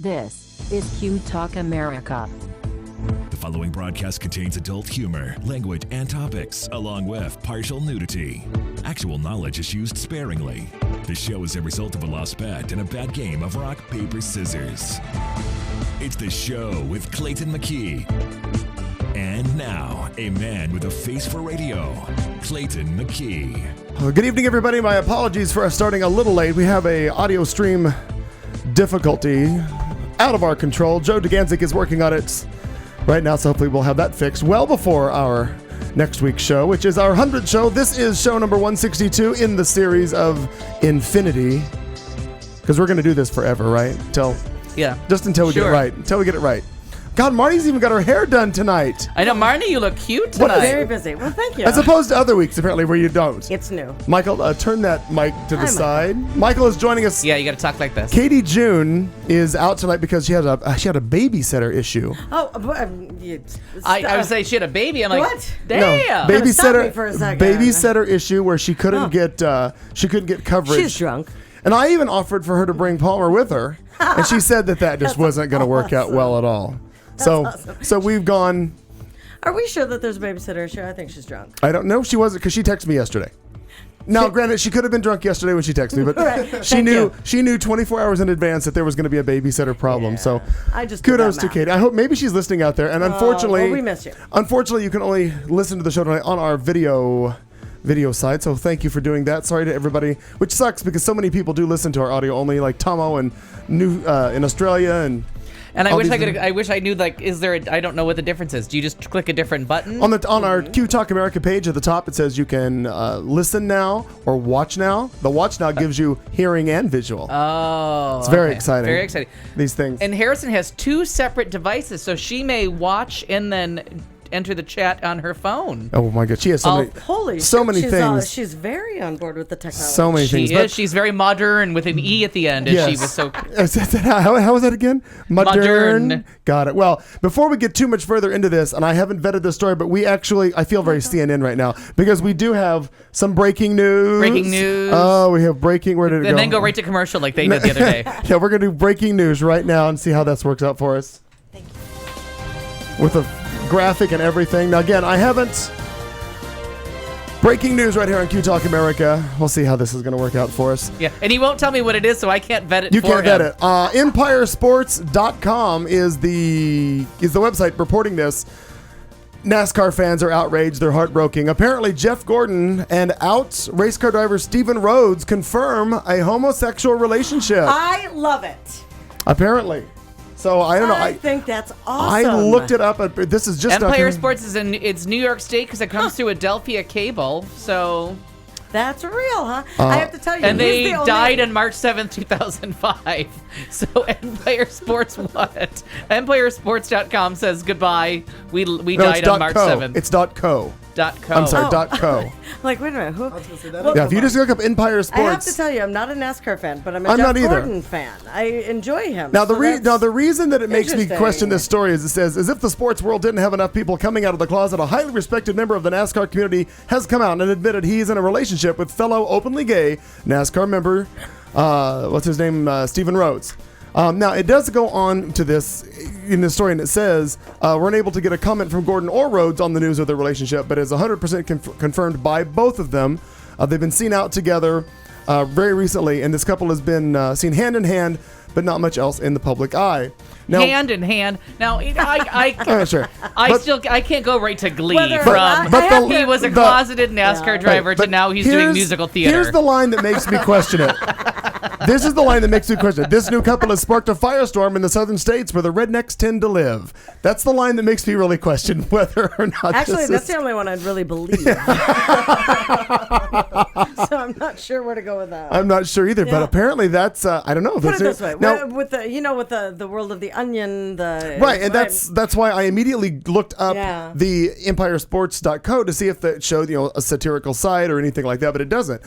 This is Q Talk America. The following broadcast contains adult humor, language, and topics, along with partial nudity. Actual knowledge is used sparingly. The show is a result of a lost bet and a bad game of rock, paper, scissors. It's The Show with Clayton McKee. And now, a man with a face for radio, Clayton McKee. Well, good evening, everybody. My apologies for us starting a little late. We have a audio stream difficulty out of our control. Joe DeGanzik is working on it right now, so hopefully we'll have that fixed well before our next week's show, which is our 100th show. This is show number 162 in the series of Infinity, because we're going to do this forever, right? Just until we get it right. Until we get it right. God, Marnie's even got her hair done tonight. I know, Marnie, you look cute tonight. Very busy. Well, thank you. As opposed to other weeks, apparently, where you don't. It's new. Michael, turn that mic to the side. Michael is joining us. Yeah, you got to talk like this. Katie June is out tonight because she had a babysitter issue. Oh, I was saying she had a baby. I'm like, what? Damn. No, Stop me for a second. babysitter issue where she couldn't get coverage. She's drunk. And I even offered for her to bring Palmer with her, and she said that just wasn't going to work out well at all. So we've gone. Are we sure that there's a babysitter issue? I think she's drunk. I don't know. She wasn't, because she texted me yesterday. Now, granted, she could have been drunk yesterday when she texted me, but Right. she knew 24 hours in advance that there was going to be a babysitter problem. Yeah. So I just did kudos that to math. Katie. I hope maybe she's listening out there. And unfortunately, well, we miss you. Unfortunately, you can only listen to the show tonight on our video side. So thank you for doing that. Sorry to everybody, which sucks because so many people do listen to our audio only, like Tomo and in Australia And I wish I knew, like, I don't know what the difference is. Do you just click a different button? On our Q Talk America page at the top, it says you can listen now or watch now. The watch now gives you hearing and visual. Oh. It's very exciting. Very exciting. These things. And Harrison has two separate devices, so she may watch and then enter the chat on her phone. Oh my God, she has so many things. She's very on board with the technology. So many things. She is. She's very modern with an E at the end. And yes. she was so. How was that again? Modern. Got it. Well, before we get too much further into this, and I haven't vetted this story, but I feel very CNN right now because we do have some breaking news. Breaking news. Oh, we have breaking. Where did it go? And then go right to commercial like they did the other day. Yeah, we're gonna do breaking news right now and see how this works out for us. Thank you. With a graphic and everything. Now, again, I haven't. Breaking news right here on Q Talk America. We'll see how this is going to work out for us. Yeah, and he won't tell me what it is, so I can't vet it. You can't vet it. EmpireSports.com is the website reporting this. NASCAR fans are outraged. They're heartbroken. Apparently, Jeff Gordon and out race car driver Steven Rhodes confirm a homosexual relationship. I love it. Apparently. So I don't know. I think that's awesome. I looked it up. This is just Empire Sports it's New York State because it comes through Adelphia Cable. So that's real, huh? I have to tell you. And they died on March 7th, 2005. So Empire Sports what? EmpireSports.com says goodbye. We died on March 7th. It's .co. .co. I'm sorry, .co. Like, wait a minute. Who? Yeah, if you just look up Empire Sports. I have to tell you, I'm not a NASCAR fan, but I'm a Jeff Gordon fan. I enjoy him. Now, the reason that it makes me question this story is it says, as if the sports world didn't have enough people coming out of the closet, a highly respected member of the NASCAR community has come out and admitted he's in a relationship with fellow openly gay NASCAR member, Steven Rhodes. Now, it does go on to this in the story, and it says, we're unable to get a comment from Gordon or Rhodes on the news of their relationship, but is 100% confirmed by both of them. They've been seen out together very recently, and this couple has been seen hand in hand, but not much else in the public eye. Now, hand in hand. Now, I can't go right to Glee he was a closeted NASCAR driver to now he's doing musical theater. Here's the line that makes me question it. This is the line that makes me question it. This new couple has sparked a firestorm in the southern states where the rednecks tend to live. That's the line that makes me really question whether or not. Actually, that's the only one I'd really believe. So I'm not sure where to go with that. I'm not sure either, but apparently that's I don't know. Put it this way: now, with the world of the Onion, and that's why I immediately looked up the EmpireSports.co to see if that showed a satirical site or anything like that, but it doesn't.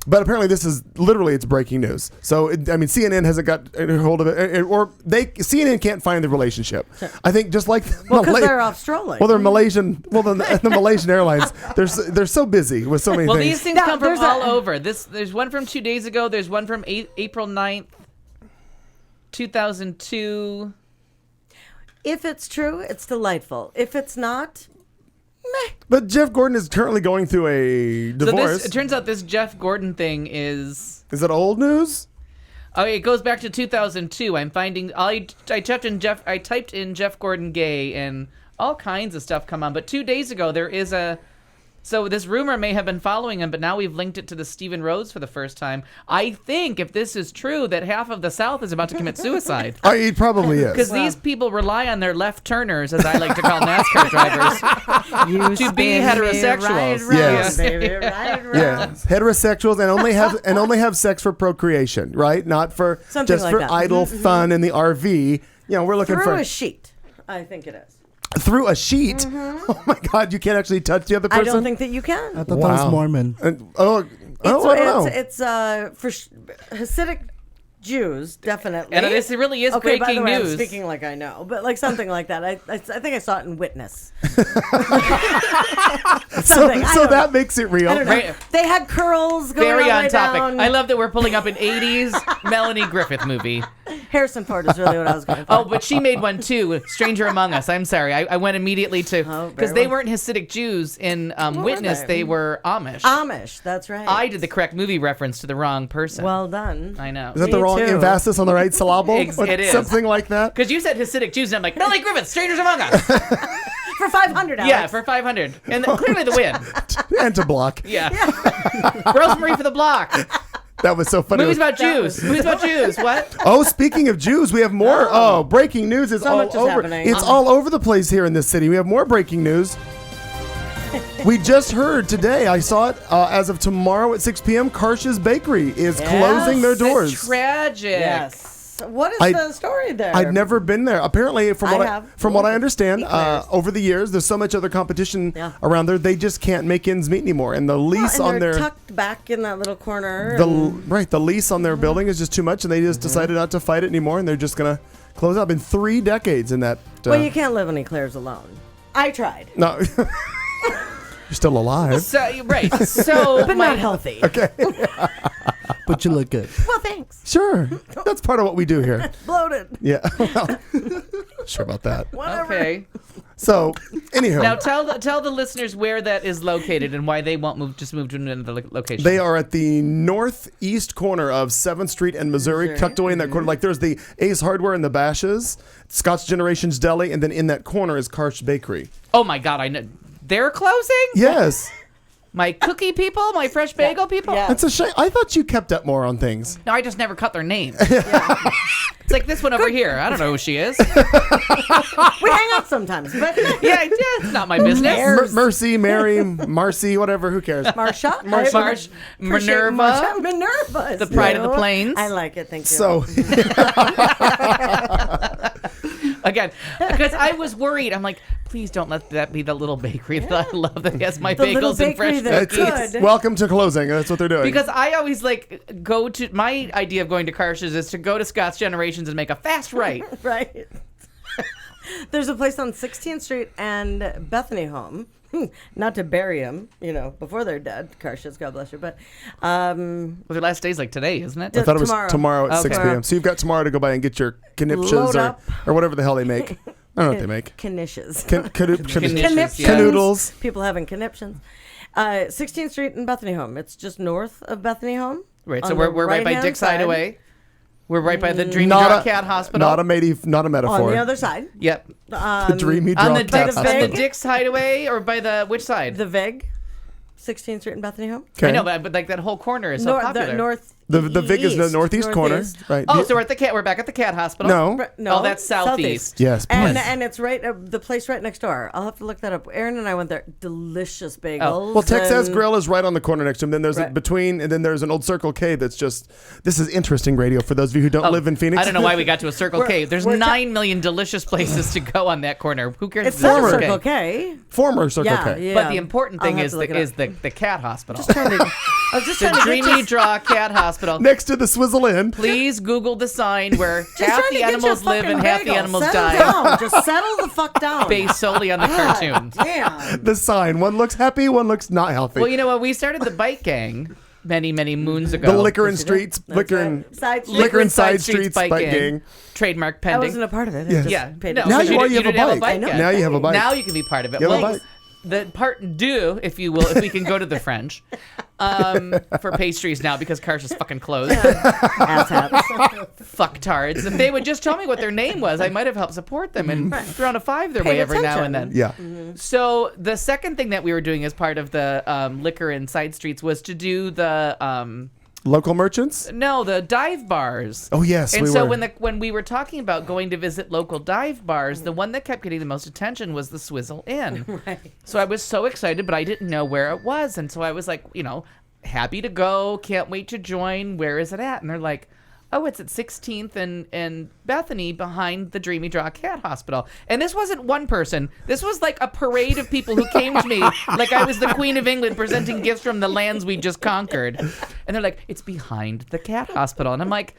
But apparently this is literally, it's breaking news. So, CNN hasn't got a hold of it, or CNN can't find the relationship. Sure. I think just like... because they're off strolling. Well, they're Malaysian. Well, the Malaysian Airlines, they're so busy with so many things. Well, these things come from all over. There's one from 2 days ago. There's one from April 9th. 2002. If it's true, it's delightful. If it's not, meh. But Jeff Gordon is currently going through a divorce. So it turns out this Jeff Gordon thing is... Is it old news? Oh, it goes back to 2002. I'm finding... I typed in Jeff Gordon gay, and all kinds of stuff come on. But 2 days ago, there is a... So this rumor may have been following him, but now we've linked it to the Stephen Rose for the first time. I think, if this is true, that half of the South is about to commit suicide. It probably is. Because these people rely on their left turners, as I like to call NASCAR drivers, to be heterosexuals. Yes. Baby, right, Yes, heterosexuals and only have sex for procreation, right? Not for Something just like for that. idle fun in the RV. We're looking Through for a sheet, I think it is. through a sheet. Oh my God, you can't actually touch the other person. I don't think that you can. I thought that was Mormon. I don't know. It's for Hasidic Jews, definitely. And this really is okay, by the breaking way, news. I'm speaking like I know, but like something like that. I think I saw it in Witness. So I that don't know. makes it real. I don't know. Right. They had curls going Very all the on way topic. down. I love that we're pulling up an 80s Melanie Griffith movie. Harrison Ford is really what I was going for. Oh, but she made one too, Stranger Among Us. I'm sorry. I went immediately to... Oh, Because very they well. weren't Hasidic Jews in were Witness. they? They were Amish. Amish, that's right. I did the correct movie reference to the wrong person. Well done. I know. Is that the Me wrong too. emphasis on the right syllable? It is. Something like that. Because you said Hasidic Jews, and I'm like, Melanie Griffith, Strangers Among Us. For 500, Alex. Yeah, for 500. And clearly the win. And to block. Yeah. Rosemary for the block. That was so funny. Movies about Jews. Movies about Jews. What? Oh, speaking of Jews, we have more. Oh, breaking news is So all much is over. happening. It's all over the place here in this city. We have more breaking news. We just heard today, I saw it as of tomorrow at 6 p.m., Karsh's Bakery is Yes. closing their doors. It's tragic. Yes. What is the story there? I'd never been there. Apparently, from what I understand, Eclairs. over the years, there's so much other competition Yeah. around there, they just can't make ends meet anymore. And the lease and on they're their tucked back in that little corner. the lease on their building is just too much, and they just decided not to fight it anymore, and they're just gonna close up. Been 3 decades in that. Well, you can't live in Eclairs alone. I tried, No, you're still alive. So, right. So, but not healthy. Okay, But you look good. Well, thanks. sure. That's part of what we do here. Bloated. Yeah. Well, sure about that. Whatever. Okay. So, anyhow, Now tell the listeners where that is located and why they won't move to another location. they are at the northeast corner of 7th Street and Missouri, tucked away in that corner. Like there's the Ace Hardware and the Bashes, Scott's Generations Deli, and then in that corner is Karsh Bakery. Oh my God! I know they're closing. Yes. My cookie people, my fresh bagel people. Yeah. That's a shame. I thought you kept up more on things. No, I just never cut their names. It's like this one over here. I don't know who she is. We hang out sometimes, but Yeah, it's not my business. Mercy, Mary, Marcy, whatever. Who cares? Marsha, Marsh, Appreciate Minerva, Marsha. Minerva, is the pride of new. the plains. I like it. Thank you. So, Again, because I was worried. I'm like, please don't let that be the little bakery that I love that has my The little bagels and fresh bakery that cookies. could. welcome to closing. That's what they're doing. Because I always go to my idea of going to Karsh's is to go to Scott's Generations and make a fast right. Right. There's a place on 16th Street and Bethany Home. Not to bury them, before they're dead. Karsh's, God bless you. But Well, their last day's like today, isn't it? I thought it was tomorrow. tomorrow at 6 Okay. p.m. So you've got tomorrow to go by and get your conniptions Load or, up. or whatever the hell they make. I don't know what they make. Knishes. Knishes, yeah. Canoodles. People having conniptions. 16th Street and Bethany Home. It's just north of Bethany Home. Right, On so the we're right by right-hand Dick's side. Hideaway. We're right by the Dreamy Not Draw a Cat Hospital. Not a metaphor. On the other side. Yep. The dreamy draw On the cat Dick's, on hospital. the Dick's Hideaway or by the which side? The Vig. 16th Street and Bethany Home. Okay. I know, but like that whole corner is so popular. The north. The Vig is the east. northeast corner, Northeast. right? Oh, so we're at the cat. We're back at the cat hospital. No. No, Oh, that's southeast. Yes, And please. and it's right the place right next door. I'll have to look that up. Aaron and I went there. Delicious bagels. Oh. Well, Texas and- Grill is right on the corner next to him. Then there's Right. and then there's an old Circle K that's just. This is interesting radio for those of you who don't Oh, live in Phoenix. I don't know why we got to a Circle K. There's we're 9 million delicious places to go on that corner. Who cares? It's if there's not a Circle K. Former Circle Yeah, K. yeah. But the important I'll thing have is to look it up. the cat hospital. I was just The trying to get Dreamy you- Draw Cat Hospital. Next to the Swizzle Inn. Please Google the sign where Just half trying to the get you a animals live fucking and half the bagel. animals Settle die, down. Just settle the fuck down. based solely on the cartoon. Damn. The sign. One looks happy, one looks not healthy. Well, you know what? We started the bike gang many, many moons ago. The Liquor and Streets, That's Liquor right. and Side Street. Liquor and Side Streets Bike Gang. Trademark I pending. wasn't a part of it. I Yes. just Yeah. paid No, attention. Now because you are. You have a didn't bike. I know. yet. Now you have a bike. Now you can be part of it. You have a Well, bike. the part deux, if you will, if we can go to the French, for pastries now because cars is fucking closed. Asshats. Fucktards. If they would just tell me what their name was, I might have helped support them and thrown a 5 their way Pay every now and attention. then. Yeah. So the second thing that we were doing as part of the Liquor and Side Streets was to do the Local merchants? the dive bars. Oh, yes, And we so were. when we were talking about going to visit local dive bars, the one that kept getting the most attention was the Swizzle Inn. Right. So I was so excited, but I didn't know where it was, and so I was like, happy to go, can't wait to join. Where is it at? And they're like, oh, it's at 16th and Bethany behind the Dreamy Draw Cat Hospital. And this wasn't one person. This was like a parade of people who came to me like I was the Queen of England presenting gifts from the lands we just conquered. And they're like, it's behind the cat hospital. And I'm like,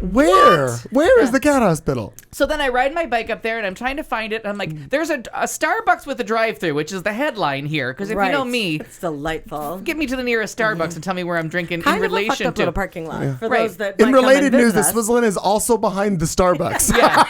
Where? Where is the cat hospital? so then I ride my bike up there and I'm trying to find it. And I'm like, there's a Starbucks with a drive-through, which is the headline here. Because if you know me, It's delightful. get me to the nearest Starbucks and tell me where I'm drinking Kind in of a fucked relation up to. little parking lot for Right. those that In might come related and news, the visit us. Swizzle Inn is also behind the Starbucks. Yeah.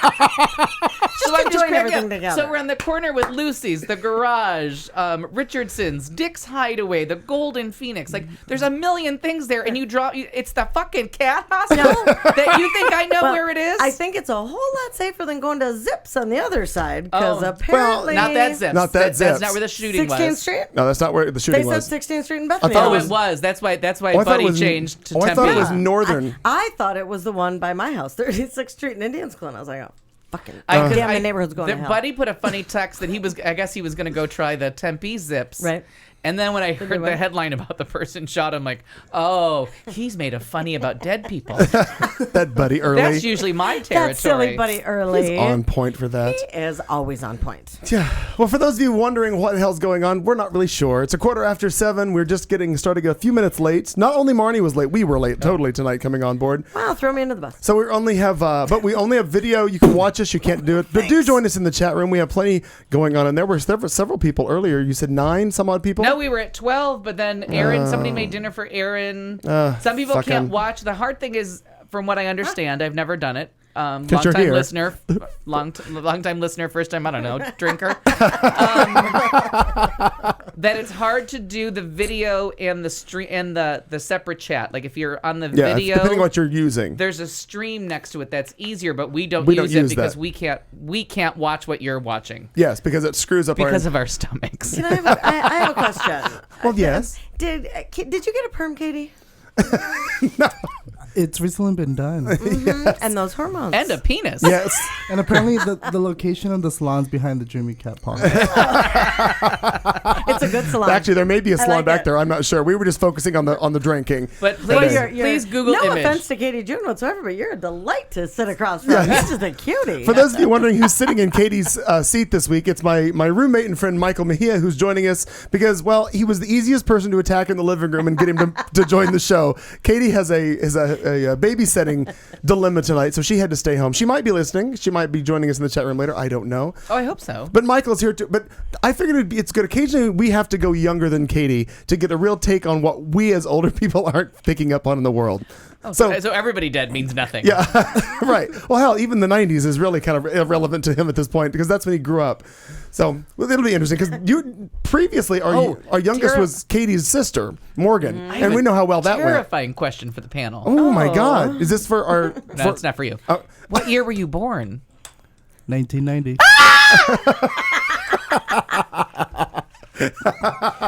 So I'm enjoying just everything together. So we're on the corner with Lucy's, the Garage, Richardson's, Dick's Hideaway, the Golden Phoenix. Like, there's a million things there, and it's the fucking cat hospital that you think I know Well, where it is? I think it's a whole lot safer than going to Zips on the other side because Oh. apparently not that Zips. Not that That's Zips. not where the shooting 16th was. Street. No, that's not where the shooting They was. said 16th Street in Bethany. thought Oh, it it was. That's why Oh, I thought it Buddy was- changed to I Tempe. thought it was Northern. I thought it was the one by my house, 36th Street in Indians Club. I was like, oh, fucking Cause damn, the neighborhood's going to hell. Buddy put a funny text that I guess he was going to go try the Tempe Zips. Right. And then when I heard the headline about the person shot, I'm like, oh, he's made a funny about dead people. That Buddy Early. That's usually my territory. That silly Buddy Early. He's on point for that. He is always on point. Yeah. Well, for those of you wondering what the hell's going on, we're not really sure. It's 7:15. We're just getting started a few minutes late. Not only Marnie was late, we were late totally tonight coming on board. Wow, throw me into the bus. So we only have video. You can watch us. You can't do it. But do join us in the chat room. We have plenty going on. And there were several people earlier. You said 9 some odd people? No, we were at 12, but then somebody made dinner for Aaron. Some people fucking- can't watch. The hard thing is, from what I understand, I've never done it. Long you're time here. listener, long time listener, first time, I don't know, drinker. That it's hard to do the video and the stream and the separate chat. Like if you're on the Yeah, video, depending on what you're using. there's a stream next to it that's easier, but we don't We don't use it use because that. we can't watch what you're watching Yes, because it screws up because our... of our stomachs. Can I have I have a question. Well, yes. Did you get a perm, Katie? It's recently been done. And those hormones. And a penis. Yes. And apparently the location of the salon's behind the Dreamy Cat Pond. It's a good salon. Actually, there may be a salon like back it. there. I'm not sure. We were just focusing on the drinking. But Well, please, you're- please Google no image. offense to Katie June whatsoever, but you're a delight to sit across from. This is a cutie. For those of you wondering who's sitting in Katie's seat this week, it's my roommate and friend Michael Mejia who's joining us because, well, he was the easiest person to attack in the living room and get him to join the show. Katie has a babysitting dilemma tonight, so she had to stay home. She might be listening. She might be joining us in the chat room later. I don't know. Oh, I hope so. But Michael's here too. But I figured it's good. Occasionally, we have to go younger than Katie to get a real take on what we as older people aren't picking up on in the world. Oh, so everybody dead means nothing. Yeah, right. Well, hell, even the 90s is really kind of irrelevant to him at this point because that's when he grew up. So well, it'll be interesting because you previously our youngest was Katie's sister, Morgan, and we know how well that went. Terrifying question for the panel. Oh my God! Is this for our? No, it's not for you. What year were you born? 1990.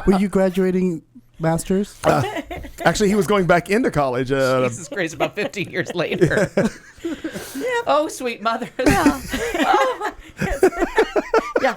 Were you graduating masters? Actually, he was going back into college. Jesus Christ, about 15 years later. Oh, sweet mother. Yeah.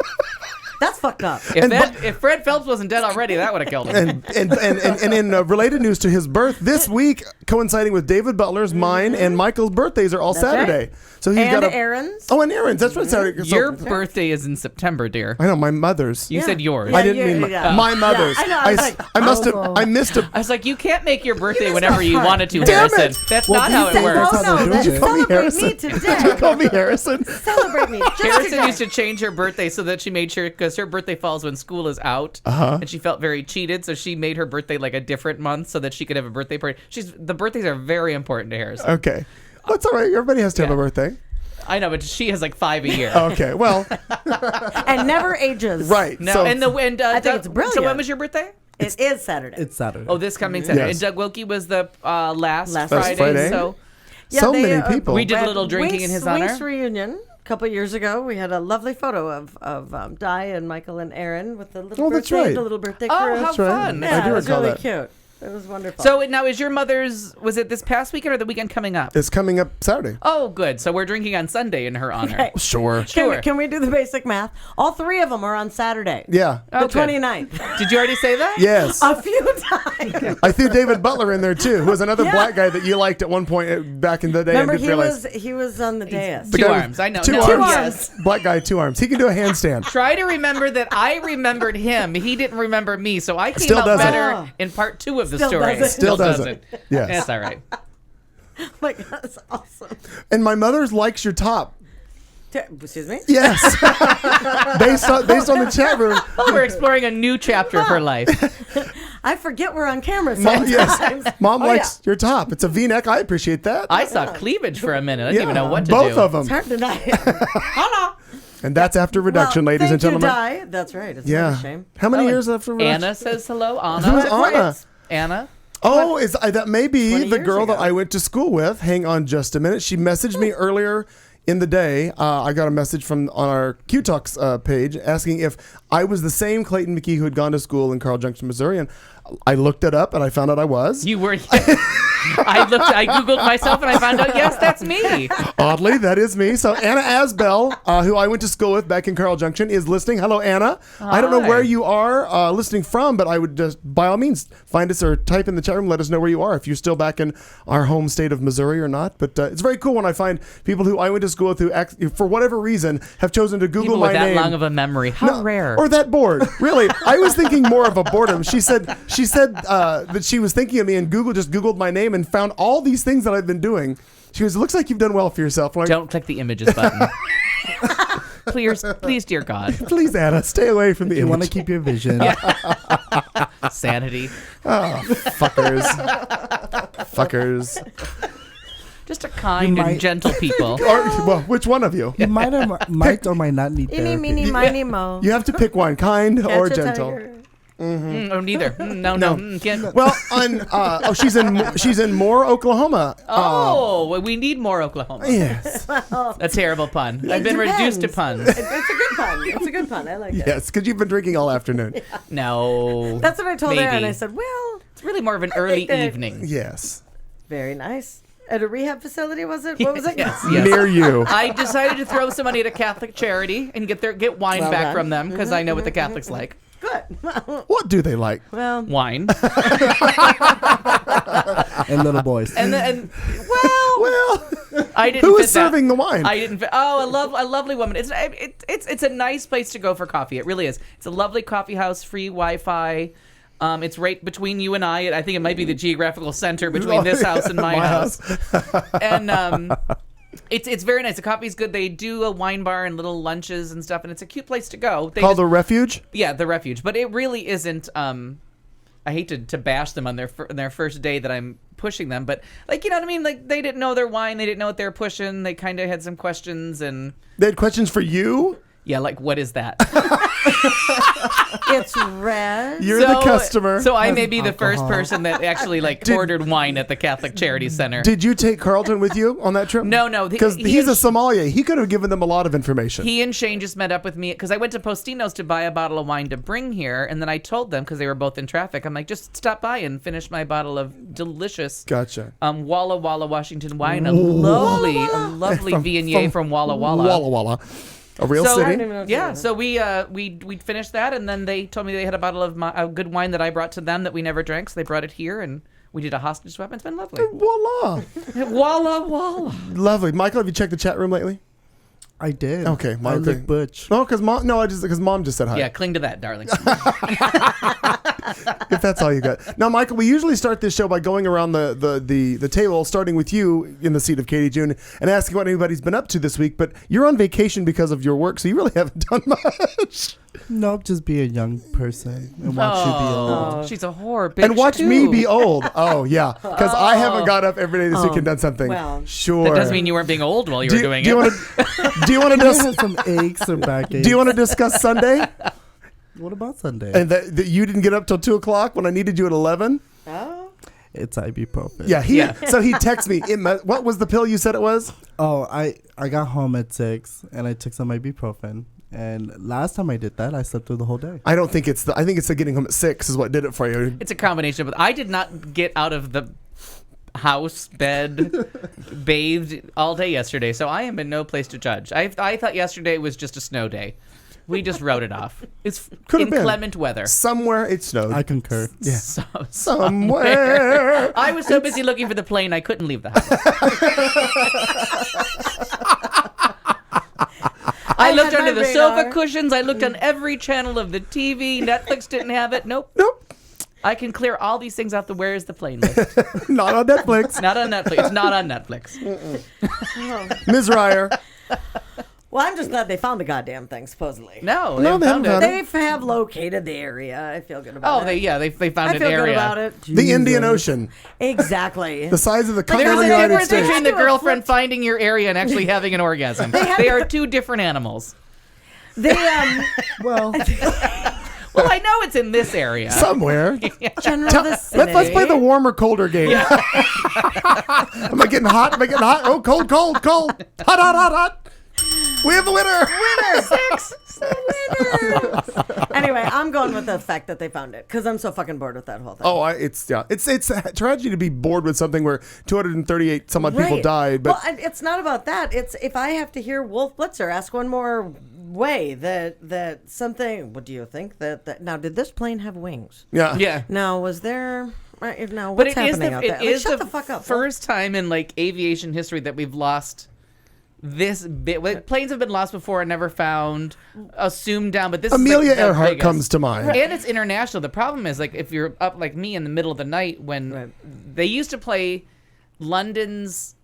That's fucked up. If Fred Phelps wasn't dead already, that would have killed him. And in related news to his birth this week, coinciding with David Butler's, mine, and Michael's birthdays are all Saturday. right. So he's And got Aaron's. Oh, and Aaron's. That's right. Saturday. So- Your birthday is in September, dear. I know my mother's. You said yours. Yeah, I didn't mean yeah. my mother's. Yeah, I know, I was like, I must have. I missed a. I was like, you can't make your birthday whenever that you part. wanted to, Damn Harrison. it. That's Well, not how these it days works. that's how they're doing it. Call me Celebrate Harrison. me Did you today. call me Harrison? Celebrate me. Just Harrison today. used to change her birthday so that she made sure, because because her birthday falls when school is out, and she felt very cheated, so she made her birthday like a different month so that she could have a birthday party. The birthdays are very important to Harrison. Okay. That's all right. Everybody has to have a birthday. I know, but she has like 5 a year. Okay, well. And never ages. Right. No, so, I think it's brilliant. So when was your birthday? It is Saturday. It's Saturday. Oh, this coming Saturday. Yes. And Doug Wilkie was the last Friday. Friday. So so many people. We did a little drinking in his honor. Winks reunion. A couple of years ago, we had a lovely photo of Di and Michael and Aaron with the little that's birthday, right. the little birthday Oh, crew. how That's right. fun. Yeah, I do it was recall really that. cute. It was wonderful. So now is your mother's, was it this past weekend or the weekend coming up? It's coming up Saturday. Oh, good. So we're drinking on Sunday in her honor. Okay. Sure. Sure. Can we do the basic math? All three of them are on Saturday. Yeah. The Okay. 29th. Did you already say that? Yes. A few times. I threw David Butler in there too, who was another black guy that you liked at one point back in the day. Remember, and didn't realize. he was on the dais. The Two guy with arms. I know. Two No, arms. yes. Black guy, 2 arms. He can do a handstand. Try to remember that I remember him. He didn't remember me, so I came Still out doesn't. better in part 2 of the Still story. doesn't. Still doesn't. Yes. That's all right. Oh my God, that's awesome. And my mother's likes your top. Excuse me? Yes. based on the chat room. Oh, we're exploring a new chapter of her life. I forget we're on camera Mom, sometimes. Mom Oh, likes your top. It's a V-neck. I appreciate that. I saw cleavage for a minute. I didn't even know what to Both do. of them. It's hard to die. Hello. And that's after reduction, ladies and gentlemen. Thank you, Di. That's right. It's Yeah. not a shame. How many Oh, years after reduction? Anna says hello. Who's Anna. Anna? Anna. Oh, that may be 20 the years girl that ago. I went to school with. Hang on just a minute. She messaged me earlier in the day. I got a message on our Q Talks page asking if I was the same Clayton McKee who had gone to school in Carl Junction, Missouri, and I looked it up and I found out I was. You were. I Googled myself and I found out, yes, that's me. Oddly, that is me. So Anna Asbell, who I went to school with back in Carl Junction, is listening. Hello, Anna. I don't know Hi. where you are listening from, but I would just, by all means, find us or type in the chat room. Let us know where you are, if you're still back in our home state of Missouri or not. But it's very cool when I find people who I went to school with who, for whatever reason, have chosen to Google People my with that name. long of a memory. How rare. Or that bored. Really, I was thinking more of a boredom. She said that she was thinking of me, and Google just Googled my name and found all these things that I've been doing. She goes, "It looks like you've done well for yourself." I'm like, Don't click the images button. Please, dear God. please, Anna, stay away from the You want to image. keep your vision. Sanity. Fuckers. Fuckers. Just a kind You and might- gentle people. Well, which one of you? You might or might not need Eeny, therapy. meeny, miny, mo. You have to pick one, kind or Catch a gentle. tiger. Oh, neither. No. Can't. Well, on she's in Moore, Oklahoma. Oh, we need more Oklahoma. Yes, A terrible pun. I've been depends. reduced to puns. It's a good pun. It's a good pun. I like it. yes, because you've been drinking all afternoon. No. That's what I told her, Maybe. and I said, well, It's really more of an early that- evening. Yes, very nice. At a rehab facility, was it? What was it? Yes. near you. I decided to throw some money at a Catholic charity and get wine Well back done. from them because I know what the Catholics like. Good. What do they like? Well, Wine. And little boys. And Well, I didn't who fit is serving that. the wine? I didn't fit. Oh, a lovely woman. It's a nice place to go for coffee. It really is. It's a lovely coffee house, free Wi-Fi. It's right between you and I think it might be the geographical center between this house and my house. And it's very nice. The coffee's good. They do a wine bar and little lunches and stuff, and it's a cute place to go. They Called just- the Refuge. Yeah, the Refuge. But it really isn't. I hate to bash them on their first day that I'm pushing them, but like, you know what I mean? Like, they didn't know their wine. They didn't know what they were pushing. They kind of had some questions, and They had questions for you. yeah, like, what is that? it's red. You're the customer. So I may be the first alcohol. person that actually ordered wine at the Catholic Charity Center. Did you take Carlton with you on that trip? No. Because He he's a and- sommelier. He could have given them a lot of information. He and Shane just met up with me because I went to Postino's to buy a bottle of wine to bring here, and then I told them, because they were both in traffic, I'm like, just stop by and finish my bottle of delicious Gotcha. Walla Walla Washington wine, a lovely Viognier from Walla Walla. Walla Walla. A real So- I don't city? even know what Yeah, to do. so we finished that, and then they told me they had a bottle of a good wine that I brought to them that we never drank, so they brought it here, and we did a hostage swap. It's been lovely. Voila. Walla Walla. Lovely. Michael, have you checked the chat room lately? I did. Okay, I Michael. look butch. Oh, because mom just said hi. Yeah, cling to that, darling. If that's all you got. Now, Michael, we usually start this show by going around the table, starting with you in the seat of Katie June, and asking what anybody's been up to this week. But you're on vacation because of your work, so you really haven't done much. Nope, just be a young person and watch you be old. She's a whore, bitch. And watch too. me be old. Oh, yeah. Because I haven't got up every day this week and done something. Well, sure. That doesn't mean you weren't being old while you were doing do you it. Do you want to I have some aches or backaches. Do you want to discuss Sunday? What about Sunday? And that you didn't get up till 2 o'clock when I needed you at 11? oh. It's ibuprofen. Yeah, so he texted me. What was the pill you said it was? Oh, I got home at 6 and I took some ibuprofen. And last time I did that, I slept through the whole day. I don't think it's I think it's the getting home at 6 is what did it for you. It's a combination, but I did not get out of the house, bed, bathed all day yesterday, so I am in no place to judge. I thought yesterday was just a snow day. We just wrote it off. It's Could've been. inclement weather. Somewhere it snowed. I concur. Yeah. Somewhere. I was so busy looking for the plane, I couldn't leave the house. I looked had under my the radar. sofa cushions. I looked on every channel of the TV. Netflix didn't have it. Nope. I can clear all these things off the where is the plane list. Not on Netflix. Not on Netflix. It's not on Netflix. Ms. Ryer. Well, I'm just glad they found the goddamn thing, supposedly. No, No, they found haven't it. found They have located the area. I feel good about Oh, it. they found I an feel area. good about it. The Indian Ocean. Exactly. The size of the There's continental a United difference States. between the They had to girlfriend afflict- finding your area and actually having an orgasm. They are two different animals. They Well, Well, I know it's in this area. Somewhere. general Let's play the warmer, colder game. Am I getting hot? Am I getting hot? Oh, cold, cold, cold. Hot, hot, hot, hot. We have a winner. Anyway, I'm going with the fact that they found it because I'm so fucking bored with that whole thing. Oh, it's a tragedy to be bored with something where 238 some odd people Right. died. But well, it's not about that. It's if I have to hear Wolf Blitzer ask one more way that something. What do you think that now? Did this plane have wings? yeah, Yeah. Now was there? Now But what's it is happening out the, there? it Like, is shut the the fuck up. first time in like aviation history that we've lost this bit. Well, planes have been lost before and never found, assumed down. But this Amelia is like the Earhart biggest. comes to mind. And it's international. The problem is like if you're up like me in the middle of the night when Right. they used to play London's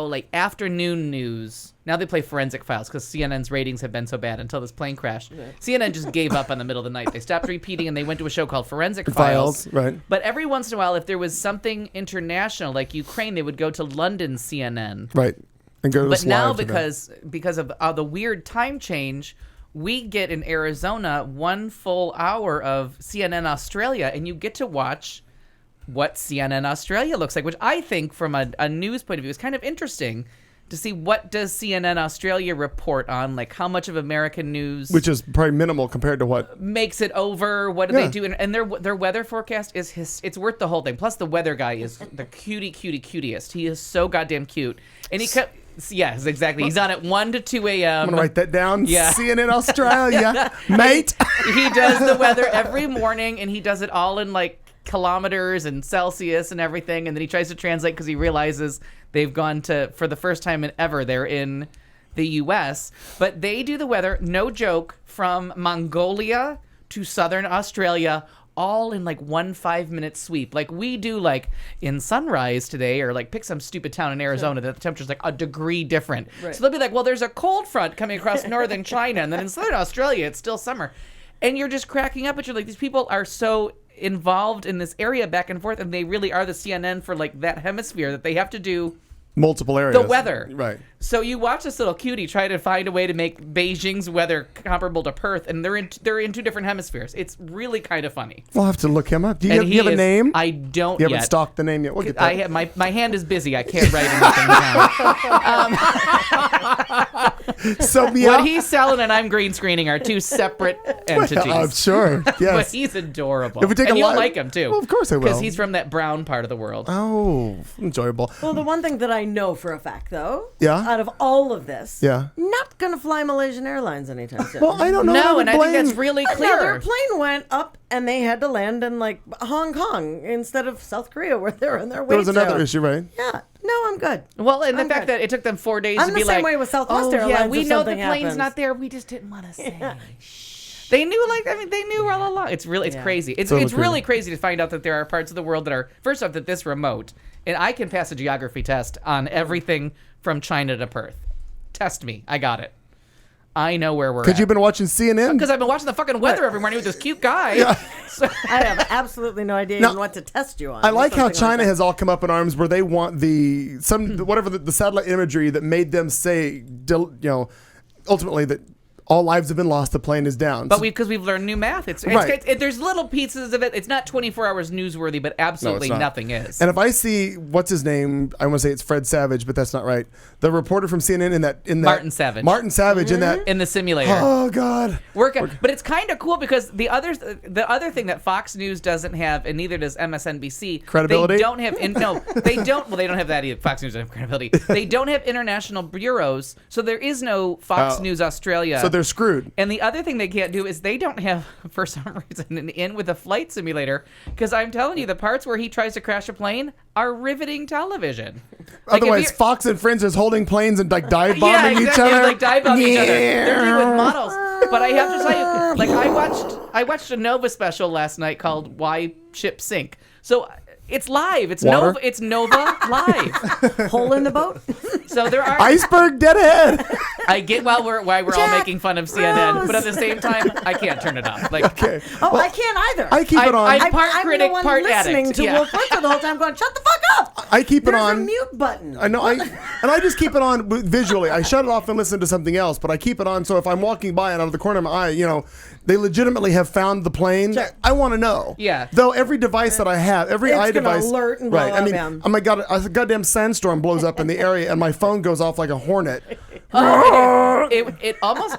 like afternoon news. Now they play Forensic Files because CNN's ratings have been so bad until this plane crash. CNN just gave up on the middle of the night. They stopped repeating and they went to a show called Forensic Files. Right. But every once in a while, if there was something international like Ukraine, they would go to London CNN. Right. And go to But this now live to because of the weird time change, we get in Arizona 1 full hour of CNN Australia, and you get to watch what CNN Australia looks like, which I think from a news point of view is kind of interesting to see what does CNN Australia report on, like how much of American news which is probably minimal compared to what. makes it over. What do Yeah. they do? And their weather forecast is it's worth the whole thing. Plus the weather guy is the cutiest. He is so goddamn cute, and he kept. Yes, exactly. He's on at 1 to 2 a.m. I'm gonna write that down. Yeah. CNN Australia, mate. He does the weather every morning, and he does it all in like kilometers and Celsius and everything. And then he tries to translate because he realizes they've gone to, for the first time in ever, they're in the U.S. But they do the weather, no joke, from Mongolia to southern Australia, all in like 1 5-minute sweep. Like we do like in Sunrise today, or like pick some stupid town in Arizona that the temperature's like a degree different. Right. So they'll be like, well, there's a cold front coming across northern China, and then in southern Australia, it's still summer. And you're just cracking up, but you're like, these people are so involved in this area back and forth, and they really are the CNN for like that hemisphere that they have to do Multiple areas. the weather. Right. So you watch this little cutie try to find a way to make Beijing's weather comparable to Perth, and they're in 2 different hemispheres. It's really kind of funny. We'll have to look him up. Do you, And have, you have a is- name? I don't You yet. haven't stalked the name yet. We'll get that. I have my hand is busy. I can't write anything down. So What he's selling and I'm green screening are 2 separate entities. I'm sure. But Yes. he's adorable. If we take and a you'll live- like him too. Well, of course I will. Because he's from that brown part of the world. Oh, enjoyable. Well, the one thing that I know for a fact, though, Yeah? out of all of this, Yeah. not gonna fly Malaysian Airlines anytime soon. Well, I don't know. No, that and I would think that's blame- really No, their clear. plane went up and they had to land in like Hong Kong instead of South Korea, where they're in their way. There was another zone. issue, right? Yeah, no, I'm good. Well, and the I'm fact good. that it took them 4 days I'm to the be same like, way with Southwest oh, yeah, Airlines we if know the something plane's happens." not there. We just didn't want to say. They knew, they knew all along. It's crazy. It's really crazy to find out that there are parts of the world that are, first off, that this remote, and I can pass a geography test on everything from China to Perth. Test me. I got it. I know where we're at. Because you've been watching CNN? Because I've been watching the fucking weather every morning with this cute guy. Yeah. So, I have absolutely no idea even what to test you on. I like how Something China that. has all come up in arms where they want the satellite imagery that made them say, ultimately that all lives have been lost, the plane is down. but because we've learned new math, there's little pieces of it. It's not 24 hours newsworthy, but absolutely nothing is. And if I see what's his name, I want to say it's Fred Savage, but that's not right. The reporter from CNN in that Martin Savage in that in the simulator. Oh God, But it's kind of cool because the other thing that Fox News doesn't have, and neither does MSNBC, credibility. They don't have they don't. Well, they don't have that either. Fox News doesn't have credibility. They don't have international bureaus, so there is no Fox News Australia. So they're screwed. And the other thing they can't do is they don't have, for some reason, an in with a flight simulator. Because I'm telling you, the parts where he tries to crash a plane are riveting television. Otherwise, Fox and Friends is holding planes and like dive bombing each other. Like dive bombing each other. They're doing models. But I have to tell you, like I watched a Nova special last night called "Why Ships Sink." So it's live. It's Water? Nova live. Hole in the boat. So there are Iceberg dead ahead. I get why we're all making fun of CNN, but at the same time, I can't turn it off. Like, Okay. Oh, I can't either. I keep it on. I'm part I'm critic, the one part listening addict. to Yeah. Wolf Blitzer the whole time, going, "Shut the fuck up." I keep it There's on. a mute button. I know. I just keep it on visually. I shut it off and listen to something else, but I keep it on. So if I'm walking by and out of the corner of my eye, they legitimately have found the plane. Sure. I want to know. Yeah. Though every device that I have, every It's gonna iDevice, alert and right? blow I mean, up, yeah. oh my God, a goddamn sandstorm blows up in the area, and my phone goes off like a hornet. It almost.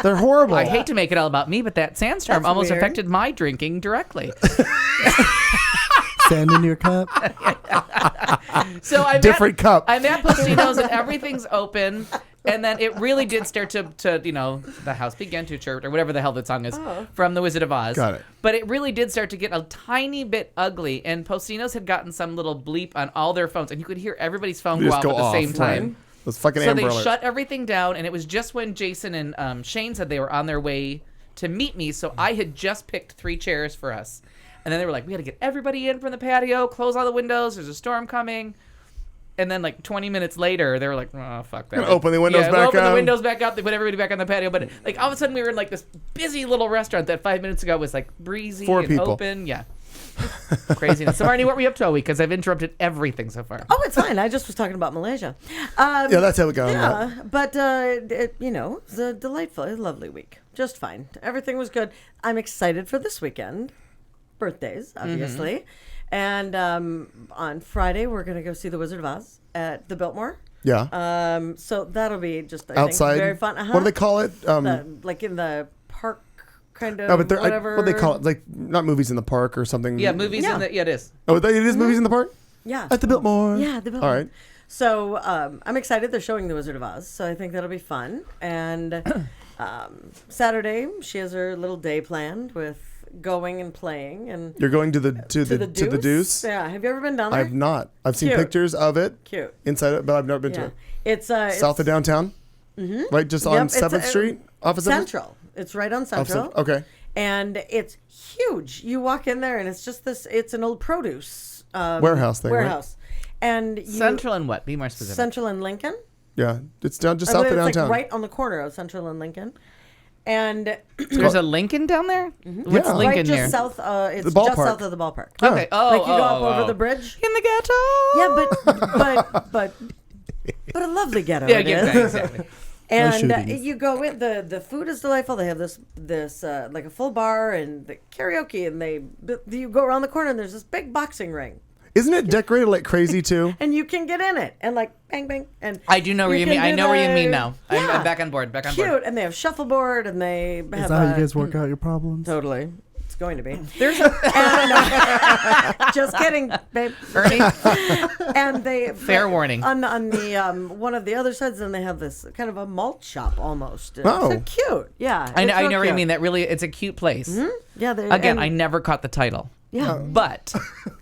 They're horrible. I hate to make it all about me, but that sandstorm That's almost weird. affected my drinking directly. Sand in your cup. So I'm Different cup. I'm at Postino's and everything's open, and then it really did start to the house began to chirp or whatever the hell that song is from The Wizard of Oz. Got it. But it really did start to get a tiny bit ugly, and Postino's had gotten some little bleep on all their phones, and you could hear everybody's phone They go just off go at the off, same time. right. Those fucking So Amber they Alerts. shut everything down, and it was just when Jason and Shane said they were on their way to meet me. So I had just picked 3 chairs for us. And then they were like, we got to get everybody in from the patio, close all the windows, there's a storm coming. And then like 20 minutes later, they were like, oh, fuck that. Open the windows back open up. the windows back up. They put everybody back on the patio. But like all of a sudden we were in like this busy little restaurant that 5 minutes ago was like breezy 4 and people. open. Yeah. Craziness. So Marnie, what were you up to all week? Because I've interrupted everything so far. Oh, it's fine. I just was talking about Malaysia. Yeah, that's how it goes. Yeah, but it was a delightful, a lovely week. Just fine. Everything was good. I'm excited for this weekend. Birthdays, obviously. And on Friday, we're going to go see The Wizard of Oz at the Biltmore. Yeah. So that'll be just, I Outside. think, very fun. What do they call it? Like in the park, kind of, No, but whatever. what do they call it? Like not movies in the park or something. Yeah, movies Yeah. in the... Yeah, it is. Oh, it is movies in the park Yeah. at the Biltmore. Yeah, the Biltmore. All right. So I'm excited. They're showing The Wizard of Oz, so I think that'll be fun. And Saturday, she has her little day planned with going and playing. And You're going to the Deuce. Yeah. Have you ever been down there? I've not. I've seen Cute. pictures of it. Cute. Inside it, but I've never been to Yeah. it. It's South of downtown. Mm-hmm. Right, just on Yep, it's 7th Street. Off of 7th? Central. It's right on Central. Okay. And it's huge. You walk in there, and it's just this. It's an old produce Warehouse thing, right? Warehouse. And Central and what? Be more specific. Central and Lincoln. Yeah, it's down just I south believe of it's downtown. like right on the corner of Central and Lincoln. And There's a Lincoln down there? What's Yeah. Lincoln right just near? south. It's The just ballpark. south of the ballpark. Yeah. Okay. Oh, Like you go up oh, over oh. the bridge. In the ghetto. Yeah, but a lovely ghetto. Yeah, it is. exactly. And shootings. you go in. The food is delightful. They have this like a full bar and the karaoke, and you go around the corner and there's this big boxing ring, Isn't it decorated like crazy too? and you can get in it and like bang bang. And I do know where you mean. can I do know where you the- mean now. Yeah. I'm back on board. Back on Cute, board. and they have shuffleboard, and they have Is that how you guys work out your problems? totally. It's going to be. There's Just kidding, babe. Ernie. And they Fair warning. on the one of the other sides. Then they have this kind of a malt shop almost. Oh. So cute. Yeah, I know. it's I real know what you cute. mean. That really, it's a cute place. Yeah. Again, I never caught the title, yeah. but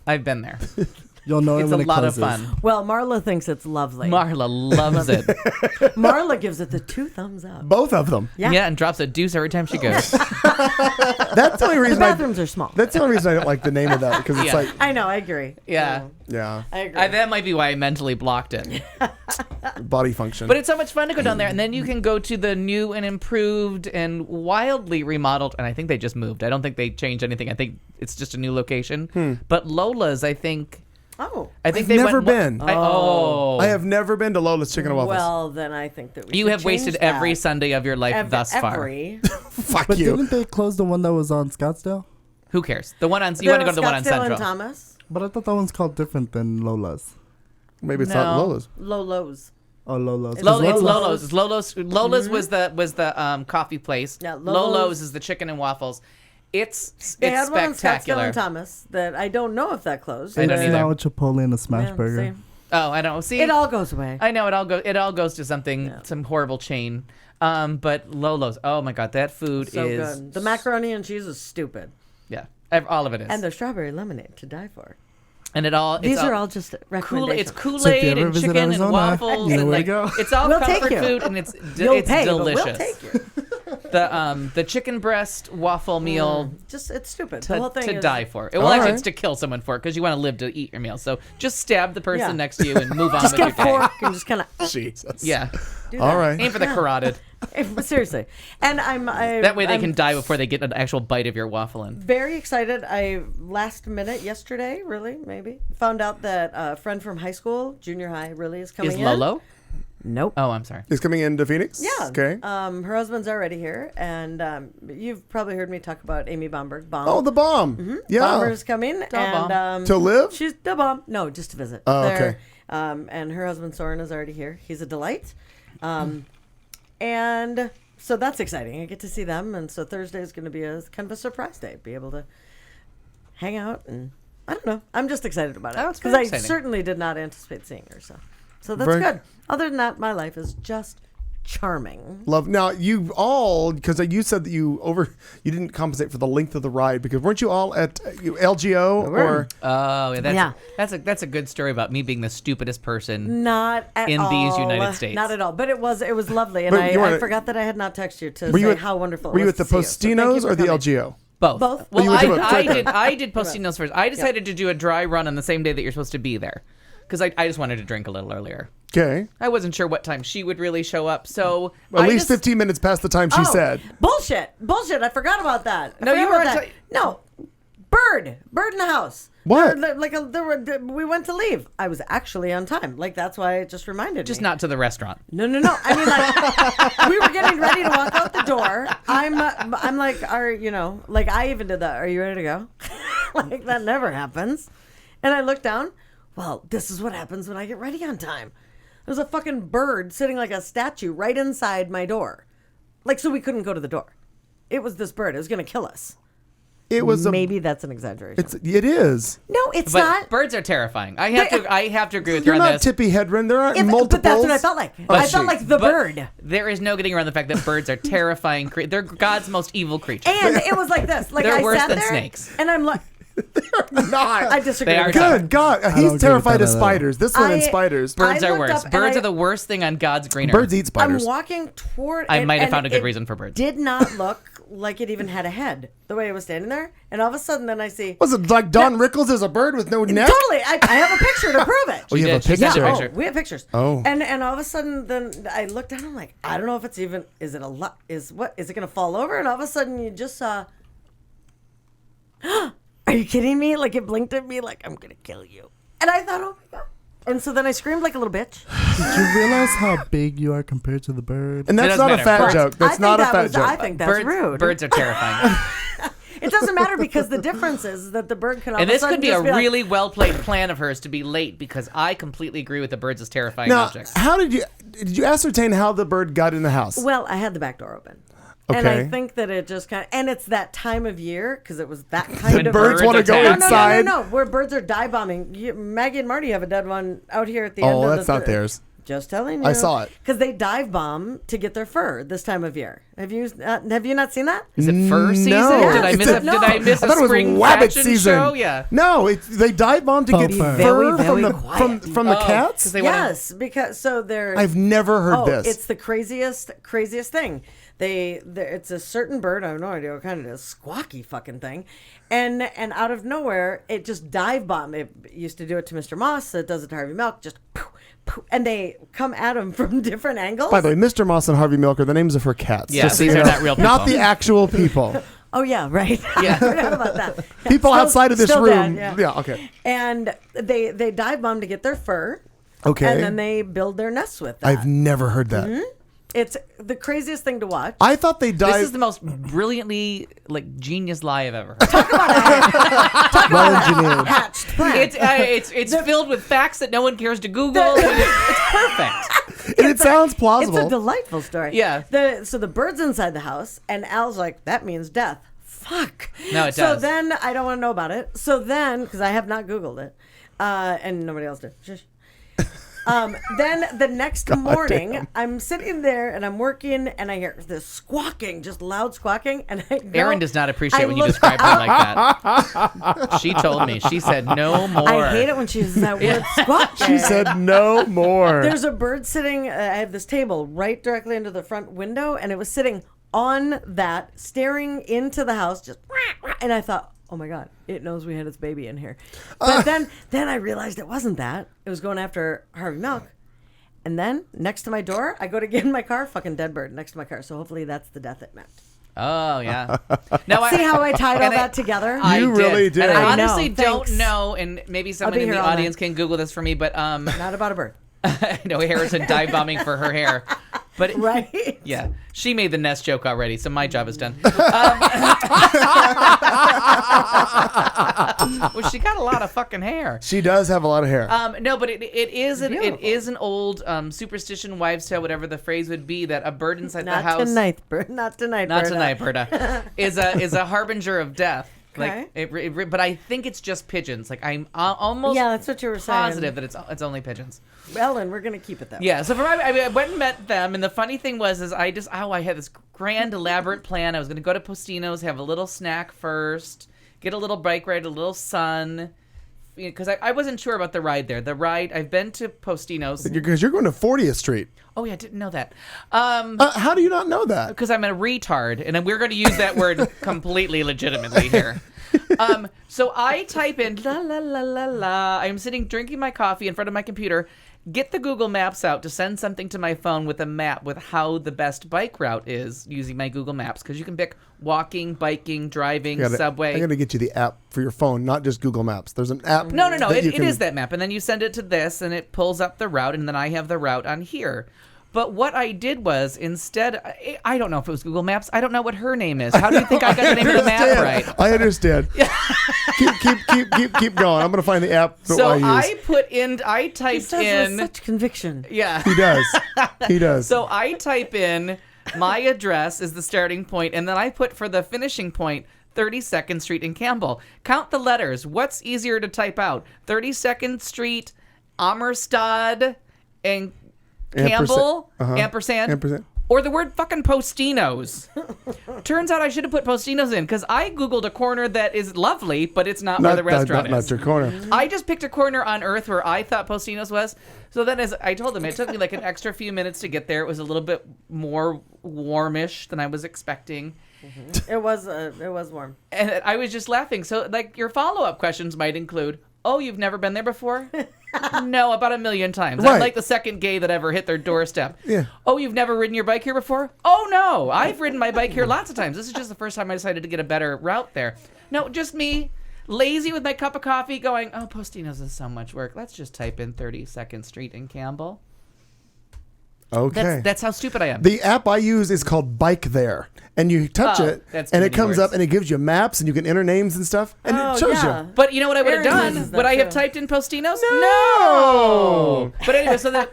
I've been there. You'll know It's it when a it lot of closes. fun. Well, Marla thinks it's lovely. Marla loves it. Marla gives it the 2 thumbs up. Both of them. Yeah. Yeah, and drops a deuce every time she goes. That's the only The reason. bathrooms are small. That's the only reason I don't like the name of that because it's Yeah. like, I know. I agree. Yeah. yeah, I agree. That might be why I mentally blocked it. body function. But it's so much fun to go down there, and then you can go to the new and improved and wildly remodeled. And I think they just moved. I don't think they changed anything. I think it's just a new location. But Lola's, I think Oh. I've they never went. been. I I have never been to Lola's Chicken and Waffles. Well, then I think that we You should have wasted change every that. Sunday of your life thus far. Every. Fuck But you. didn't they close the one that was on Scottsdale? Who cares? The one on you want to go to the one on Scottsdale Central. and Thomas. But I thought that one's called different than Lola's. Maybe it's not No. Lola's. Lolo's. Oh, Lola's. It's It's Lolo's. Lolo's. It's Lolo's. Lola's was the coffee place. Yeah, Lolo's. Lolo's is the chicken and waffles. It's They had one on Scottsdale spectacular. and Thomas that I don't know if that closed. I don't It's either. now a Chipotle and a smash Yeah, burger. see? Oh, I don't see. It all goes away. I know it all goes to something, some horrible chain. But Lolo's. Oh my God, that food So is good. The macaroni and cheese is stupid. Yeah, all of it is. And the strawberry lemonade to die for. and it all. These it's are all just Kool. recommendations. It's Kool So if you Aid ever and visit chicken and Arizona, waffles you know and where like to go. it's all We'll take comfort you. food and it's You'll pay, delicious. but we'll take you. The chicken breast waffle meal. Just it's stupid. The whole thing To is die for. Well, All actually, right. it's to kill someone for because you want to live to eat your meal. So just stab the person Yeah. next to you and move on just with your get a day. fork and just kind of Jesus. Yeah, do All that. right. aim for the carotid. Seriously. And That way they I'm can die before they get an actual bite of your waffle in. very excited. I last minute yesterday, really, maybe found out that a friend from high school, junior high, really is coming Is in. Lolo? Nope. Oh, I'm sorry. Is coming into Phoenix? Yeah. Okay. Her husband's already here, and you've probably heard me talk about Amy Bomberg. Bomb. Oh, the bomb. Yeah. Bomber's coming, Bomb. and To live? she's the bomb. No, just to visit. Oh, They're- okay. And her husband Soren is already here. He's a delight. And so that's exciting. I get to see them, and so Thursday is going to be a kind of a surprise day. Be able to hang out, and I don't know. I'm just excited about it Oh, it's because very I exciting. certainly certainly did not anticipate seeing her. So that's Very- good. Other than that, my life is just charming. Love. Now you all, because you said that you didn't compensate for the length of the ride because weren't you all at LGO or? Oh, yeah. Yeah. That's a good story about me being the stupidest person. Not at In all. these United States. Not at all. But it was lovely, and But you I weren't- forgot that I had not texted you to Were you say at- how wonderful. Were it you was at the to see you. So thank you Postinos for or the coming. LGO? Both. Both. Well, You went to both. I did Postinos first. I decided to do a dry run on the same day that you're supposed to be there because I just wanted to drink a little earlier. Okay. I wasn't sure what time she would really show up, so At I least just- 15 minutes past the time she Oh, said. Bullshit. I forgot about that. I No, forgot you about weren't that. No. Bird in the house. What? We went to leave. I was actually on time. Like that's why it just reminded just me. not to the restaurant. No. I mean, like, we were getting ready to walk out the door. I'm like, like I even did that. Are you ready to go? Like that never happens. And I look down. Well, this is what happens when I get ready on time. There's a fucking bird sitting like a statue right inside my door. Like, so we couldn't go to the door. It was this bird. It was going to kill us. It was Maybe that's an exaggeration. It is. No, it's But not. birds are terrifying. I have to agree with you You're on not this. Tippy Hedren. There aren't Yeah, multiples. but that's what I felt like. I felt shoot. like the But bird. There is no getting around the fact that birds are terrifying. They're God's most evil creatures. And it was like this. Like They're I worse sat than there, snakes. and I'm like, Not. I disagree. They are with tough. that. Good God. don't He's agree with terrified that of at all. spiders. This one and I- spiders. Birds I are looked worse. up and Birds I- are the worst thing on God's green earth. Birds eat I'm spiders. walking toward. I and- might have and found a good it reason for birds. Did not look like it even had a head. The way it was standing there, and all of a sudden, then I see. Was it like Don Rickles is a bird with no neck? Totally, I have a picture to prove it. Oh, you have a She sent picture? a Oh, picture. we have pictures. Oh. And all of a sudden, then I looked down. I'm like, I don't know if it's even. Is it a lot? Is it going to fall over? And all of a sudden, you just saw. Are you kidding me? Like it blinked at me, like I'm going to kill you. And I thought, oh my god. And so then I screamed like a little bitch. Did you realize how big you are compared to the bird? And that's doesn't not a matter. fat Birds- joke. That's not a fat joke. I think that's birds, rude. Birds are terrifying. It doesn't matter because the difference is that the bird can all And of a this sudden could be a just like, really well played plan of hers to be late because I completely agree with the birds as terrifying Now, objects. how did you ascertain how the bird got in the house? Well, I had the back door open. And Okay. I think that it just kind of, and it's that time of year because it was that kind When of birds birds want to are go tagged. inside. No, where birds are dive bombing. Maggie and Marty have a dead one out here at the end. Oh, of that's the not theirs. Just telling you. I saw it. Because they dive bomb to get their fur this time of year. Have you not seen that? Is it fur season? No. Did I miss a, No. did I miss I a thought it was spring wabbit fashion season. show? Yeah. No, they dive bomb to get Be fur very, from very the quiet. from the cats. They wanna- Yes, because so they're. I've never heard this. It's the craziest thing. It's a certain bird. I have no idea what kind it is. Squawky fucking thing, and out of nowhere, it just dive bomb. It used to do it to Mr. Moss. It does it to Harvey Milk. Just poof, poof, and they come at him from different angles. By the way, Mr. Moss and Harvey Milk are the names of her cats. Yeah, just so these you are know. not real people. Not the actual people. Oh yeah, right. Yeah. I forgot about that. Yeah, People still- outside of this still room. dead, Yeah, okay. And they dive bomb to get their fur. Okay. And then they build their nests with that. I've never heard that. It's the craziest thing to watch. I thought they This dive. is the most brilliantly genius lie I've ever heard. Well engineered. Hatched plan. It's filled with facts that no one cares to Google. It's perfect. and it sounds It's plausible. a delightful story. Yeah. So the bird's inside the house, and Al's like, that means death. Fuck. No, it So does. then I don't want to know about it. So then, because I have not Googled it, and nobody else did. Shush. Then the next morning, damn. I'm sitting there and I'm working, and I hear this squawking, just loud squawking, and I go, Erin does not appreciate I when you look describe her like that. She told me. She said no more. I hate it when she uses that word squawking. She said no more. There's a bird sitting. I have this table right directly into the front window, and it was sitting on that, staring into the house, just. And I thought, oh my god, it knows we had its baby in here. But then I realized it wasn't that. It was going after Harvey Milk. And then next to my door, I go to get in my car, fucking dead bird next to my car. So hopefully that's the death it meant. Oh yeah. Now See how I tied all and that together? You really did. And I I know, honestly don't thanks. know, and maybe someone be in the here all audience night. can Google this for me, but Not about a bird. I know Harrison dive bombing for her hair. But Right? yeah, she made the nest joke already, so my job is done. Well, she got a lot of fucking hair. She does have a lot of hair. No, but it is Beautiful. an old superstition, wives' tale, whatever the phrase would be, that a bird inside the Not house, tonight, bird. Not tonight, not Berta. tonight, Berta, is a harbinger of death. Okay. Like, but I think it's just pigeons. Like I'm almost Yeah, that's what you were saying. positive that it's only pigeons. Ellen, we're going to keep it that way. Yeah, so I went and met them, and the funny thing was, I had this grand, elaborate plan. I was going to go to Postino's, have a little snack first, get a little bike ride, a little sun, because I wasn't sure about the ride there. The ride, I've been to Postino's. Because you're going to 40th Street. Oh, yeah, I didn't know that. How do you not know that? Because I'm a retard, and we're going to use that word completely legitimately here. So I type in la la la la la. I'm sitting drinking my coffee in front of my computer. Get the Google Maps out to send something to my phone with a map with how the best bike route is using my Google Maps, because you can pick walking, biking, driving, subway. I'm going to get you the app for your phone, not just Google Maps. There's an app. No. that you It can- is that map. And then you send it to this, and it pulls up the route, and then I have the route on here. But what I did was, instead, I don't know if it was Google Maps. I don't know what her name is. How do you think I got the name of the map right? I understand. keep going. I'm going to find the app that So I use. He I typed says in. with such conviction. Yeah. He does. He does. So I type in my address is the starting point, and then I put for the finishing point 32nd Street in Campbell. Count the letters. What's easier to type out? 32nd Street, Amherstad, and Campbell, ampersand, or the word fucking Postino's. Turns out I should have put Postino's in, because I Googled a corner that is lovely, but it's not where the restaurant not is. your corner. I just picked a corner on Earth where I thought Postino's was. So then, as I told them, it took me like an extra few minutes to get there. It was a little bit more warmish than I was expecting. It was warm. And I was just laughing. So, like, your follow-up questions might include, oh, you've never been there before? No, about 1 million times. Right. I'm like the second gay that ever hit their doorstep. Yeah. Oh, you've never ridden your bike here before? Oh, no. I've ridden my bike here lots of times. This is just the first time I decided to get a better route there. No, just me, lazy with my cup of coffee, going, oh, Postino's is so much work. Let's just type in 32nd Street in Campbell. Okay. That's how stupid I am. The app I use is called Bike There, and you touch Oh, it, that's and too it many comes words. up, and it gives you maps, and you can enter names and stuff, and it shows you. But you know what I would have Aaron done? uses that Would I have too. typed in Postino's? No! But anyway, so the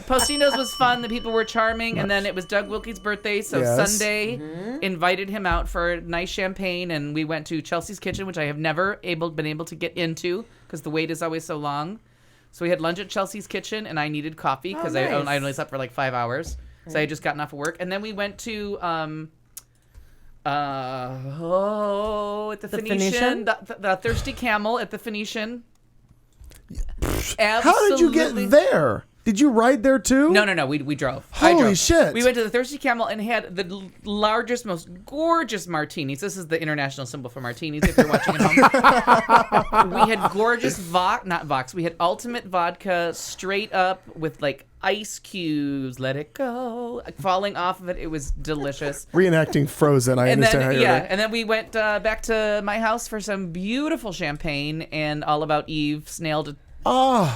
Postino's was fun. The people were charming. And then it was Doug Wilkie's birthday. So Yes. Sunday, invited him out for nice champagne. And we went to Chelsea's Kitchen, which I have never been able to get into because the wait is always so long. So we had lunch at Chelsea's Kitchen, and I needed coffee because I only slept for like 5 hours. So I had just gotten off of work, and then we went to at the Phoenician, the Thirsty Camel at the Phoenician. How did you get there? Did you ride there too? No. We drove. Holy shit. We went to the Thirsty Camel and had the largest, most gorgeous martinis. This is the international symbol for martinis if you're watching at home. We had gorgeous we had ultimate vodka straight up with like ice cubes, let it go, falling off of it. It was delicious. Reenacting Frozen, I understand how you're doing. And then we went back to my house for some beautiful champagne and All About Eve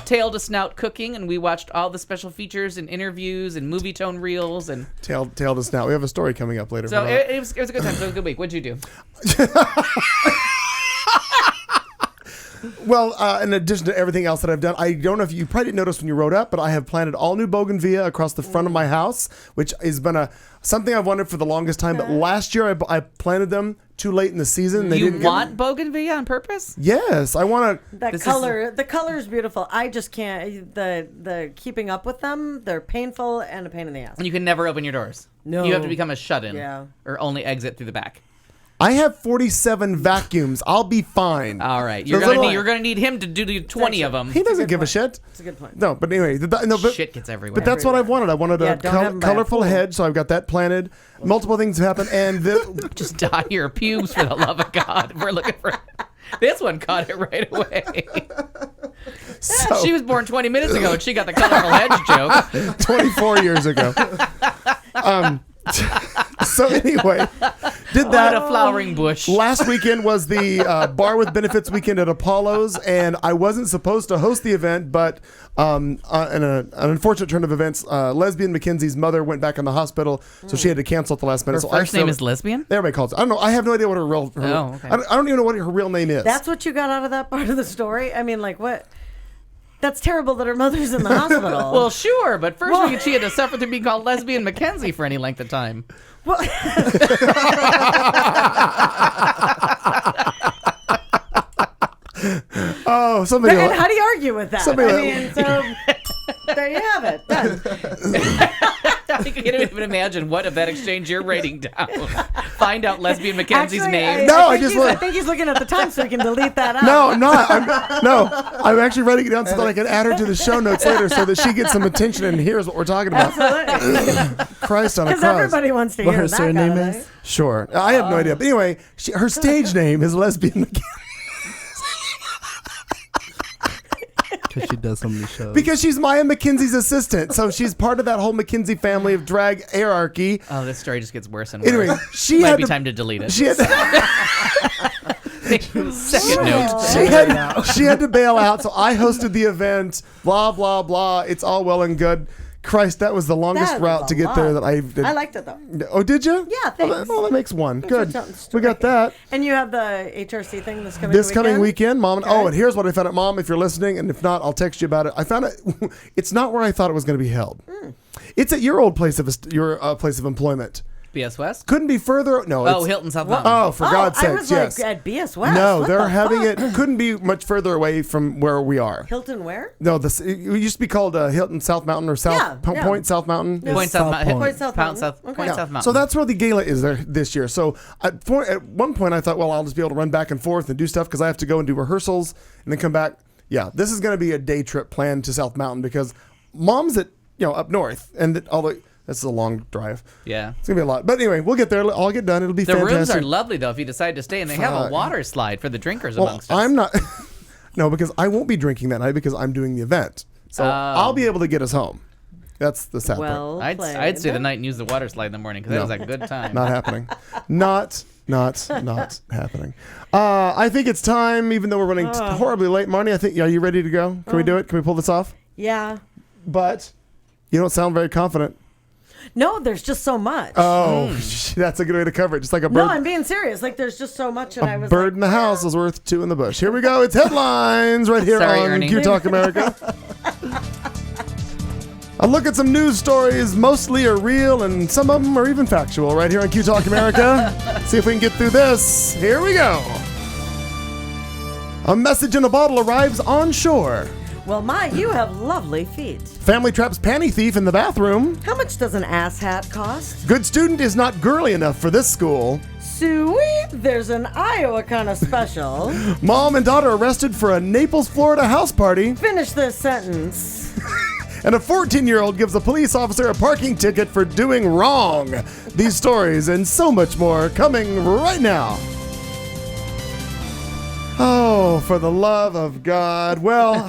tail to snout cooking, and we watched all the special features and interviews and movie tone reels and tail to snout. We have a story coming up later. So it was a good time. So it was a good week. What'd you do? Well, in addition to everything else that I've done, I don't know if you probably didn't notice when you rode up, but I have planted all new bougainvillea across the front of my house, which has been something I've wanted for the longest time. But last year I planted them too late in the season. They didn't want bougainvillea on purpose? Yes, I want to. The color is beautiful. I just can't. The keeping up with them, they're painful and a pain in the ass. And you can never open your doors. No, you have to become a shut-in. Yeah, or only exit through the back. I have 47 vacuums. I'll be fine. All right. You're gonna need him to do 20 of them. He doesn't give a shit. That's a good point. No, but anyway. Shit gets everywhere. But that's what I've wanted. I wanted a colorful hedge, so I've got that planted. Multiple things have happened, and just dye your pubes for the love of God. We're looking for... This one caught it right away. She was born 20 minutes ago, and she got the colorful hedge joke. 24 years ago. So anyway, did that. A flowering bush. Last weekend was the Bar with Benefits weekend at Apollo's, and I wasn't supposed to host the event, but in an unfortunate turn of events, Lesbian Mackenzie's mother went back in the hospital, so she had to cancel at the last minute. Her first name is Lesbian? Everybody calls it. I don't know. I have no idea what her real. Okay. I don't even know what her real name is. That's what you got out of that part of the story? I mean, like what? That's terrible that her mother's in the hospital. Well, sure, but first she had to suffer through being called Lesbian Mackenzie for any length of time. Well, oh, somebody. And how do you argue with that? So there you have it. Done. I can't even imagine what of that exchange you're writing down. Find out Lesbian Mackenzie's name. I think he's looking at the time so he can delete that out. I'm actually writing it down so that I can add her to the show notes later so that she gets some attention and hears what we're talking about. Absolutely. Christ on a cross. Because everybody wants to hear her that surname kind of is? Sure. I have no idea. But anyway, her stage name is Lesbian Mackenzie. Because she does so many shows. Because she's Maya McKenzie's assistant. So she's part of that whole McKenzie family of drag hierarchy. Oh, this story just gets worse and worse. Anyway, Might be time to delete it. She had Second note. She had to bail out, so I hosted the event. Blah, blah, blah. It's all well and good. Christ, that was the longest route to get there that I did. I liked it, though. Oh, did you? Yeah, thanks. Well, that makes one. Good. We got that. And you have the HRC thing this coming weekend, Mom. Okay. Oh, and here's what I found out, Mom, if you're listening, and if not, I'll text you about it. I found it. It's not where I thought it was going to be held. It's at your old place of place of employment. BS West? Couldn't be further. No. Hilton South Mountain. Oh, for God's sakes, I was yes. like at BS West. No, they're having it. Couldn't be much further away from where we are. Hilton where? No, it used to be called Hilton South Mountain or Point South Mountain. Point South Mountain. Point South Mountain. Point South Mountain. So that's where the gala is there this year. So at one point I thought, well, I'll just be able to run back and forth and do stuff because I have to go and do rehearsals and then come back. Yeah, this is going to be a day trip planned to South Mountain because Mom's at up north and this is a long drive. Yeah. It's going to be a lot. But anyway, we'll get there. I'll get done. It'll be fantastic. The rooms are lovely, though, if you decide to stay. And they have a water slide for the drinkers amongst us. I'm not. No, because I won't be drinking that night because I'm doing the event. So I'll be able to get us home. That's the sad part. I'd stay the night and use the water slide in the morning because that was a good time. Not happening. Not happening. I think it's time, even though we're running horribly late. Marnie, are you ready to go? Can we do it? Can we pull this off? Yeah. But you don't sound very confident. No, there's just so much. Oh, that's a good way to cover it. Just like a bird. No, I'm being serious. Like there's just so much, and I was bird in the house is worth two in the bush. Here we go. It's headlines right here on Ernie. Q Talk America. A look at some news stories. Mostly are real, and some of them are even factual. Right here on Q Talk America. See if we can get through this. Here we go. A message in a bottle arrives on shore. Well, you have lovely feet. Family traps panty thief in the bathroom. How much does an ass hat cost? Good student is not girly enough for this school. Sweet, there's an Iowa kind of special. Mom and daughter arrested for a Naples, Florida house party. Finish this sentence. And a 14-year-old gives a police officer a parking ticket for doing wrong. These stories and so much more coming right now. Oh, for the love of God. Well,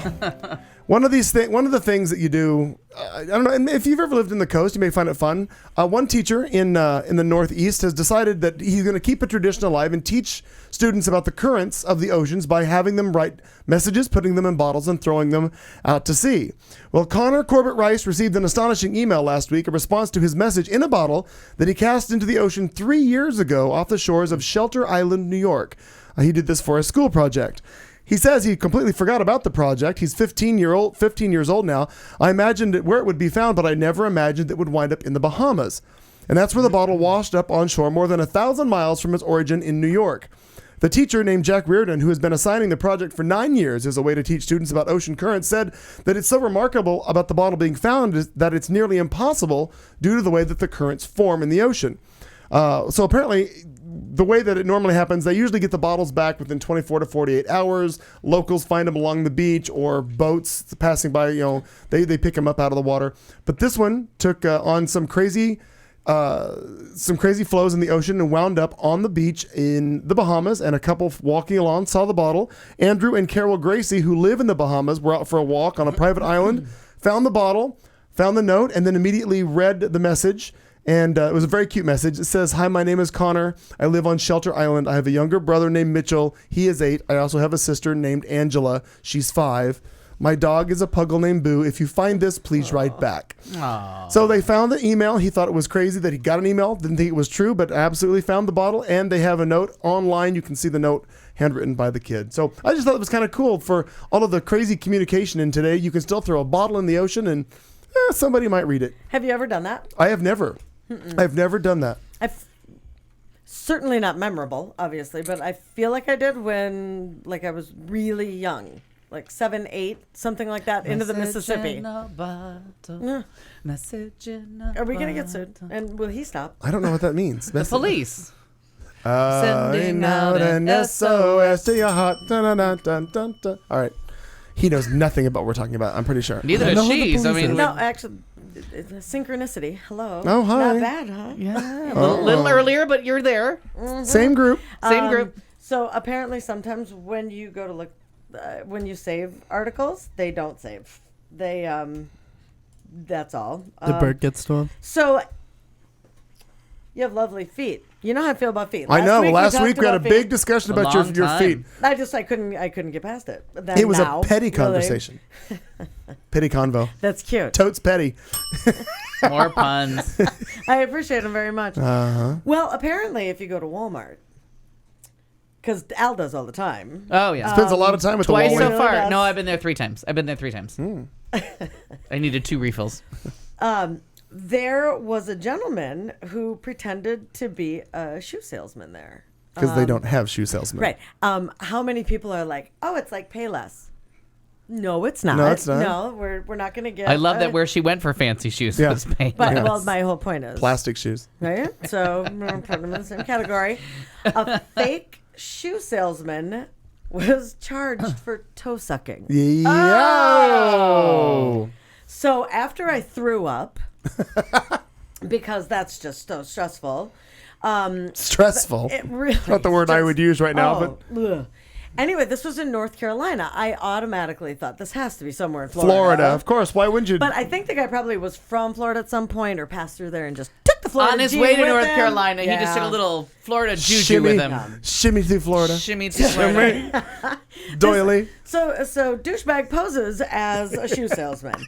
one of the things that you do, I don't know, and if you've ever lived in the coast, you may find it fun. One teacher in the Northeast has decided that he's going to keep a tradition alive and teach students about the currents of the oceans by having them write messages, putting them in bottles, and throwing them out to sea. Well, Connor Corbett Rice received an astonishing email last week, a response to his message in a bottle that he cast into the ocean 3 years ago off the shores of Shelter Island, New York. He did this for a school project. He says he completely forgot about the project. He's 15 years old now. I imagined where it would be found, but I never imagined it would wind up in the Bahamas. And that's where the bottle washed up on shore more than 1,000 miles from its origin in New York. The teacher named Jack Reardon, who has been assigning the project for 9 years as a way to teach students about ocean currents, said that it's so remarkable about the bottle being found that it's nearly impossible due to the way that the currents form in the ocean. So apparently, the way that it normally happens, they usually get the bottles back within 24 to 48 hours. Locals find them along the beach or boats passing by, they pick them up out of the water. But this one took on some crazy flows in the ocean and wound up on the beach in the Bahamas, and a couple walking along saw the bottle. Andrew and Carol Gracie, who live in the Bahamas, were out for a walk on a private island, found the bottle, found the note, and then immediately read the message. And it was a very cute message. It says, "Hi, my name is Connor. I live on Shelter Island. I have a younger brother named Mitchell. He is 8. I also have a sister named Angela. She's 5. My dog is a puggle named Boo. If you find this, please write back." Aww. So they found the email. He thought it was crazy that he got an email. Didn't think it was true, but absolutely found the bottle. And they have a note online. You can see the note handwritten by the kid. So I just thought it was kind of cool for all of the crazy communication in today. You can still throw a bottle in the ocean and somebody might read it. Have you ever done that? I have never. I've never done that. Certainly not memorable, obviously, but I feel like I did when, I was really young, 7, 8, something like that, into the Mississippi. Message in a Are we going to get sued? And will he stop? I don't know what that means. The police. Sending out an SOS to your heart. Dun, dun, dun, dun, dun. All right. He knows nothing about what we're talking about, I'm pretty sure. Neither does she. No, actually, synchronicity. Hello. Oh, hi. Not bad, huh? Yeah. A little earlier, but you're there. Mm-hmm. Same group. Same group. So apparently sometimes when you go to look, when you save articles, they don't save. They, that's all. The bird gets stolen. So you have lovely feet. You know how I feel about feet. I know. Last week we had a big discussion about your feet. I couldn't get past it. But then it was now, a petty conversation. Petty convo. That's cute. Totes petty. More puns. I appreciate them very much. Uh-huh. Well, apparently if you go to Walmart, because Al does all the time. Oh, yeah. Spends a lot of time with Twice the so Walmart. far. No, I've been there 3 times. I needed 2 refills. There was a gentleman who pretended to be a shoe salesman there. Because they don't have shoe salesmen. Right. How many people are like, oh, it's like Payless? No, it's not. No, it's not. No, we're not going to get. I love that where she went for fancy shoes Yeah. was Payless. But well, my whole point is Plastic shoes. right. So I'm gonna put them in the same category. A fake shoe salesman was charged for toe sucking. Yeah. Oh. So after I threw up, because that's just so stressful. Stressful. It really Not the word I would use right now, but ugh. Anyway, this was in North Carolina. I automatically thought this has to be somewhere in Florida. Florida, of course. Why wouldn't you? But I think the guy probably was from Florida at some point or passed through there and just took the Florida On his gene way to with North him. Carolina, he Yeah. just took a little Florida juju shimmy, with him. shimmy through Florida. Shimmy to Florida. Doily. So douchebag poses as a shoe salesman.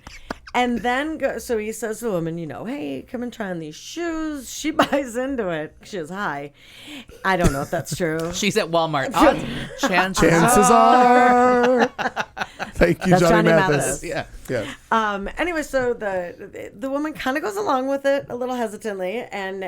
And then, so he says to the woman, hey, come and try on these shoes. She buys into it. She was high. I don't know if that's true. She's at Walmart. Chances Chances are. Thank you, That's Johnny Johnny Mathis. Mathis. Yeah. Yes. Anyway, so the woman kind of goes along with it a little hesitantly, and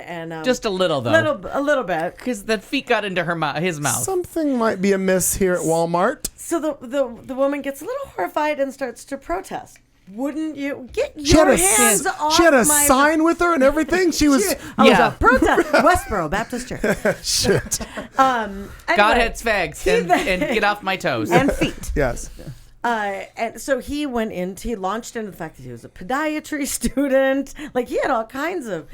Just a little though. a little bit. Because the feet got into his mouth. Something might be amiss here at Walmart. So the woman gets a little horrified and starts to protest. Wouldn't you get She had your a, hands off she had a my sign with her and everything. She was a protest. Westboro Baptist Church. shit. Anyway, Godhead's fags and get off my toes. and feet. Yes. And so he launched into the fact that he was a podiatry student. Like, he had all kinds of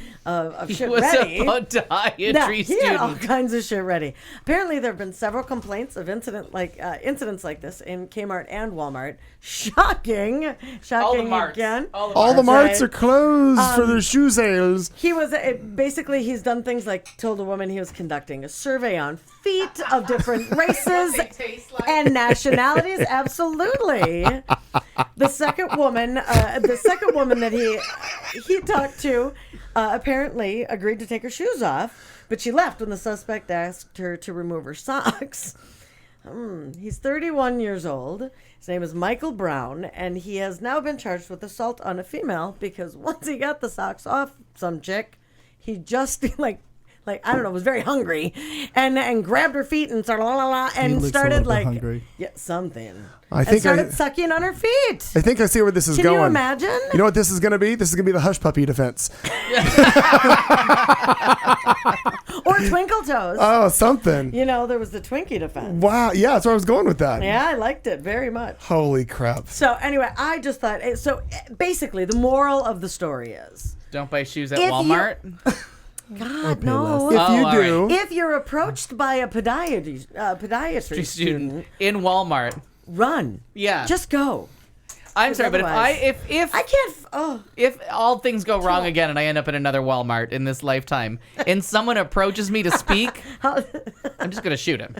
shit was ready. a podiatry Yeah, he had all student. kinds of shit ready. Apparently, there have been several complaints of incidents like this in Kmart and Walmart. Shocking All the marts. again. All the That's marts right. are closed for their shoe sales. He was basically he's done things like told a woman he was conducting a survey on feet of different races and nationalities. Absolutely. The second woman that he talked to apparently agreed to take her shoes off, but she left when the suspect asked her to remove her socks. He's 31 years old. His name is Michael Brown, and he has now been charged with assault on a female because once he got the socks off some chick, he just like I don't know, was very hungry, and grabbed her feet and started and looks a started little bit hungry. something. I And think started sucking on her feet. I think I see where this is Can going. you imagine? You know what this is going to be? This is going to be the hush puppy defense. Or twinkle toes. Oh, something. You know, there was the Twinkie defense. Wow. Yeah, that's where I was going with that. Yeah, I liked it very much. Holy crap. So anyway, I just thought basically the moral of the story is Don't buy shoes at If you- Walmart. God pay no. If Oh, you all do, If you're approached by a podiatry student, In Walmart. run. Yeah. Just go. I'm sorry, but otherwise- if I can't. if all things go wrong again and I end up in another Walmart in this lifetime and someone approaches me to speak, I'm just gonna shoot him.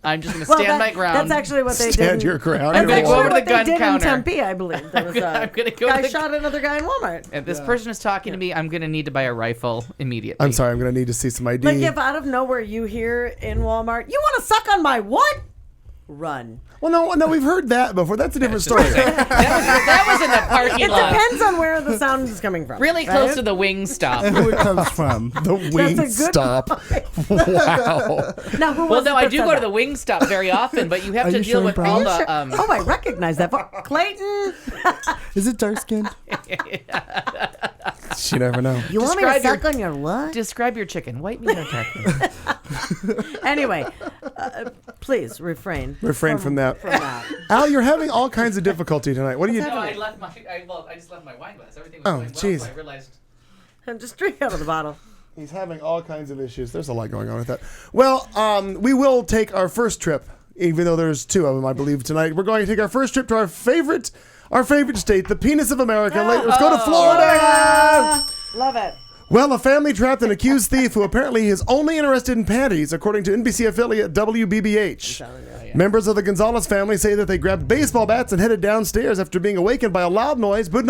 I'm just gonna stand my ground. That's actually what they did. stand your ground. I'm gonna You're go over right. to the what gun they did counter. in Tempe, I believe. There was I'm gonna go to guy the- shot another guy in Walmart. If this person is talking to me, I'm gonna need to buy a rifle immediately. I'm sorry. I'm going to need to see some ID. Like if out of nowhere you hear in Walmart, you want to suck on my what? Run. Well, no, we've heard that before. That's a different story. That was in the parking It lot. depends on where the sound is coming from. Really right? close to the wing stop. And who it comes from. The wing That's a good stop. Wow. Now, who Well, was no, it I that do said go to that? the wing stop very often, but you have Are to you deal sure, with Brian? all Are the. you Oh, I recognize that. Clayton, Is it dark skinned? You never know. you want me to Describe your- suck on your what? Describe your chicken. White meat or turkey? Anyway, please refrain. From that. From that. Al, you're having all kinds of difficulty tonight. What are you? No, I left my. I just left my wine glass. Everything was Oh, going well. jeez. So I realized. Just drink out of the bottle. He's having all kinds of issues. There's a lot going on with that. Well, we will take our first trip, even though there's two of them, I believe, tonight. We're going to take our first trip to our favorite state, the penis of America. Let's go to Florida. Love it. Well, a family trapped an accused thief who apparently is only interested in panties, according to NBC affiliate WBBH. Members of the Gonzalez family say that they grabbed baseball bats and headed downstairs after being awakened by a loud noise, but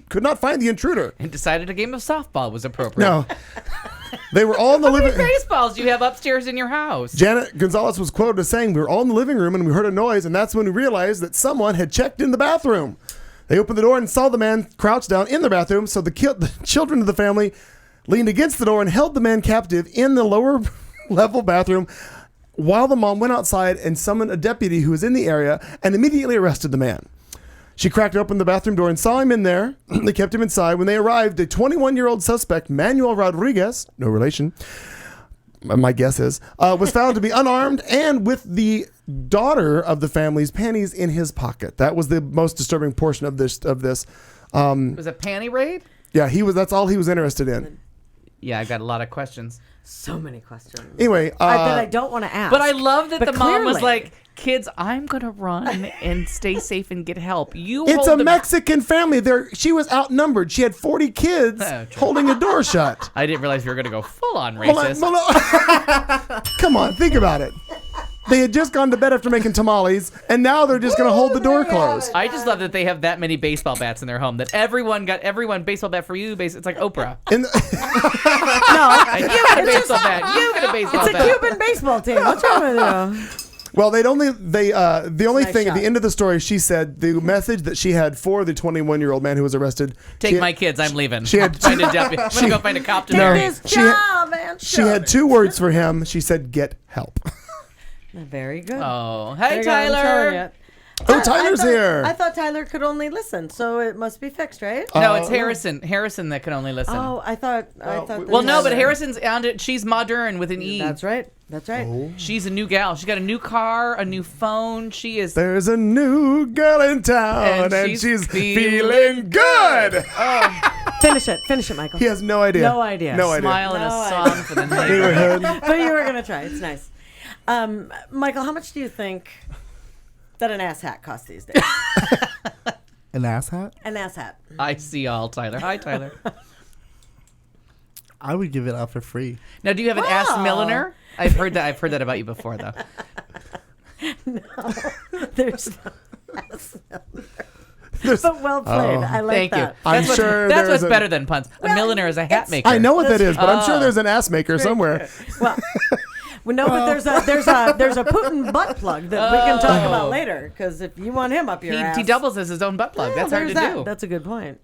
could not find the intruder. And decided a game of softball was appropriate. No. They were all in the How many living room. baseballs do you have upstairs in your house? Janet Gonzalez was quoted as saying, "We were all in the living room and we heard a noise, and that's when we realized that someone had checked in the bathroom. They opened the door and saw the man crouched down in the bathroom, so the children of the family leaned against the door and held the man captive in the lower level bathroom while the mom went outside and summoned a deputy who was in the area and immediately arrested the man. She cracked open the bathroom door and saw him in there. They kept him inside. When they arrived, a 21-year-old suspect, Manuel Rodriguez, no relation, my guess is, was found to be unarmed and with the daughter of the family's panties in his pocket. That was the most disturbing portion of this. Was it panty raid? Yeah, that's all he was interested in. Yeah, I've got a lot of questions. So many questions. Anyway, that I don't want to ask. But I love that But the mom was clearly- like, "Kids, I'm gonna run and stay safe and get help. You it's hold a the Mexican family. She was outnumbered. She had 40 kids Oh, true. holding a door shut. I didn't realize you were gonna go full on Hold on, racist. hold on. Come on, think about it. They had just gone to bed after making tamales, and now they're just going to hold the door closed. I just love that they have that many baseball bats in their home. That everyone baseball bat for you. It's like Oprah. And no, You got a baseball bat. You got a baseball it's a bat. Cuban baseball team. What's wrong with you? Well, the only Nice thing at shot. the end of the story, she said the message that she had for the 21-year-old man who was arrested. Take my kids. I'm leaving. She had Find a deputy. I'm gonna go find a cop to Take marry. this she job, man. She had 2 words for him. She said, "Get help." Very good. Oh, There hey you go, I'm telling Tyler. you. Oh, Tyler's here. I thought Tyler could only listen, so it must be fixed, right? No, it's Harrison. Harrison that can only listen. Oh, I thought. that Well, no, but Tyler- Harrison's on it. She's modern with an E. That's right. That's right. Oh. She's a new gal. She got a new car, a new phone. She is. There's a new girl in town, and she's feeling good. Finish it, Michael. He has no idea. No idea. No idea. Smile in a No song for the neighborhood. Neighborhood. But you were gonna try. It's nice. Michael, how much do you think that an ass hat costs these days? An ass hat? An ass hat. I see all, Tyler. Hi, Tyler. I would give it out for free. Now, do you have an ass milliner? I've heard that about you before, though. There's no ass but well played. I like Thank you. that. I'm sure That's there's what's better than puns. A milliner is a hat maker. I know what that is, but I'm Oh. sure there's an ass maker somewhere. Well, no, but there's a Putin butt plug that we can talk about later. Because if you want him up your ass, He doubles as his own butt plug. Yeah, That's hard to there's that. do. That's a good point.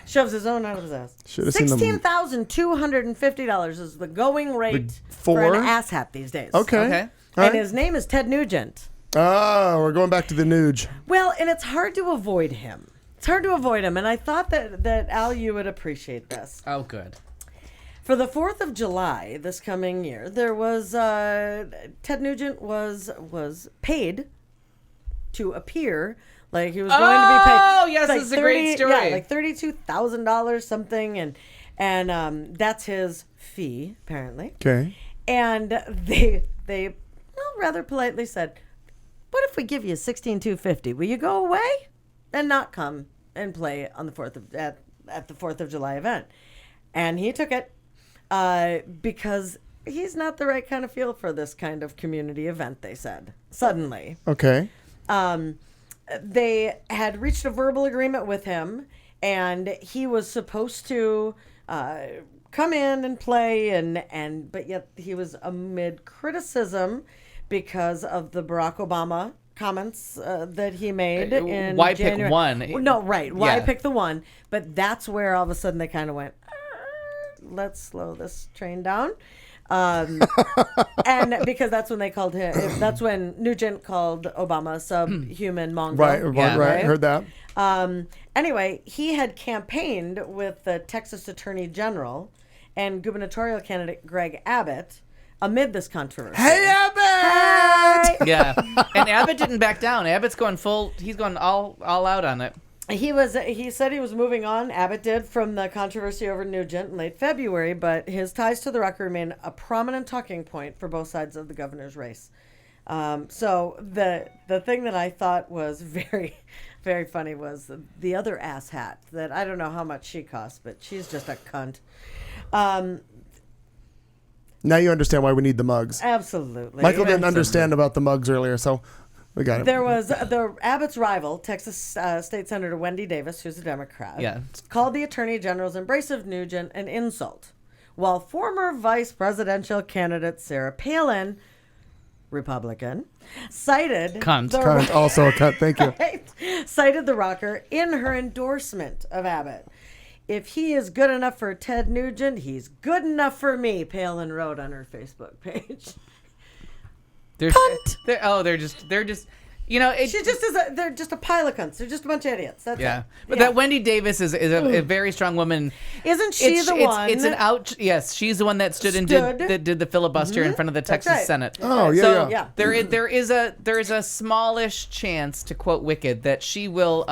Shoves his own out of his ass. Should've seen them- $16,250 is the going rate for for? an ass hat these days. Okay. Okay. All And right. his name is Ted Nugent. Oh, we're going back to the Nuge. Well, and it's hard to avoid him. And I thought that Al, you would appreciate this. Oh, good. For the 4th of July this coming year, there was Ted Nugent was paid to appear. Like he was going to be paid. Oh, yes, like this is a great story. Yeah, like $32,000 something, and that's his fee apparently. Okay. And they rather politely said, "What if we give you $16,250? Will you go away and not come and play on the at the 4th of July event?" And he took it because he's not the right kind of feel for this kind of community event. They said suddenly. Okay. They had reached a verbal agreement with him, and he was supposed to come in and play, but yet he was amid criticism because of the Barack Obama comments that he made in Why January. pick one? No, right. Why Yeah. pick the one? But that's where all of a sudden they kind of went, let's slow this train down. And because that's when they called him, that's when Nugent called Obama subhuman mongrel. Right. Heard that. Anyway, he had campaigned with the Texas Attorney General and gubernatorial candidate Greg Abbott amid this controversy. Hey, Abbott! Yeah. And Abbott didn't back down. Abbott's going full. He's going all out on it. He said he was moving on. Abbott did, from the controversy over Nugent in late February, but his ties to the Rock remain a prominent talking point for both sides of the governor's race. So the thing that I thought was very, very funny was the other ass hat that I don't know how much she costs, but she's just a cunt. Now you understand why we need the mugs. Absolutely. Michael didn't understand about the mugs earlier, so we got it. There was Abbott's rival, Texas State Senator Wendy Davis, who's a Democrat, Yeah. called the Attorney General's embrace of Nugent an insult, while former vice presidential candidate Sarah Palin, Republican, cited Cunt. Cunt, also a cut. Thank you. cited the rocker in her endorsement of Abbott. "If he is good enough for Ted Nugent, he's good enough for me," Palin wrote on her Facebook page. They're just, you know, She just they're just a pile of cunts. They're just a bunch of idiots. That's yeah. it. But Yeah. that Wendy Davis is a very strong woman. Isn't she the one? It's an out. Yes, she's the one that stood and did the filibuster in front of the Texas right. Senate. Oh, yeah, So yeah. there is a smallish chance, to quote Wicked, that she will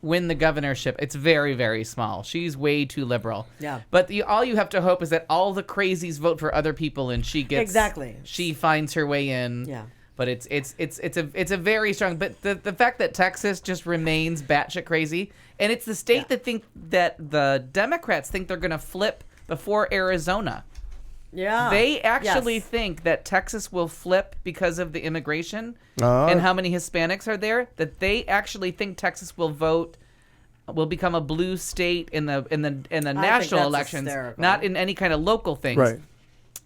win the governorship. It's very, very small. She's way too liberal. Yeah. But all you have to hope is that all the crazies vote for other people, and she gets Exactly. She finds her way in. Yeah. But it's a very strong. But the fact that Texas just remains batshit crazy, and it's the state that the Democrats think they're going to flip before Arizona. Yeah. They actually Yes. think that Texas will flip because of the immigration Oh. and how many Hispanics are there. That they actually think Texas will become a blue state in the national that's elections, hysterical. not in any kind of local things. Right.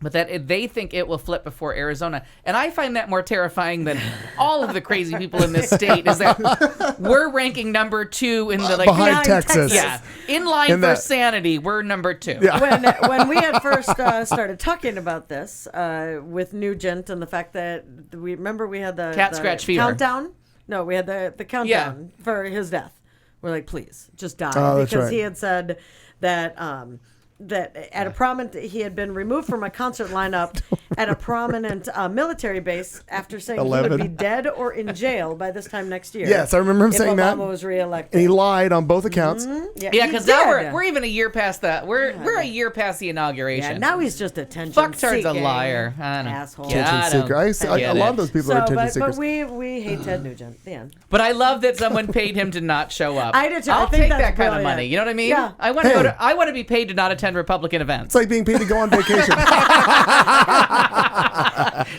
but that they think it will flip before Arizona. And I find that more terrifying than all of the crazy people in this state is that we're ranking number 2 in the behind Texas. Yeah, in line for sanity, we're number 2. Yeah. When we had first started talking about this with Nugent and the fact that we had the Cat scratch fever countdown. No, we had the countdown for his death. We're like, please, just die, that's because right. he had said that that at a prominent, he had been removed from a concert lineup at a prominent military base after saying 11. he would be dead or in jail by this time next year. Yes, I remember him if saying that. Obama was reelected. And he lied on both accounts. Yeah, Yeah, he because now did. we're even a year past that. We're a year past the inauguration. Yeah, now he's just attention Fucktard's a seeking liar. I don't know. asshole. Yeah, I Attention don't seeker. A get lot it. of those people are attention but seekers. we hate Ted Nugent. The end. But I love that someone paid him to not show up. I do too. I I'll think take that's that kind of brilliant. money. You know what I mean? Yeah. I want to Hey. I want to be paid to not attend Republican events. It's like being paid to go on vacation.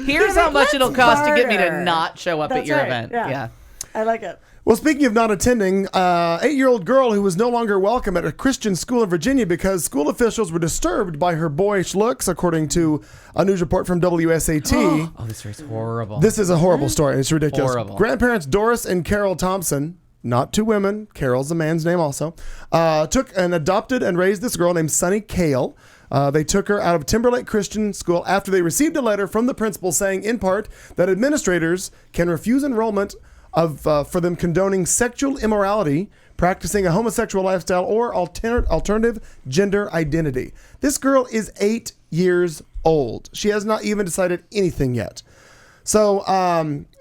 Here's Yeah, how much let's it'll cost to get me to barter. not show up at That's your right. event. Yeah. I like it. Well, speaking of not attending, 8-year-old girl who was no longer welcome at a Christian school in Virginia because school officials were disturbed by her boyish looks, according to a news report from WSAT. Oh, this story's horrible. This is a horrible story. It's ridiculous. Horrible. Grandparents Doris and Carol Thompson, not 2 women, Carol's a man's name also, took and adopted and raised this girl named Sunny Kale. They took her out of Timberlake Christian School after they received a letter from the principal saying, in part, that administrators can refuse enrollment for them condoning sexual immorality, practicing a homosexual lifestyle, or alternative gender identity. This girl is 8 years old. She has not even decided anything yet. So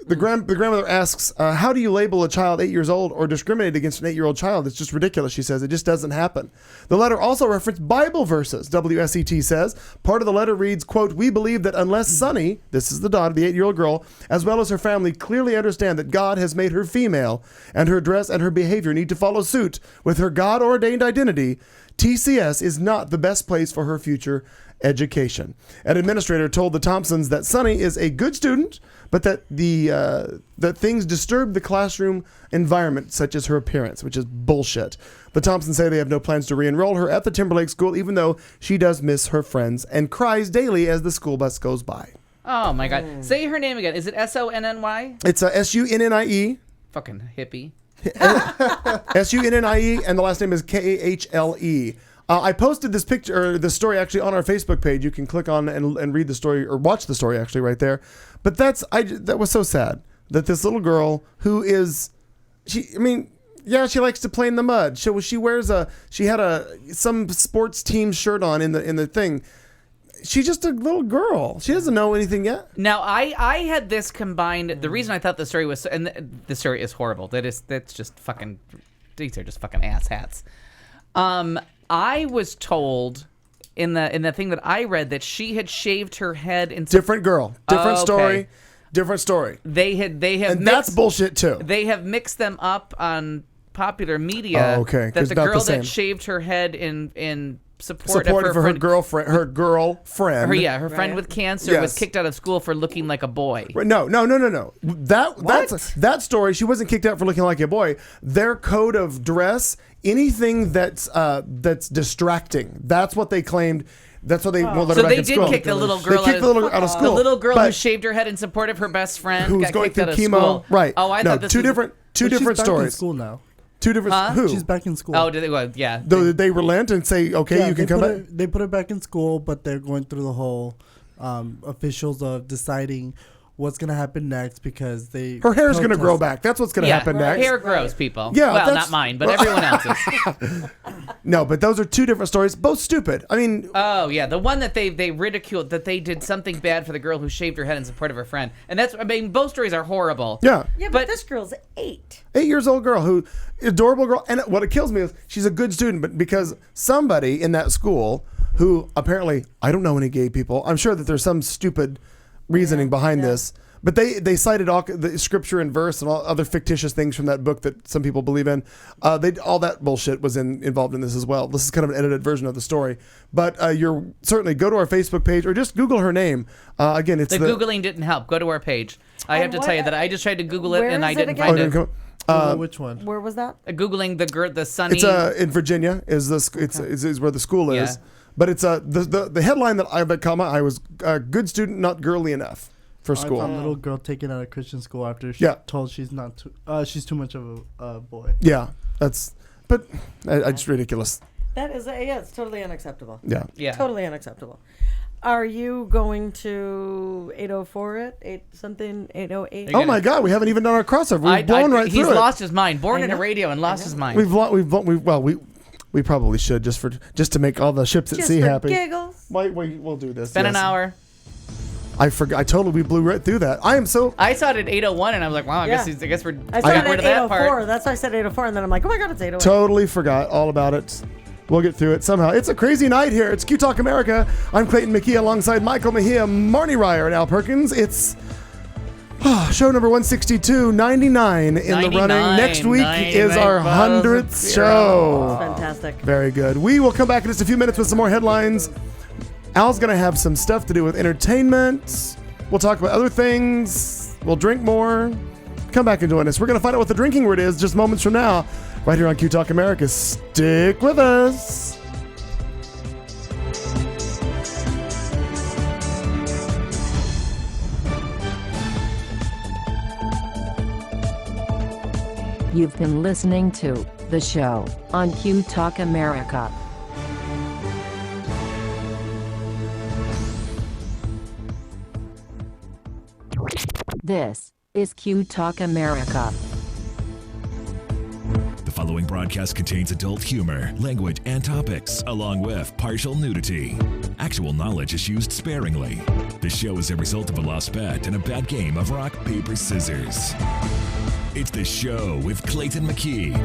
the grandmother asks, how do you label a child 8 years old or discriminate against an 8-year-old child? It's just ridiculous, she says. It just doesn't happen. The letter also referenced Bible verses. WSET says, part of the letter reads, quote, we believe that unless Sunny, this is the daughter, the 8-year-old girl, as well as her family clearly understand that God has made her female and her dress and her behavior need to follow suit with her God-ordained identity, TCS is not the best place for her future education. An administrator told the Thompsons that Sunny is a good student, but that that things disturb the classroom environment, such as her appearance, which is bullshit. The Thompsons say they have no plans to re-enroll her at the Timberlake school, even though she does miss her friends and cries daily as the school bus goes by. Oh my God! Say her name again. Is it SONNY? It's SUNNIE. Fucking hippie. SUNNIE, and the last name is KHLE. I posted this picture, or this story actually on our Facebook page. You can click on and read the story, or watch the story actually right there. But that was so sad that this little girl who is, she likes to play in the mud. She wears she had some sports team shirt on in the thing. She's just a little girl. She doesn't know anything yet. Now, I had this combined. The reason I thought the story was, and the story is horrible. That's just fucking. These are just fucking ass hats. I was told in the thing that I read that she had shaved her head in Different girl, different okay. story, different story. They have And mixed, that's bullshit too. They have mixed them up on popular media. Oh, okay. That 'Cause the not the girl same. that shaved her head in support Supported of for her friend, girlfriend, her girlfriend. her friend with cancer Yes. was kicked out of school for looking like a boy. No. That story. She wasn't kicked out for looking like a boy. Their code of dress, anything that's distracting. That's what they claimed. That's what they won't let her So back they in did school. kick the little girl They kicked the little girl out of school. The little girl who but shaved her head in support of her best friend who's got going kicked through out of chemo. school. Right. Oh, I no, thought this two was different But different she's back in stories. school now. Two different. Who? She's back in school. Oh, did they? Well, yeah. Did they relent and say, okay, Yeah, you can they come put back? They put her back in school, but they're going through the whole officials of deciding what's going to happen next because they... Her hair's going to grow protest- back. That's what's going to happen next. Hair grows, people. Yeah, well, that's- not mine, but everyone else's. No, but those are two different stories. Both stupid. I mean, Oh yeah, the one that they ridiculed, that they did something bad for the girl who shaved her head in support of her friend, and both stories are horrible. yeah. Yeah, but this girl's 8. 8-year-old girl who, adorable girl. And what it kills me is she's a good student, but because somebody in that school who apparently, I don't know any gay people. I'm sure that there's some stupid reasoning behind this. But they cited all the scripture and verse and all other fictitious things from that book that some people believe in. All that bullshit was involved in this as well. This is kind of an edited version of the story. But you're certainly go to our Facebook page or just Google her name. Again, it's The Googling didn't help. Go to our page. I have to tell you that I just tried to Google it Where and I is it didn't again? find Oh, it. didn't come- which one? Where was that? Googling the Sunny. It's in Virginia. Is where the school is. Yeah. But it's the headline that caught my eye was good student, not girly enough for school. A little girl taken out of Christian school after she told she's too much of a boy. Yeah, but it's ridiculous. That is, it's totally unacceptable. Yeah. Totally unacceptable. Are you going to 804 it? 808? Oh my God, we haven't even done our crossover. We've blown right through it. He's lost his mind. Born in a radio and lost his mind. We probably should just to make all the ships at sea happy. Giggles. Wait, we'll do this. Been an hour. I forgot. We blew right through that. I saw it at 8:01 and I was like, wow, I guess we're I got saw it rid at of that 804. part. That's why I said 804, and then I'm like, oh my God, it's 808. Totally forgot all about it. We'll get through it somehow. It's a crazy night here. It's Q Talk America. I'm Clayton McKee alongside Michael Mejia, Marnie Ryer, and Al Perkins. It's show number 162, 99 in the running. Next week is our 100th show. Fantastic. Very good. We will come back in just a few minutes with some more headlines. Al's going to have some stuff to do with entertainment. We'll talk about other things. We'll drink more. Come back and join us. We're going to find out what the drinking word is just moments from now, right here on Q Talk America. Stick with us. You've been listening to The Show on Q Talk America. This is Q Talk America. The following broadcast contains adult humor, language, and topics, along with partial nudity. Actual knowledge is used sparingly. The show is a result of a lost bet and a bad game of rock, paper, scissors. It's The Show with Clayton McKee.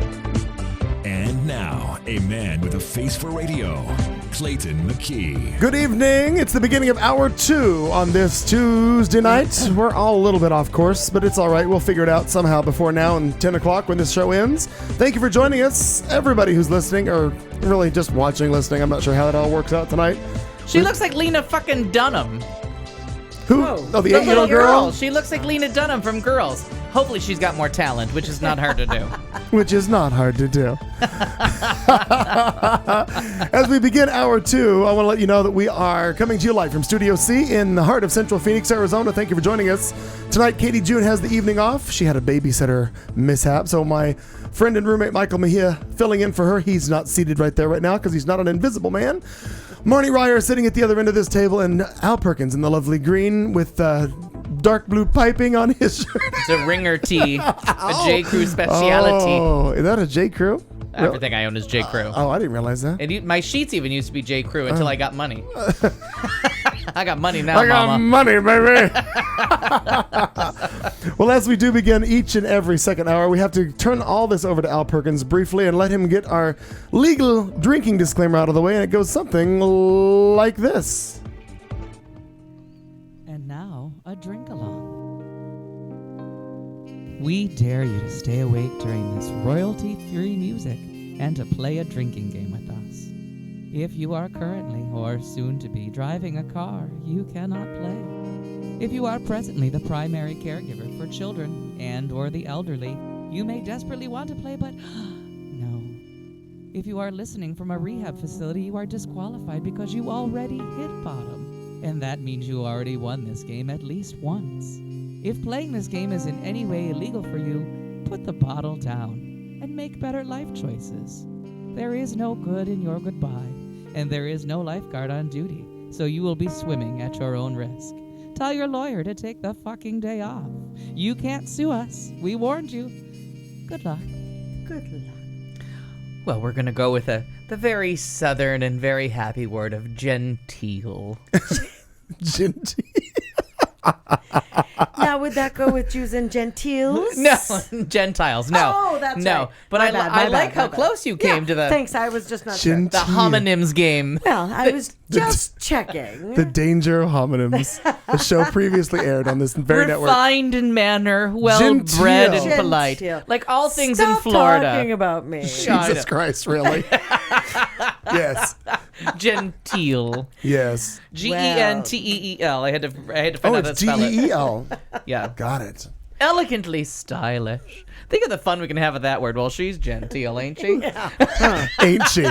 And now, a man with a face for radio, Clayton McKee. Good evening. It's the beginning of hour 2 on this Tuesday night. We're all a little bit off course, but it's all right. We'll figure it out somehow before now and 10 o'clock when this show ends. Thank you for joining us, everybody who's listening, or really just watching, listening. I'm not sure how it all works out tonight. She looks like Lena fucking Dunham. Who? Whoa. Oh, the The 8-year-old little girl? She looks like Lena Dunham from Girls. Hopefully she's got more talent, which is not hard to do. Which is not hard to do. As we begin hour 2, I want to let you know that we are coming to you live from Studio C in the heart of Central Phoenix, Arizona. Thank you for joining us. Tonight, Katie June has the evening off. She had a babysitter mishap, so my friend and roommate Michael Mejia filling in for her. He's not seated right there right now because he's not an invisible man. Marnie Ryer sitting at the other end of this table, and Al Perkins in the lovely green with dark blue piping on his shirt. It's a ringer tee, a J. Crew speciality. Oh, is that a J. Crew? Everything I own is J. Crew. Oh, I didn't realize that. My sheets even used to be J. Crew until I got money. I got money now, I got mama. money, baby. Well, as we do begin each and every second hour, we have to turn all this over to Al Perkins briefly and let him get our legal drinking disclaimer out of the way, and it goes something like this. And now, a drink along. We dare you to stay awake during this royalty-free music and to play a drinking game with us. If you are currently or soon to be driving a car, you cannot play. If you are presently the primary caregiver for children and or the elderly, you may desperately want to play, but no. If you are listening from a rehab facility, you are disqualified because you already hit bottom. And that means you already won this game at least once. If playing this game is in any way illegal for you, put the bottle down and make better life choices. There is no good in your goodbye, and there is no lifeguard on duty, so you will be swimming at your own risk. Tell your lawyer to take the fucking day off. You can't sue us. We warned you. Good luck. Good luck. Well, we're going to go with the very southern and very happy word of genteel. Genteel. Now, would that go with Jews and Gentiles? No, Gentiles, no. Oh, that's no. right. But My I bad, my like bad, how my bad. close you came to the Thanks, I was just not sure. Genteel. the homonyms game. Well, I was just checking. The Danger of Homonyms. The show previously aired on this very network. Refined in manner, well-bred and Genteel. polite. Genteel. Like all things Stop in Florida. talking about me. Jesus Christ, really? Yes. Genteel. Yes. Genteel. I had to find Oh, out how to it's spell it. Geel. Yeah. Got it. Elegantly stylish. Think of the fun we can have with that word. Well, she's genteel, ain't she? Ain't she?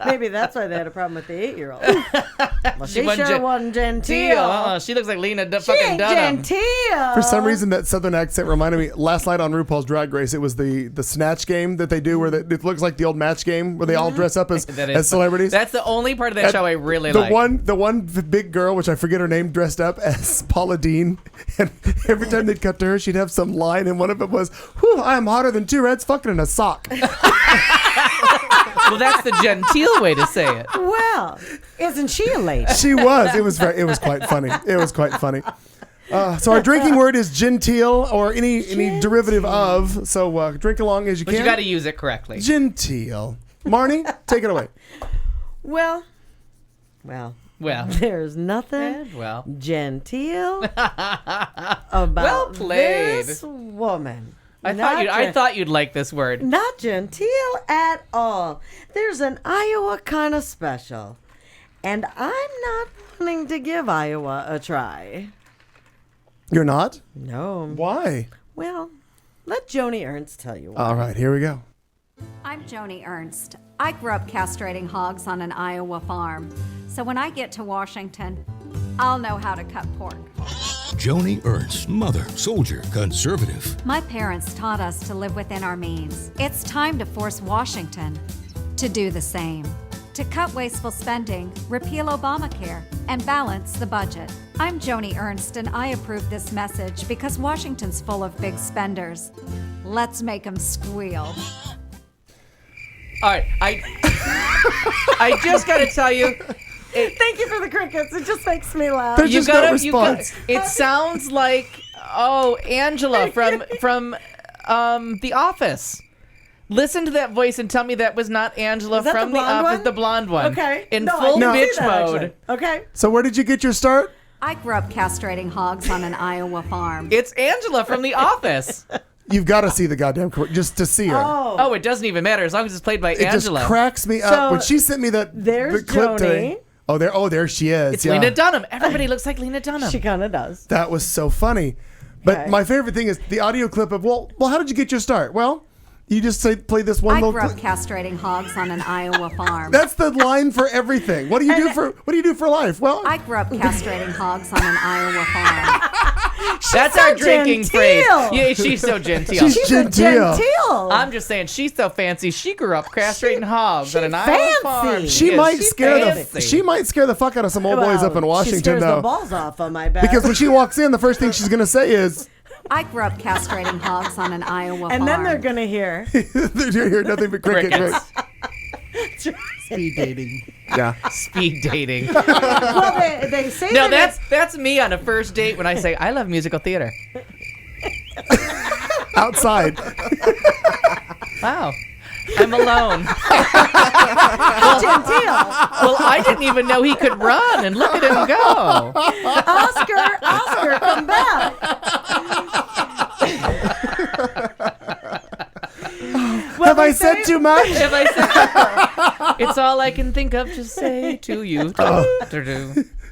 Maybe that's why they had a problem with the 8-year-old. Well, she wasn't sure wasn't genteel. Genteel. She looks like Lena She fucking ain't Dunham. genteel. For some reason, that southern accent reminded me. Last night on RuPaul's Drag Race, it was the snatch game that they do, where it looks like the old match game where they all dress up as That is celebrities. That's the only part of that show I really the like. the one big girl, which I forget her name, dressed up as Paula Deen, and every time they'd cut to her, she'd have some line, and one of it was, "Whew, I am hotter than 2 reds fucking in a sock." Well, that's the genteel way to say it. Well, isn't she a lady? She was. It was quite funny. It was quite funny. So our drinking word is genteel, or any derivative of. So drink along as you But can. you got to use it correctly. Genteel. Marnie, take it away. Well, Well, there's nothing well. genteel about Well played. this woman. I thought you'd like this word. Not genteel at all. There's an Iowa kind of special, and I'm not wanting to give Iowa a try. You're not? No. Why? Well, let Joni Ernst tell you why. All right, here we go. I'm Joni Ernst. I grew up castrating hogs on an Iowa farm. So when I get to Washington, I'll know how to cut pork. Joni Ernst, mother, soldier, conservative. My parents taught us to live within our means. It's time to force Washington to do the same. To cut wasteful spending, repeal Obamacare, and balance the budget. I'm Joni Ernst, and I approve this message because Washington's full of big spenders. Let's make them squeal. All right, I just got to tell you. Thank you for the crickets. It just makes me laugh. There's just no response. It sounds like Angela from The Office. Listen to that voice and tell me that was not Angela Was that from the The blonde Office, one? the blonde one. Okay. In No, I full didn't see bitch that, mode. actually. Okay. So where did you get your start? I grew up castrating hogs on an Iowa farm. It's Angela from The Office. You've got to see the goddamn just to see her. Oh, it doesn't even matter as long as it's played by It Angela. just cracks me up. So, When she sent me the there's clip Joni. today. There she is. It's yeah. Lena Dunham. Everybody looks like Lena Dunham. She kind of does. That was so funny. But Okay. my favorite thing is the audio clip of, well, how did you get your start? Well, you just play this one I little grew up clip. castrating hogs on an Iowa farm. That's the line for everything. What do you do for life? Well, I grew up castrating hogs on an Iowa farm. That's so our drinking phrase. genteel. Yeah, she's so genteel. She's genteel. I'm just saying, she's so fancy. She grew up castrating hogs on an Iowa fancy. farm. She is. might She's scare fancy. she might scare the fuck out of some old boys up in She Washington scares the though. balls off them, I bet. Because when she walks in, the first thing she's gonna say is, I grew up castrating hogs on an Iowa farm. and then they're going to hear. "You hear nothing but crickets." Crickets. Right? Speed dating. Yeah. Speed dating. Well, they say No, that that's me on a first date when I say I love musical theater. Outside. Wow. I'm alone. genteel. Well, I didn't even know he could run, and look at him go. Oscar, come back. Have I said too much? If I said, it's all I can think of to say to you.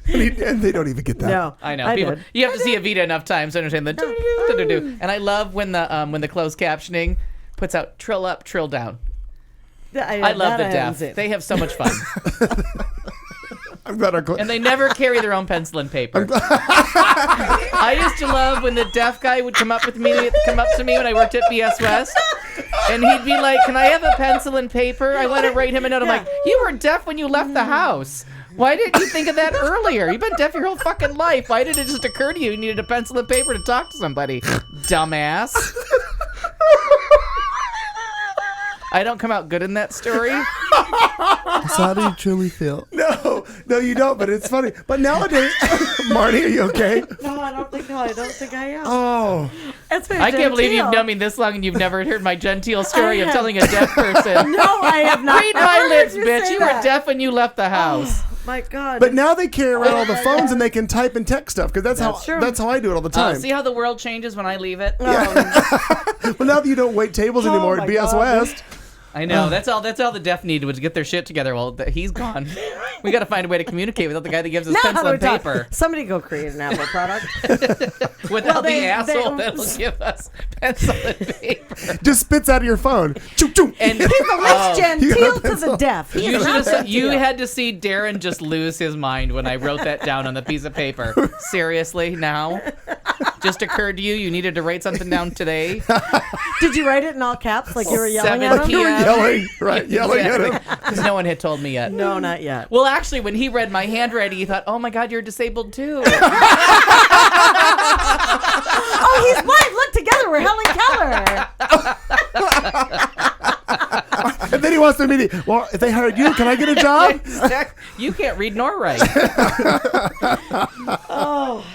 And they don't even get that. No, I know. People, did. you have to see Evita enough times to understand the do. And I love when the closed captioning puts out trill up, trill down. I love the deaf. They have so much fun. I'm glad our And they never carry their own pencil and paper. I used to love when the deaf guy would come up to me when I worked at BS West, and he'd be like, "Can I have a pencil and paper? I want to write him a note." I'm like, "You were deaf when you left the house. Why didn't you think of that earlier? You've been deaf your whole fucking life. Why did it just occur to you needed a pencil and paper to talk to somebody, dumbass?" I don't come out good in that story. So how do you truly feel? No, you don't. But it's funny. But nowadays, Marty, are you okay? No, I don't think I am. Oh, It's very I can't believe you've genteel. known me this long and you've never heard my genteel story of telling a deaf person. No, I have not. Read my ever lips, heard bitch. say You that. were deaf when you left the house. My God. but now they carry around all the phones and they can type and text stuff because That's true. that's how I do it all the time. See how the world changes when I leave it? Well, now that you don't wait tables anymore at my BS God. West. I know. That's all the deaf needed was to get their shit together. Well, he's gone. We got to find a way to communicate without the guy that gives us Now pencil we're and talking. paper. Somebody go create an Apple product. Without they- the asshole they- that'll give us pencil and paper. Just spits out of your phone. Choo, choo. And He's the least You genteel got to the pencil. deaf. He you is should not have. You genteel. had to see Darren just lose his mind when I wrote that down on the piece of paper. Seriously, now? Just occurred to you you needed to write something down today? Did you write it in all caps like you were yelling at 7 him? You were p.m. yelling, right? Yelling at him. Because no one had told me yet. No, not yet. Well, actually, when he read my handwriting, he thought, "Oh my God, you're disabled too." Oh, he's blind. Look, together we're Helen Keller. And then he wants to meet. Well, if they hired you, can I get a job? You can't read nor write. Oh,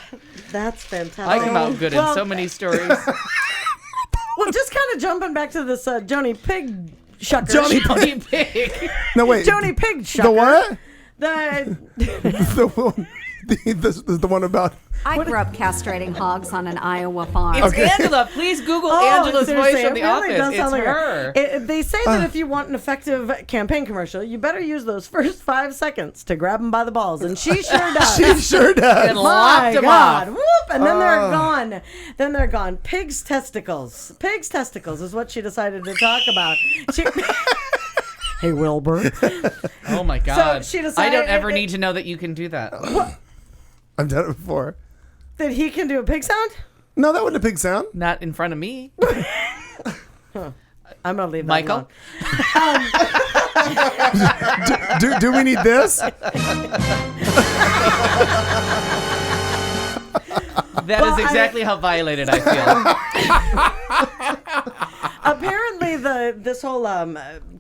that's fantastic. I come out good in Well, so many stories. Well, just kind of jumping back to this Joni Pig shucker. Johnny Pig. No, wait. Joni Pig shucker. The what? The The one. The one about. I grew up castrating hogs on an Iowa farm. It's Angela. Please Google Angela's seriously, voice from it The really does Office. sound It's like her. They say that if you want an effective campaign commercial, you better use those first 5 seconds to grab them by the balls, and she sure does. She sure does. And locked My him God. off. Whoop, and then they're gone. Then they're gone. Pig's testicles. Pig's testicles is what she decided to talk about. She, hey, Wilbur. Oh my God. she I decided- don't ever need to know that you can do that. I've done it before. That he can do a pig sound? No, that wasn't a pig sound. Not in front of me. I'm going to leave that Michael? alone. Do we need this? That Well, is exactly how violated I feel. Apparently, this whole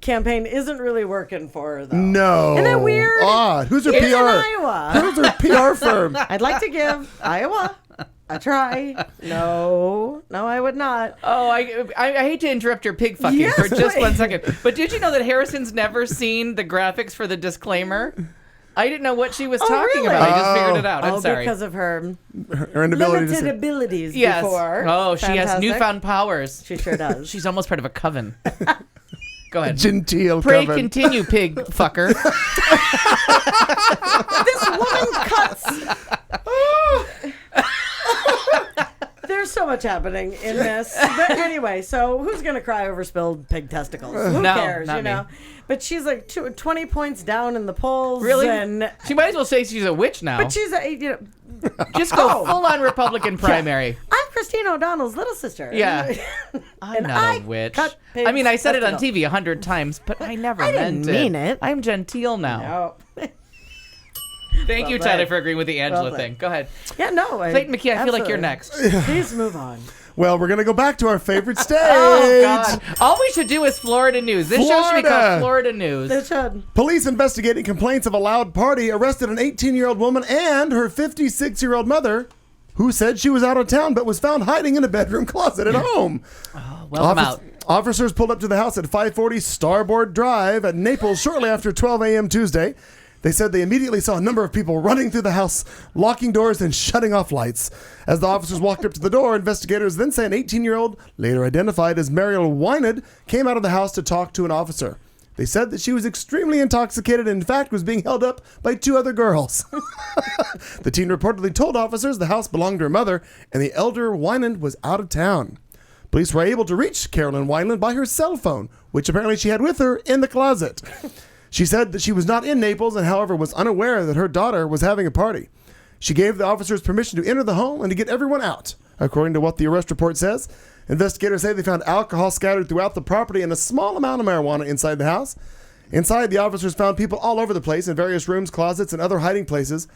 campaign isn't really working for her, though. No. Isn't that weird? Odd. Who's her It's PR? in Iowa. Who's her PR firm? I'd like to give Iowa a try. No, I would not. Oh, I hate to interrupt your pig fucking Yes, for just wait. 1 second. But did you know that Harrison's never seen the graphics for the disclaimer? I didn't know what she was talking really? about. I just figured it out. I'm sorry. Because of her Her inability to limited see. abilities Yes. before. Oh, she has Fantastic. newfound powers. She sure does. She's almost part of a coven. Go ahead. Genteel Pray coven. continue, pig fucker. This woman cuts. There's so much happening in this. But anyway, so who's going to cry over spilled pig testicles? Who No, cares, not you me. know? But she's like 20 points down in the polls. Really? And, She might as well say she's a witch now. but she's Just go Oh. full on Republican primary. I'm Christine O'Donnell's little sister. Yeah. I'm And not I a witch. cut I mean, I said it on testicles. TV 100 times, but I never I meant didn't mean it. I'm genteel now. No. Thank you, Well Tyler, played. for agreeing with the Angela Well played. thing. Go ahead. Yeah, no. Clayton McKee, I feel like you're absolutely. next. Please move on. Well, we're going to go back to our favorite stage. Oh, God. All we should do is Florida news. This show should be called Florida. Florida News. They should. Police investigating complaints of a loud party arrested an 18-year-old woman and her 56-year-old mother who said she was out of town but was found hiding in a bedroom closet at home. Welcome out. Officers pulled up to the house at 540 Starboard Drive at Naples shortly after 12 a.m. Tuesday. They said they immediately saw a number of people running through the house, locking doors and shutting off lights. As the officers walked up to the door, investigators then say an 18-year-old, later identified as Mariel Wynand, came out of the house to talk to an officer. They said that she was extremely intoxicated and, in fact, was being held up by 2 other girls. The teen reportedly told officers the house belonged to her mother and the elder Wynand was out of town. Police were able to reach Carolyn Wynand by her cell phone, which apparently she had with her in the closet. She said that she was not in Naples and, however, was unaware that her daughter was having a party. She gave the officers permission to enter the home and to get everyone out, according to what the arrest report says. Investigators say they found alcohol scattered throughout the property and a small amount of marijuana inside the house. Inside, the officers found people all over the place in various rooms, closets, and other hiding places.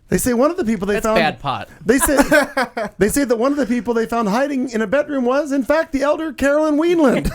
They say one of the people they That's found... bad pot. They say that one of the people they found hiding in a bedroom was, in fact, the elder Carolyn Wynand.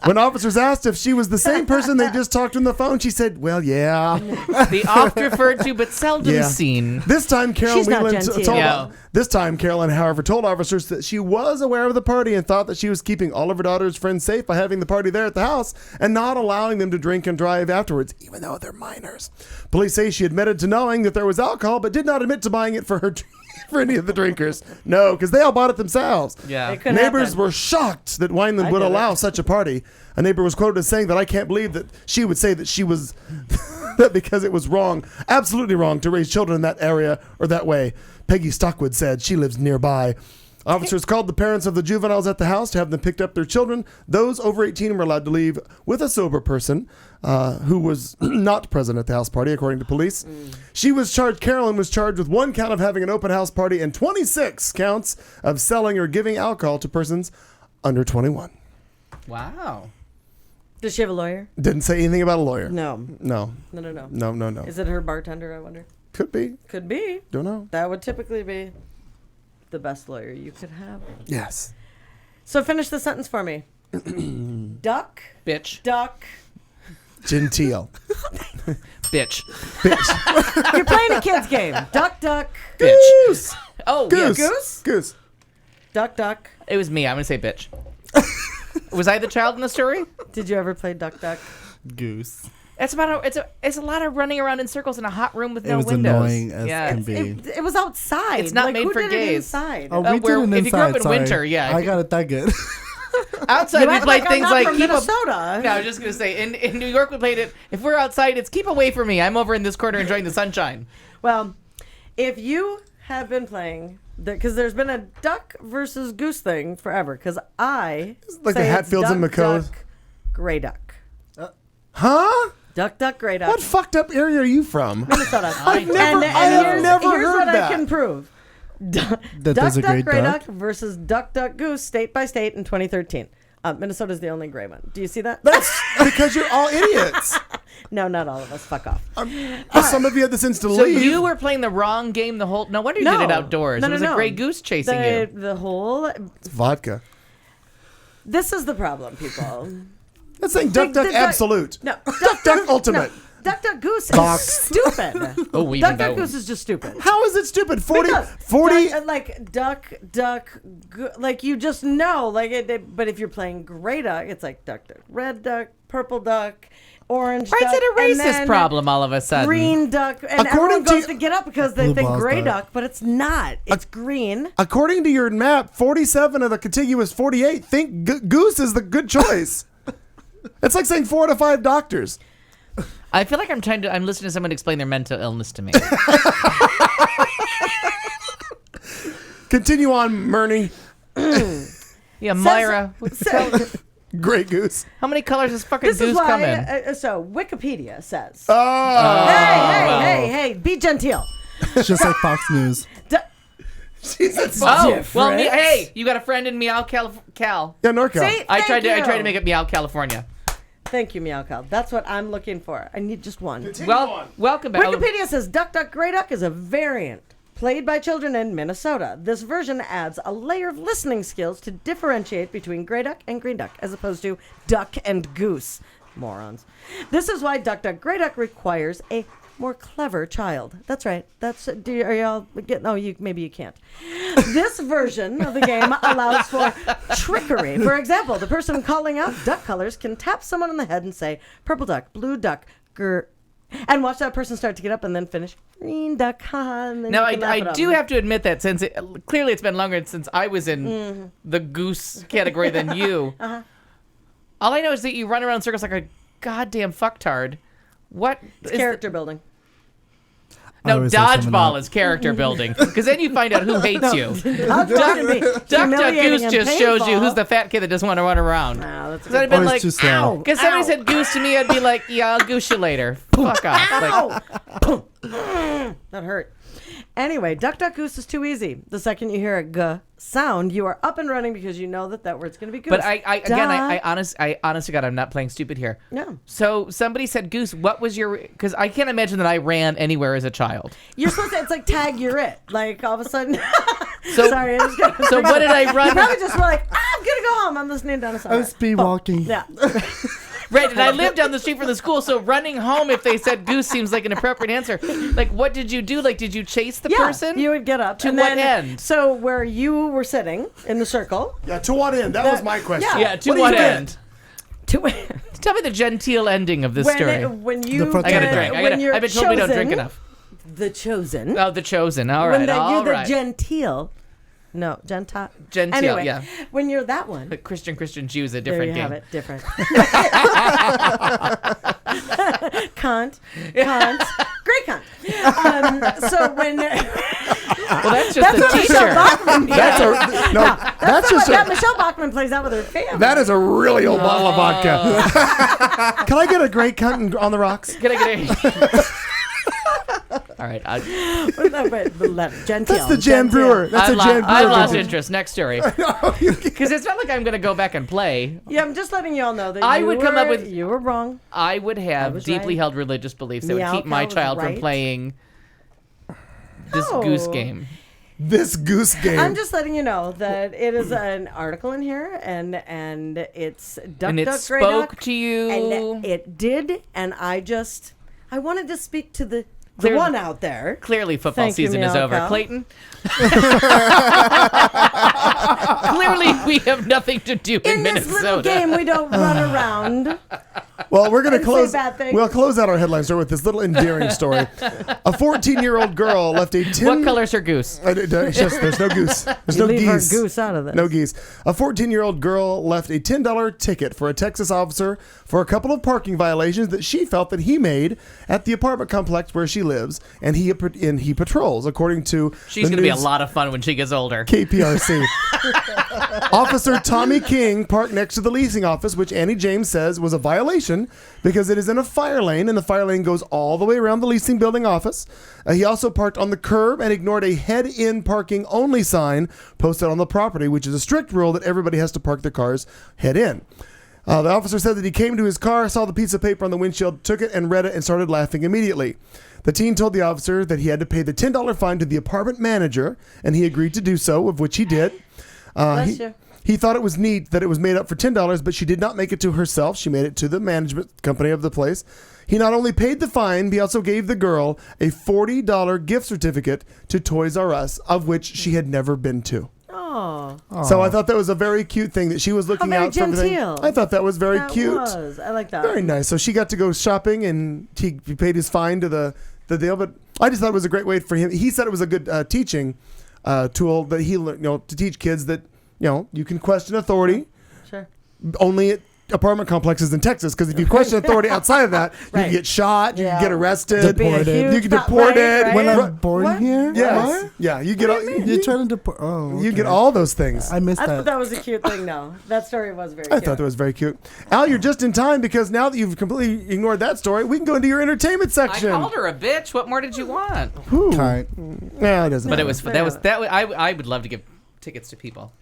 When officers asked if she was the same person they just talked to on the phone, she said, "Well, yeah." The oft referred to but seldom Yeah. seen. This time, Carolyn She's not Whelan genteel. told. Yeah. This time, Carolyn, however, told officers that she was aware of the party and thought that she was keeping all of her daughter's friends safe by having the party there at the house and not allowing them to drink and drive afterwards, even though they're minors. Police say she admitted to knowing that there was alcohol, but did not admit to buying it for her for any of the drinkers. No, because they all bought it themselves. Yeah. It couldn't Neighbors happen. were shocked that Wineland I would get it. allow such a party. A neighbor was quoted as saying that I can't believe that she would say that she was that because it was wrong, absolutely wrong, to raise children in that area or that way. Peggy Stockwood said she lives nearby. Officers called the parents of the juveniles at the house to have them picked up their children. Those over 18 were allowed to leave with a sober person who was not present at the house party, according to police. Carolyn was charged with 1 count of having an open house party and 26 counts of selling or giving alcohol to persons under 21. Wow. Does she have a lawyer? Didn't say anything about a lawyer. No. No. No. Is it her bartender, I wonder? Could be. Could be. Don't know. That would typically be the best lawyer you could have. Yes. So finish the sentence for me. Duck, Bitch. duck. Genteel. Bitch. You're playing a kid's game. Duck, duck. Bitch. Goose. Oh, Goose. yes. Goose? Goose. Duck, duck. It was me. I'm going to say bitch. Was I the child in the story? Did you ever play duck, duck? Goose. It's a lot of running around in circles in a hot room with It no was windows. annoying as yeah. can be. It was outside. It's not like, made who for did gays. It inside? Oh, we where- did it if you grew up inside, in sorry. winter, yeah. I got it that good. Outside, You we act played like things I'm not like from keep Minnesota. No, I was just gonna say in New York we played it. If we're outside, it's keep away from me. I'm over in this corner enjoying the sunshine. Well, if you have been playing, because there's been a duck versus goose thing forever. Because I like say the it's Hatfields and duck, McCoys. duck, gray duck. Huh? Duck, duck, gray duck. What fucked up area are you from? Minnesota. I've never here's heard what that. I can prove. That Duck, there's a duck, great gray duck. duck versus duck, duck, goose, state by state in 2013. Minnesota's the only gray one. Do you see that? That's because you're all idiots. No, not all of us. Fuck off. Some of you had the sense to So leave. you were playing the wrong game the whole. No wonder you did it outdoors. No, it was no, a gray goose chasing you. The whole. It's vodka. This is the problem, people. That's saying duck, duck, duck- absolute. No, Duck, duck, ultimate. No, duck, duck, goose Cock. is stupid. Oh, we duck, even duck, know. goose is just stupid. How is it stupid? 40, Because 40. duck, duck, like you just know, like it. But if you're playing gray duck, it's like duck, duck, red duck, purple duck, orange. Why is duck, it a and racist then problem all of a sudden? Green duck, and According everyone goes to- to get up because they Blue think balls gray duck. duck, but it's not. It's green. According to your map, 47 of the contiguous 48 think goose is the good choice. It's like saying 4 out of 5 doctors. I feel like I'm listening to someone explain their mental illness to me. Continue on, Murney. Yeah, Myra. Great goose. How many colors does fucking This goose is why. come in? So Wikipedia says. Oh. Hey, be genteel. It's just like Fox News. Jesus. Oh, well, different. hey, you got a friend in Meow Cal. Yeah, NorCal. See? I tried Thank to you. make it Meow California. Thank you, Meow Cow. That's what I'm looking for. I need just one. Welcome back. Wikipedia says Duck Duck Grey Duck is a variant played by children in Minnesota. This version adds a layer of listening skills to differentiate between gray duck and green duck, as opposed to duck and goose. Morons. This is why Duck Duck Grey Duck requires a more clever child. That's right. Are y'all getting? Oh, maybe you can't. This version of the game allows for trickery. For example, the person calling out duck colors can tap someone on the head and say purple duck, blue duck, and watch that person start to get up and then finish green duck. And then Now, you can laugh I at do them. have to admit that since clearly it's been longer since I was in the goose category than you. All I know is that you run around in circles like a goddamn fucktard. What It's is character building. I No, always say something dodgeball like- is character building because then you find out who hates you. Duck Duck Goose just shows you who's the fat kid that doesn't want to run around. Wow, that's a Because I'd have good been Or like, it's too slow. because somebody said goose to me, I'd be like, yeah, I'll goose you later. Fuck off. Like, That hurt. Anyway, Duck Duck Goose is too easy. The second you hear a g sound, you are up and running because you know that word's going to be goose. but I Duh. honestly, God, I'm not playing stupid here. No. So somebody said goose. What was your? Because I can't imagine that I ran anywhere as a child. You're supposed to, it's like tag, you're it. Like all of a sudden. So Sorry, I just got so what did I You run? probably just were like, I'm going to go home. I'm listening down a song. I was speed walking. Yeah. Right, and I lived down the street from the school, so running home if they said goose seems like an appropriate answer. Like, what did you do? Like, did you chase the person? You would get up. To and what then, end? So where you were sitting in the circle. Yeah, to what end? That was my question. Yeah, to What do what you get? end? To Tell me the genteel ending of this story. when you The front I gotta end. drink. when you're I've been told we don't drink chosen enough. the chosen. Oh, the chosen. All right. You're the genteel. No, Gentile. Genteel, anyway, yeah. When you're that one. But Christian Jew's a There different you game. have it. Different. Cunt. Great cunt. So when... Well, that's just That's a what teacher. Michelle Bachman That's That's just what Michelle Bachman plays out with her family. that is a really old bottle of vodka. Can I get a great cunt on the rocks? Can I get a... All right. Genteel. That's the Jan Brewer. That's a Jan Brewer. I lost vintage. interest. Next story. Because it's not like I'm going to go back and play. Yeah, I'm just letting you all know that I would come up with- you were wrong. I would have was deeply right. held religious beliefs that would Meow keep my Cow was child from right. playing this No. goose game. This goose game. I'm just letting you know that it is an article in here, and it's duck, And it duck, gray spoke duck, to you. and it did, and I wanted to speak to the Clearly- one out there. Clearly, football Thank you, season is Meow over. Cow. Clayton? Clearly, we have nothing to do in In this little Minnesota. game, we don't run around. Well, we're going to And say close. bad things. We'll close out our headline story with this little endearing story. A 14-year-old girl left a tin. What color's her goose? It's just, there's no goose. There's no Leave geese. our goose out of this. No geese. A 14-year-old girl left a $10 ticket for a Texas officer for a couple of parking violations that she felt that he made at the apartment complex where she lives, and he patrols, according to She's the going to be a news lot of fun when she gets older. KPRC. Officer Tommy King parked next to the leasing office, which Annie James says was a violation because it is in a fire lane, and the fire lane goes all the way around the leasing building office. He also parked on the curb and ignored a head-in parking only sign posted on the property, which is a strict rule that everybody has to park their cars head-in. The officer said that he came to his car, saw the piece of paper on the windshield, took it and read it, and started laughing immediately. The teen told the officer that he had to pay the $10 fine to the apartment manager, and he agreed to do so, of which he did. Bless you. He thought it was neat that it was made up for $10, but she did not make it to herself. She made it to the management company of the place. He not only paid the fine, but he also gave the girl a $40 gift certificate to Toys R Us, of which she had never been to. Oh, So I thought that was a very cute thing that she was looking very out for everything. genteel. I thought that was very that cute. was. I like that. Very nice. So she got to go shopping, and he paid his fine to the deal. But I just thought it was a great way for him. He said it was a good teaching tool that he learned, to teach kids that you can question authority. Sure. Only at apartment complexes in Texas, because if you question authority outside of that, you Right. can get shot, you Yeah. can get arrested, Could be a huge you get pro- deported. right, When right. I'm born What? here? Yes. What? Yeah, you get all, You're trying to deport. Oh, you get okay. all those things. I missed I that. thought that was a cute thing, though. That story was very I cute. thought that was very cute. Al, you're just in time, because now that you've completely ignored that story, we can go into your entertainment I section. called her a bitch. What more did you want? Whew. Kind. Yeah, it doesn't But matter. it was I would love to give tickets to people.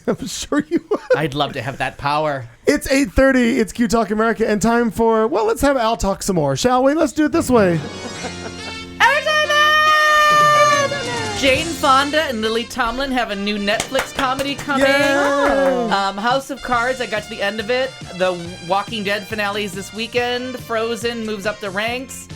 I'm sure you would. I'd love to have that power. It's 8:30. It's Q Talk America, and time for, well, let's have Al talk some more, shall we? Let's do it this way. Jane Fonda and Lily Tomlin have a new Netflix comedy coming. Yeah. House of Cards, I got to the end of it. The Walking Dead finale is this weekend. Frozen moves up the ranks.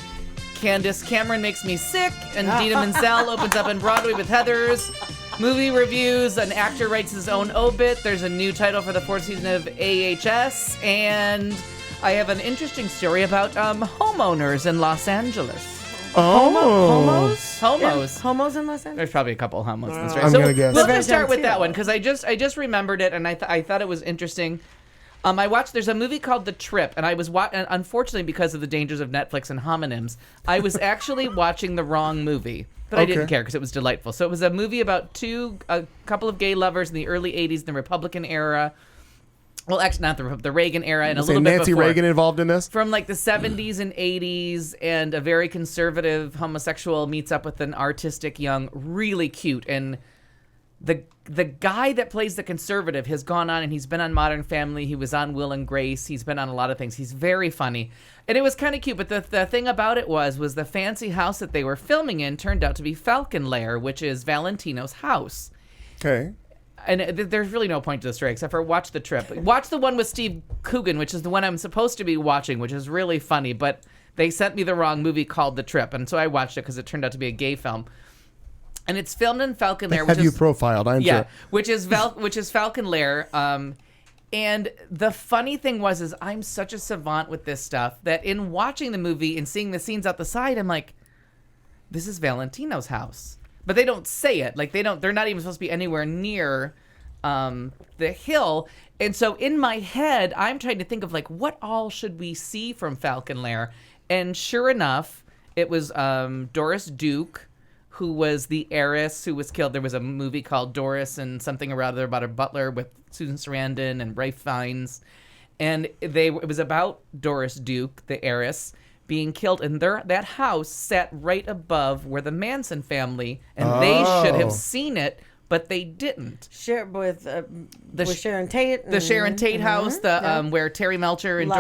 Candace Cameron makes me sick. And Dina Menzel opens up on Broadway with Heathers. Movie reviews, an actor writes his own obit. There's a new title for the 4th season of AHS. And I have an interesting story about homeowners in Los Angeles. Homos? Homos. Homos in Los Angeles? There's probably a couple homos in this story. I'm So gonna guess. we'll Very just start with genteel. that one because I just remembered it and I thought it was interesting. I watched. There's a movie called The Trip, and I was and unfortunately because of the dangers of Netflix and homonyms, I was actually watching the wrong movie. But I didn't Okay. care because it was delightful. So it was a movie about a couple of gay lovers in the early '80s, in the Republican era. Well, actually, not the Reagan era, and a Say little bit Nancy before. Reagan involved in this? From like the 70s and 80s, and a very conservative homosexual meets up with an artistic young, really cute, and the guy that plays the conservative has gone on and he's been on Modern Family, he was on Will and Grace, he's been on a lot of things. He's very funny. And it was kind of cute, but the thing about it was the fancy house that they were filming in turned out to be Falcon Lair, which is Valentino's house. Okay. And there's really no point to the story except for watch The Trip. Watch the one with Steve Coogan, which is the one I'm supposed to be watching, which is really funny, but they sent me the wrong movie called The Trip, and so I watched it because it turned out to be a gay film. And it's filmed in Falcon Lair, which Have you is profiled? I'm sure. which is Falcon Lair. And the funny thing is I'm such a savant with this stuff that in watching the movie and seeing the scenes out the side, I'm like, this is Valentino's house. But they don't say it. Like, they're not even supposed to be anywhere near the hill. And so in my head, I'm trying to think of, like, what all should we see from Falcon Lair? And sure enough, it was Doris Duke, who was the heiress who was killed. There was a movie called Doris and something or other about a butler with Susan Sarandon and Ralph Fiennes. And it was about Doris Duke, the heiress, being killed. And that house sat right above where the Manson family, and they should have seen it, but they didn't. With Sharon Tate. The Sharon Tate house, where Terry Melcher and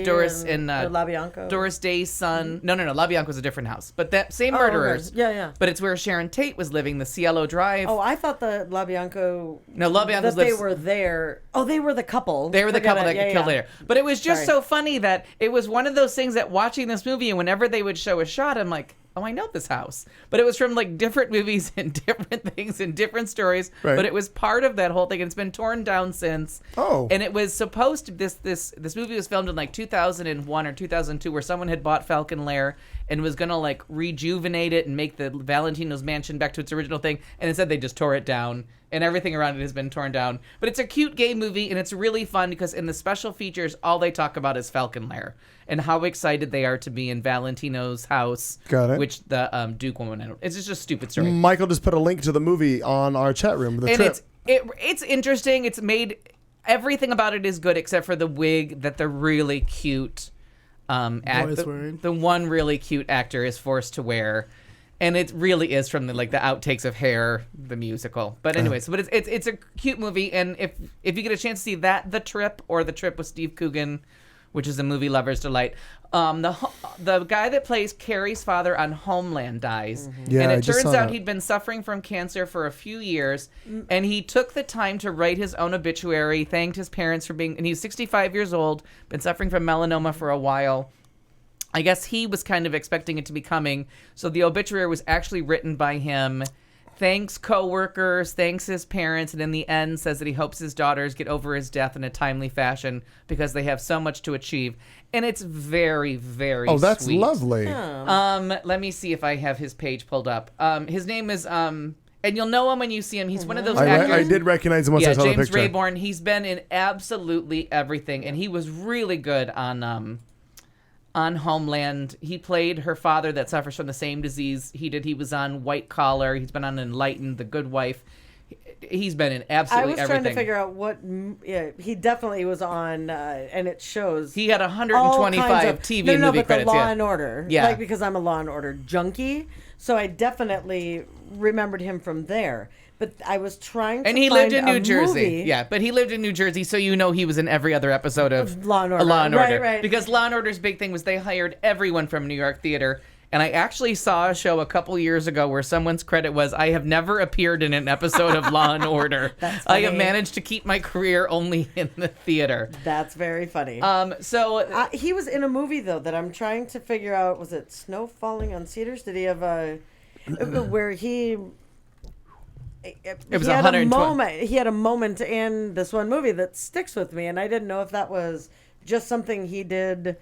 Doris and LaBianco. Doris Day's son. No, LaBianco was a different house, but that same murderers. Okay. Yeah. But it's where Sharon Tate was living, the Cielo Drive. Oh, I thought the LaBianco. No, LaBianco that they were there. Oh, they were the couple. They were the couple that got killed later. But it was just so funny that it was one of those things that watching this movie, and whenever they would show a shot, I'm like, oh, I know this house. But it was from like different movies and different things and different stories. Right. But it was part of that whole thing, and it's been torn down since. Oh. And it was supposed to, this movie was filmed in like 2001 or 2002, where someone had bought Falcon Lair and was going to like rejuvenate it and make the Valentino's mansion back to its original thing. And instead they just tore it down, and everything around it has been torn down. But it's a cute gay movie, and it's really fun because in the special features, all they talk about is Falcon Lair and how excited they are to be in Valentino's house. Got it. Which the Duke woman, it's just a stupid story. Michael just put a link to the movie on our chat room. The and trip. It's interesting. It's made, everything about it is good except for the wig that the really cute the one really cute actor is forced to wear. And it really is from the outtakes of Hair, the musical. But anyways, but it's a cute movie, and if you get a chance to see that, The Trip, or The Trip with Steve Coogan, which is a movie lover's delight. The guy that plays Carrie's father on Homeland dies, Yeah, and I it just turns saw out that. he'd been suffering from cancer for a few years, and he took the time to write his own obituary, thanked his parents for being, and he was 65 years old, been suffering from melanoma for a while. I guess he was kind of expecting it to be coming, so the obituary was actually written by him. Thanks coworkers, thanks his parents, and in the end says that he hopes his daughters get over his death in a timely fashion because they have so much to achieve. And it's very, very sweet. Oh, that's lovely. Let me see if I have his page pulled up. His name is and you'll know him when you see him. He's one of those actors. I did recognize him once I saw James the picture. Rayborn. He's been in absolutely everything, and he was really good on Homeland. He played her father that suffers from the same disease he did. He was on White Collar. He's been on Enlightened, The Good Wife. He's been in absolutely everything. I was trying to figure out what. Yeah, he definitely was on, and it shows. He had 125 TV and movie but credits. The Law and Order. Yeah, because I'm a Law and Order junkie, so I definitely remembered him from there. But I was trying to And he find lived in New a Jersey. movie. Yeah, but he lived in New Jersey, so you know he was in every other episode of Law and Order. Law and Order. Right. Because Law and Order's big thing was they hired everyone from New York theater. And I actually saw a show a couple years ago where someone's credit was, I have never appeared in an episode of Law and Order. That's I funny. have managed to keep my career only in the theater. That's very funny. So he was in a movie though that I'm trying to figure out. Was it Snow Falling on Cedars? Did he have a where he? It was he had 120. a moment. He had a moment in this one movie that sticks with me, and I didn't know if that was just something he did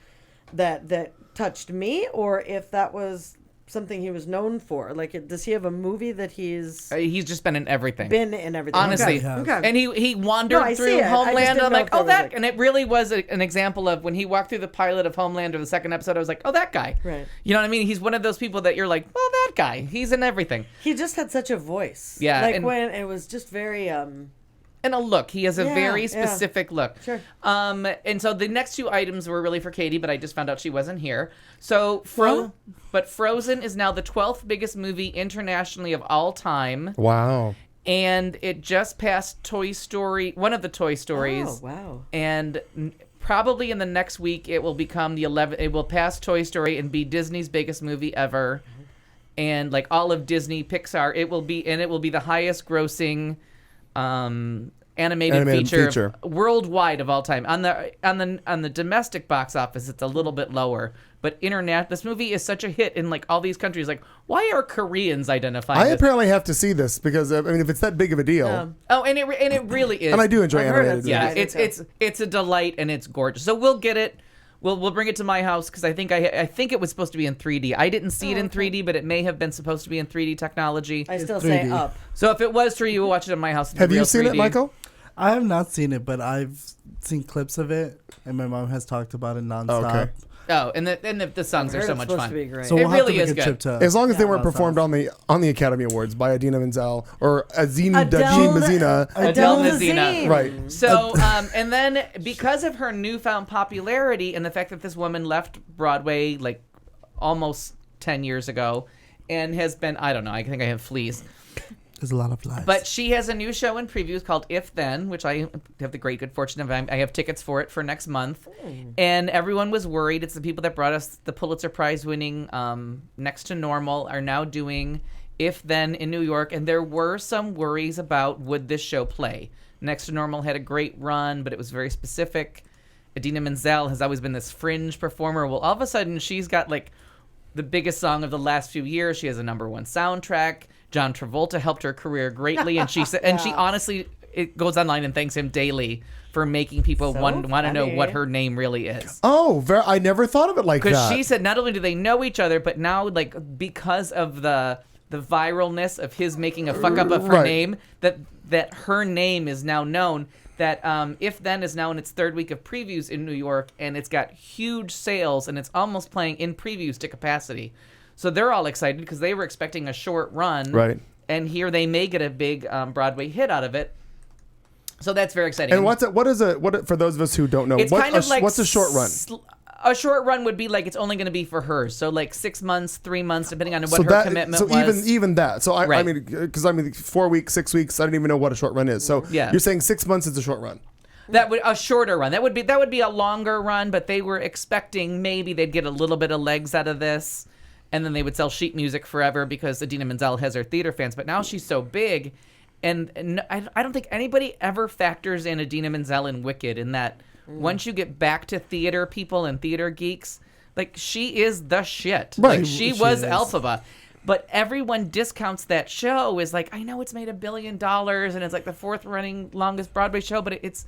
that touched me, or if that was something he was known for. Like, does he have a movie that he's just been in everything. Okay. Honestly. And he wandered through Homeland. I'm like, that. And it really was an example of when he walked through the pilot of Homeland or the second episode, I was like, oh, that guy. Right. You know what I mean? He's one of those people that you're like, oh, that guy. He's in everything. He just had such a voice. Yeah. Like when it was just very and a look. He has a very specific look. Sure. And so the next two items were really for Katie, but I just found out she wasn't here. So but Frozen is now the 12th biggest movie internationally of all time. Wow. And it just passed Toy Story, one of the Toy Stories. Oh, wow. And probably in the next week it will become it will pass Toy Story and be Disney's biggest movie ever. And like all of Disney, Pixar, it will be the highest grossing animated feature worldwide of all time. On the domestic box office, it's a little bit lower, but this movie is such a hit in like all these countries. Like, why are Koreans identifying? I apparently have to see this because I mean, if it's that big of a deal. And it really is. And I do enjoy animated movies. Yeah, it's a delight and it's gorgeous. So we'll get it We'll bring it to my house because I think it was supposed to be in 3D. I didn't see it in 3D, but it may have been supposed to be in 3D technology. I still 3D. say up. So if it was 3D, we'll watch it at my house. Have you seen it, Michael? I have not seen it, but I've seen clips of it, and my mom has talked about it nonstop. Okay. Oh, and the songs are so much supposed fun. to be great. So It we'll really have is to make a good. trip to. As long as they weren't Los performed Angeles. on the Academy Awards by Adina Menzel or Azine Adele- Mazina. Adele Adele Mazina. Dazeem. Right. So, and then because of her newfound popularity and the fact that this woman left Broadway like almost 10 years ago and has been, I don't know, I think I have fleas. There's a lot of lies. But she has a new show in previews called If Then, which I have the great good fortune of. I have tickets for it for next month. And everyone was worried. It's the people that brought us the Pulitzer Prize winning Next to Normal are now doing If Then in New York. And there were some worries about would this show play. Next to Normal had a great run, but it was very specific. Idina Menzel has always been this fringe performer. Well, all of a sudden, she's got like the biggest song of the last few years. She has a #1 soundtrack. John Travolta helped her career greatly, and she said, and she honestly it goes online and thanks him daily for making people want to know what her name really is. Oh, I never thought of it like that. Because she said not only do they know each other, but now like because of the viralness of his making a fuck up of her name, that her name is now known. That If Then is now in its 3rd week of previews in New York, and it's got huge sales, and it's almost playing in previews to capacity. So they're all excited because they were expecting a short run. Right. And here they may get a big Broadway hit out of it. So that's very exciting. And what for those of us who don't know, It's kind of like what's a short run? A short run would be like it's only going to be for her. So like 6 months, 3 months, depending on what her commitment was. So even that. So I Right. mean, because 4 weeks, 6 weeks, I don't even know what a short run is. So Yeah. you're saying 6 months is a short run. That would a shorter run. That would be a longer run, but they were expecting maybe they'd get a little bit of legs out of this. And then they would sell sheet music forever because Idina Menzel has her theater fans. But now she's so big, and I don't think anybody ever factors in Idina Menzel in Wicked in that once you get back to theater people and theater geeks, like she is the shit. Right. Like she was Elphaba. But everyone discounts that show as like, I know it's made $1 billion and it's like the 4th running longest Broadway show, but it's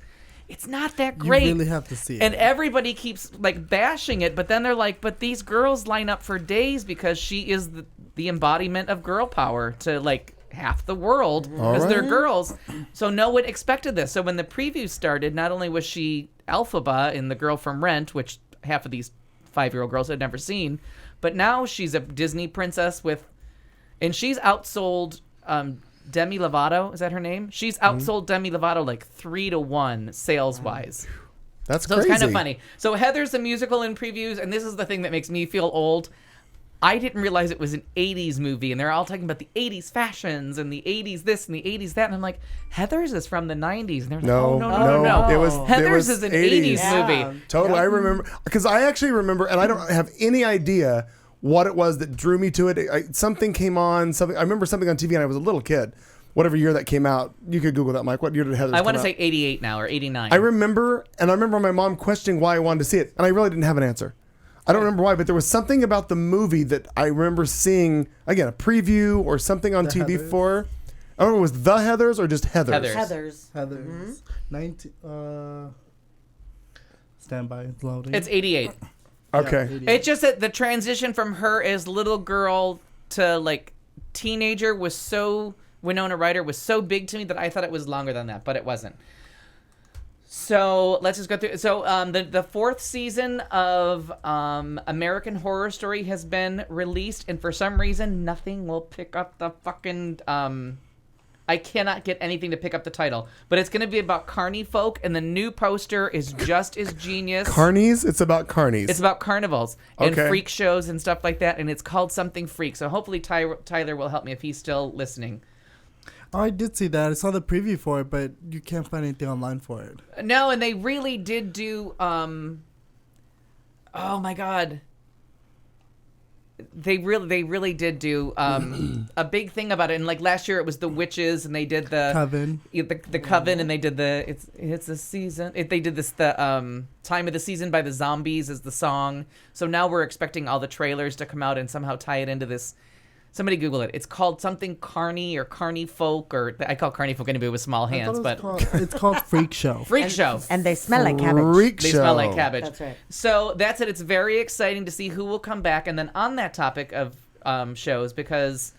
not that great. You really have to see it. And everybody keeps like bashing it, but then they're like, but these girls line up for days because she is the embodiment of girl power to like half the world because they're girls. So no one expected this. So when the preview started, not only was she Elphaba in The Girl from Rent, which half of these 5-year-old girls had never seen, but now she's a Disney princess and she's outsold Demi Lovato, is that her name? She's outsold Demi Lovato like 3-1 sales-wise. That's so crazy. it's kind of funny. So Heather's the musical in previews, and this is the thing that makes me feel old. I didn't realize it was an 80s movie, and they're all talking about the 80s fashions and the 80s this and the 80s that, and I'm like, Heather's is from the 90s. And they're like, no. It was Heather's is an 80s movie. Totally. I remember, because I actually remember, and I don't have any idea what it was that drew me to it. Something came on, I remember something on TV, and I was a little kid. Whatever year that came out, you could Google that, Mike. What year did Heather's I come want to out? say 88 now, or 89. I remember my mom questioning why I wanted to see it, and I really didn't have an answer. I don't remember why, but there was something about the movie that I remember seeing, again, a preview or something on TV Heathers? for. I don't know if it was The Heathers or just Heathers. Heathers. Heathers. 19. Stand by, it's loading. It's 88. Okay. Yeah, It's just that the transition from her as little girl to like teenager was so Winona Ryder was so big to me that I thought it was longer than that, but it wasn't. So let's just go through. So the 4th season of American Horror Story has been released, and for some reason, nothing will pick up the fucking. I cannot get anything to pick up the title, but it's going to be about carny folk, and the new poster is just as genius. Carnies? It's about carnies. It's about carnivals and Okay. freak shows and stuff like that, and it's called Something Freak. So hopefully Tyler will help me if he's still listening. Oh, I did see that. I saw the preview for it, but you can't find anything online for it. No, and they really did do. Oh my god. They really did do a big thing about it, and like last year it was the witches, and they did the Coven. the coven, and they did the it's a season. They did this the time of the season by the Zombies is the song. So now we're expecting all the trailers to come out and somehow tie it into this Somebody Google it. It's called something Carney or Carney Folk, or I call Carney Folk anybody with small hands, but it's called Freak Show. Freak Show. And they smell like cabbage. Freak They show. smell like cabbage. That's right. So that's it. It's very exciting to see who will come back. And then on that topic of shows, because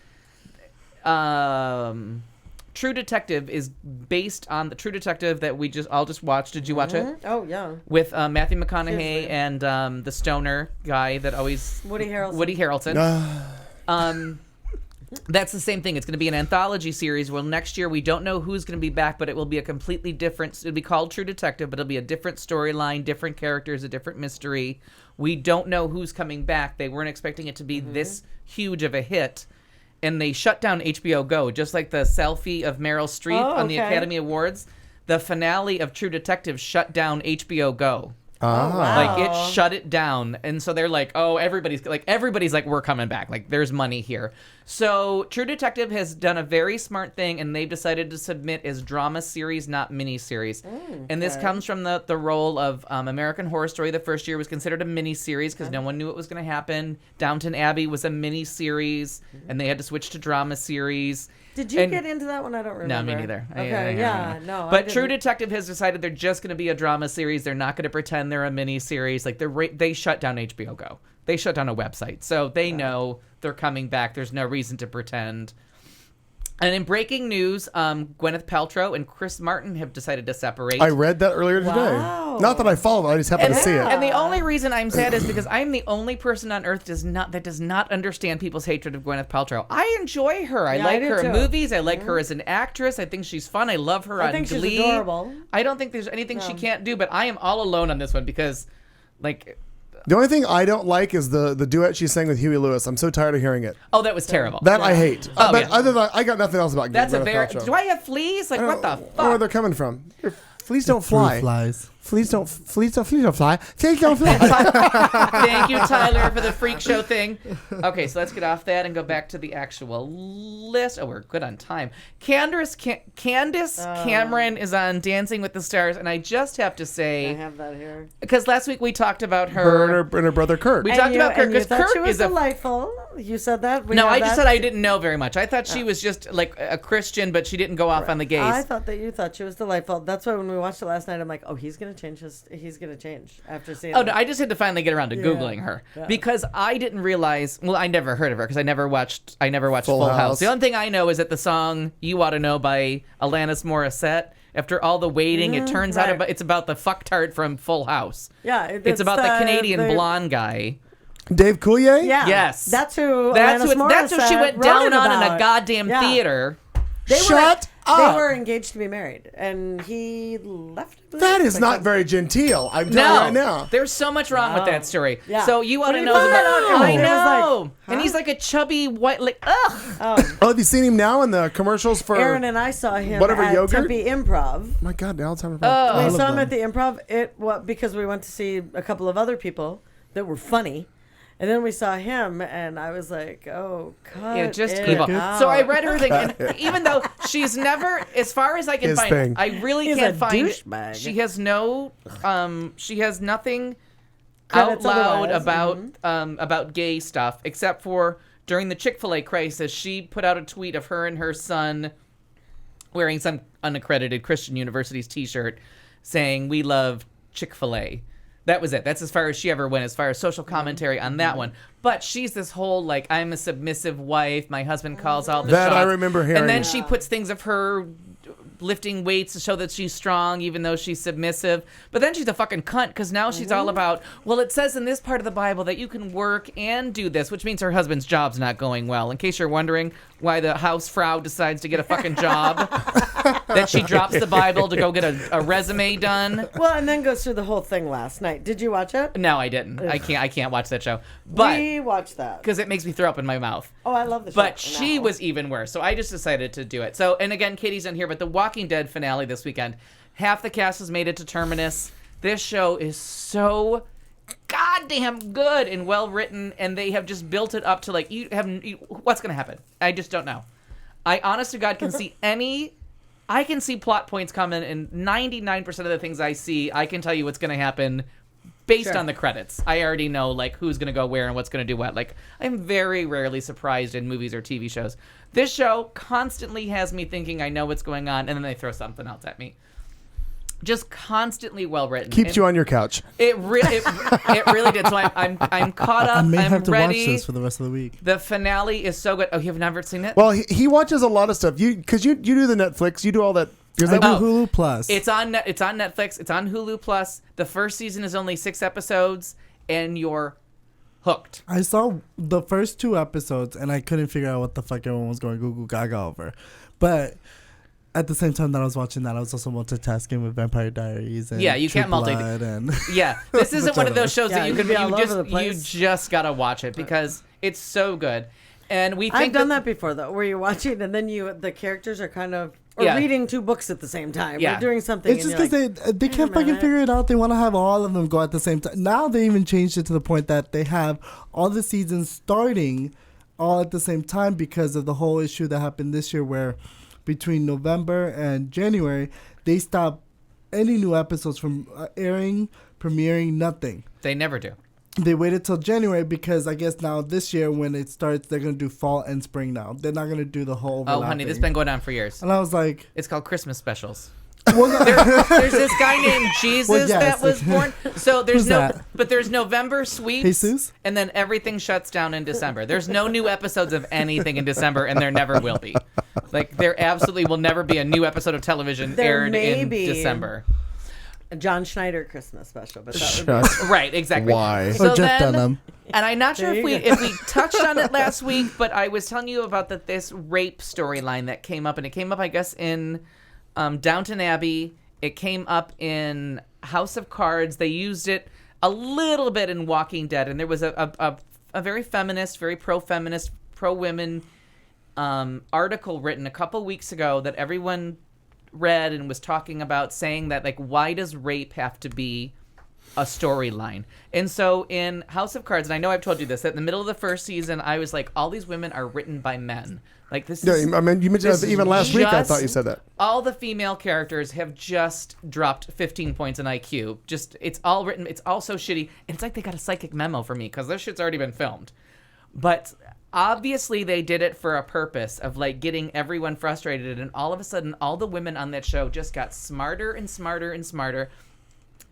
True Detective is based on the True Detective that we all just watched. Did you watch it? Oh, yeah. With Matthew McConaughey and the stoner guy that always... Woody Harrelson. Woody Harrelson. That's the same thing. It's going to be an anthology series. Well, next year we don't know who's going to be back, but it will be a completely different... It'll be called True Detective, but it'll be a different storyline, different characters, a different mystery. We don't know who's coming back. They weren't expecting it to be this huge of a hit. And they shut down HBO Go, just like the selfie of Meryl Streep on the Academy Awards. The finale of True Detective shut down HBO Go. Like it shut it down, and so they're like, "Oh, everybody's like, we're coming back. Like, there's money here." So True Detective has done a very smart thing, and they've decided to submit as drama series, not miniseries. And this comes from the role of American Horror Story. The first year was considered a miniseries because no one knew it was going to happen. Downton Abbey was a miniseries, and they had to switch to drama series. Did you get into that one? I don't remember. No, me neither. Okay, no. But True Detective has decided they're just going to be a drama series. They're not going to pretend they're a mini series. Like they shut down HBO Go. They shut down a website, so they know they're coming back. There's no reason to pretend. And in breaking news, Gwyneth Paltrow and Chris Martin have decided to separate. I read that earlier today. Wow. Not that I follow it, I just happened to see it. And the only reason I'm sad is because I'm the only person on earth that does not understand people's hatred of Gwyneth Paltrow. I enjoy her. I like her in movies. I like her as an actress. I think she's fun. I love her on Glee. I think she's adorable. I don't think there's anything she can't do, but I am all alone on this one because, like... The only thing I don't like is the duet she sang with Huey Lewis. I'm so tired of hearing it. Oh, that was terrible. That I hate. But other than that, I got nothing else about That's Gwyneth a very... Paltrow. Do I have fleas? Like, what the fuck? Where they're coming from. Fleas don't fly. Flies. Fleas don't fly. Fleas don't fly. Thank you, Tyler, for the freak show thing. Okay, so let's get off that and go back to the actual list. Oh, we're good on time. Candace Cameron is on Dancing with the Stars, and I just have to say... I have that here. Because last week we talked about Her and her brother Kurt. We talked about Kurt because Kurt Kurt was is a... delightful. You said that? No, I just said I didn't know very much. I thought she was just like a Christian, but she didn't go off on the gays. I thought that you thought she was delightful. That's why when we watched it last night, I'm like, oh, he's gonna change after seeing. Oh no, I just had to finally get around to Googling her because I didn't realize. Well, I never heard of her because I never watched Full House. The only thing I know is that the song "You Ought to Know" by Alanis Morissette. After all the waiting, it turns out it's about the fucktard from Full House. Yeah, it's about the Canadian blonde guy. Dave Coulier? Yeah. Yes. That's who she went down on in a goddamn theater. Shut up. They were engaged to be married, and he left. That is not very genteel. I'm telling you right now. There's so much wrong with that story. Yeah. So you ought to know. I know. And he's like a chubby white, like, ugh. Oh, have you seen him now in the commercials for Aaron and I saw him whatever at yogurt? Tempe Improv. Oh my God, now it's time to We saw him at the Improv. Because we went to see a couple of other people that were funny. And then we saw him, and I was like, "Oh God!" Yeah, just evil. So I read her thing, and even though she's never, as far as I can find, I really can't find. Douchebag. She has no, she has nothing out loud about gay stuff, except for during the Chick-fil-A crisis, she put out a tweet of her and her son wearing some unaccredited Christian University's T-shirt, saying, "We love Chick-fil-A." That was it. That's as far as she ever went, as far as social commentary on that one. But she's this whole, like, I'm a submissive wife. My husband calls all the shots. That I remember hearing. And then she puts things of her lifting weights to show that she's strong, even though she's submissive. But then she's a fucking cunt, because now she's all about, well, it says in this part of the Bible that you can work and do this, which means her husband's job's not going well. In case you're wondering why the housefrau decides to get a fucking job, that she drops the Bible to go get a resume done. Well, and then goes through the whole thing last night. Did you watch it? No, I didn't. I can't watch that show. But we watched that because it makes me throw up in my mouth. Oh, I love the show. But she was even worse. So I just decided to do it. So, and again, Katie's in here, but the Walking Dead finale this weekend, half the cast has made it to Terminus. This show is so goddamn good and well written, and they have just built it up to like what's going to happen. I just don't know. I honest to God can see plot points coming, and 99% of the things I see, I can tell you what's going to happen based Sure. on the credits. I already know like who's going to go where and what's going to do what. Like I'm very rarely surprised in movies or TV shows. This show constantly has me thinking I know what's going on, and then they throw something else at me. Just constantly well written. Keeps you on your couch. It really did. So I'm caught up. I may I'm have to ready. watch this for the rest of the week. The finale is so good. Oh, you've never seen it? Well, he watches a lot of stuff. Because you do the Netflix, you do all that. Because I do Hulu Plus. It's on Netflix. It's on Hulu Plus. The first season is only 6 episodes, and you're hooked. I saw the first 2 episodes, and I couldn't figure out what the fuck everyone was going Goo Gaga over. But at the same time that I was watching that, I was also multitasking with Vampire Diaries and Yeah, you can't True Blood multitask. and Yeah, this isn't one of those shows that you you can could be all over the you place. just gotta watch it because it's so good. And we think I've done that before though, where you're watching and then the characters are kind of reading 2 books at the same time. Yeah. Or doing something. it's just because because they can't fucking figure it out. They want to have all of them go at the same time. Now they even changed it to the point that they have all the seasons starting all at the same time because of the whole issue that happened this year where between November and January, they stopped any new episodes from airing, premiering, nothing. They never do. They waited till January because I guess now this year when it starts, they're going to do fall and spring now. They're not going to do the whole Oh, honey, this has been going on for years. And I was like... It's called Christmas specials. Well, no, There's this guy named Jesus Well, yes. that was born. So there's Who's no, that? but there's November sweeps, Jesus? and then everything shuts down in December. There's no new episodes of anything in December, and there never will be. Like there absolutely will never be a new episode of television There aired may in be. December. a John Schneider Christmas special, but that would be Right, exactly. Why? So Or Jeff then, Dunham. and I'm not sure There if you we touched on it last week, but I was telling you about this rape storyline that came up, and it came up, I guess, in Downton Abbey. It came up in House of Cards. They used it a little bit in Walking Dead, and there was a very feminist, very pro-feminist, pro-women article written a couple weeks ago that everyone read and was talking about, saying that, like, why does rape have to be a storyline? And so in House of Cards, and I know I've told you this, that in the middle of the first season, I was like, all these women are written by men. Like, this is... Yeah, I mean, you mentioned this that is even last week. I just- thought you said that. All the female characters have just dropped 15 points in IQ. Just, it's all written, it's all so shitty. And it's like they got a psychic memo for me, because this shit's already been filmed. But obviously they did it for a purpose of, like, getting everyone frustrated. And all of a sudden, all the women on that show just got smarter and smarter and smarter.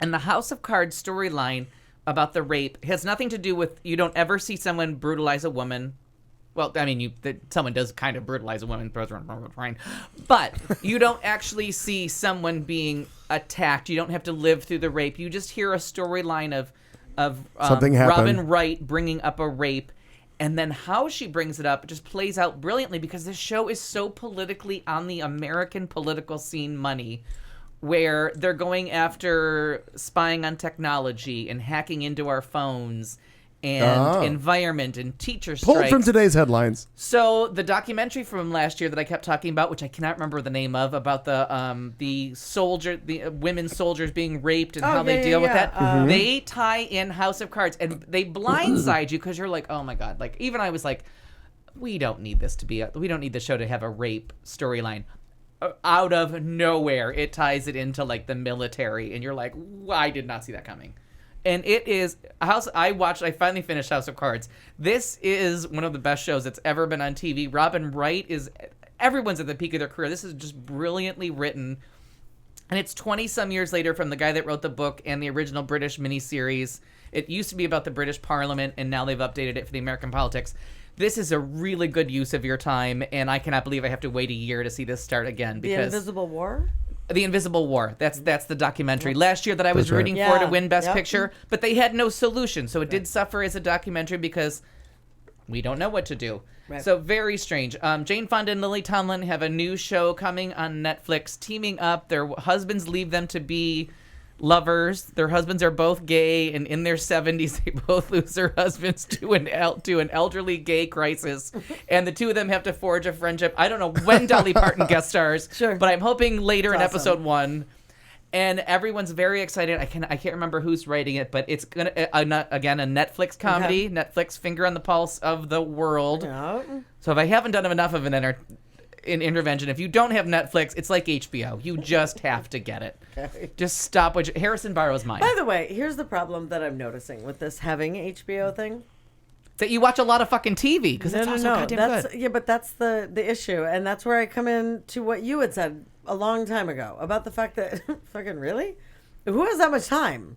And the House of Cards storyline about the rape has nothing to do with, you don't ever see someone brutalize a woman. Well, I mean, someone does kind of brutalize a woman, but you don't actually see someone being attacked. You don't have to live through the rape. You just hear a storyline of Something happened. Robin Wright bringing up a rape, and then how she brings it up just plays out brilliantly, because this show is so politically on the American political scene money, where they're going after spying on technology and hacking into our phones and environment and teacher strikes. Pulled from today's headlines. So the documentary from last year that I kept talking about, which I cannot remember the name of, about the women soldiers being raped and how they deal with that. They tie in House of Cards, and they blindside you, because you're like, oh my god! Like, even I was like, we don't need this to be. We don't need the show to have a rape storyline. Out of nowhere, it ties it into, like, the military, and you're like, I did not see that coming. And it is I finally finished House of Cards. This is one of the best shows that's ever been on TV. Robin Wright everyone's at the peak of their career. This is just brilliantly written. And it's 20-some years later from the guy that wrote the book and the original British miniseries. It used to be about the British Parliament, and now they've updated it for the American politics. This is a really good use of your time, and I cannot believe I have to wait a year to see this start again. The Because Invisible War? The Invisible War. That's the documentary. Last year that I was right. rooting for to Yeah. win Best Yep. Picture, but they had no solution. So it did suffer as a documentary because we don't know what to do. Right. So very strange. Jane Fonda and Lily Tomlin have a new show coming on Netflix, teaming up. Their husbands leave them to be lovers. Their husbands are both gay, and in their 70s, they both lose their husbands to an elderly gay crisis, and the two of them have to forge a friendship. I don't know when Dolly Parton guest stars, Sure. but I'm hoping later in That's awesome. episode 1. And everyone's very excited. I can't remember who's writing it, but it's gonna again a Netflix comedy. Okay. Netflix finger on the pulse of the world. Yeah. So if I haven't done enough of an an intervention. If you don't have Netflix, it's like HBO. You just have to get it. Okay. Just stop. Harrison borrows mine. By the way, here's the problem that I'm noticing with this having HBO thing. That you watch a lot of fucking TV because it's also goddamn that's, good. Yeah, but that's the issue, and that's where I come in to what you had said a long time ago about the fact that fucking really, who has that much time?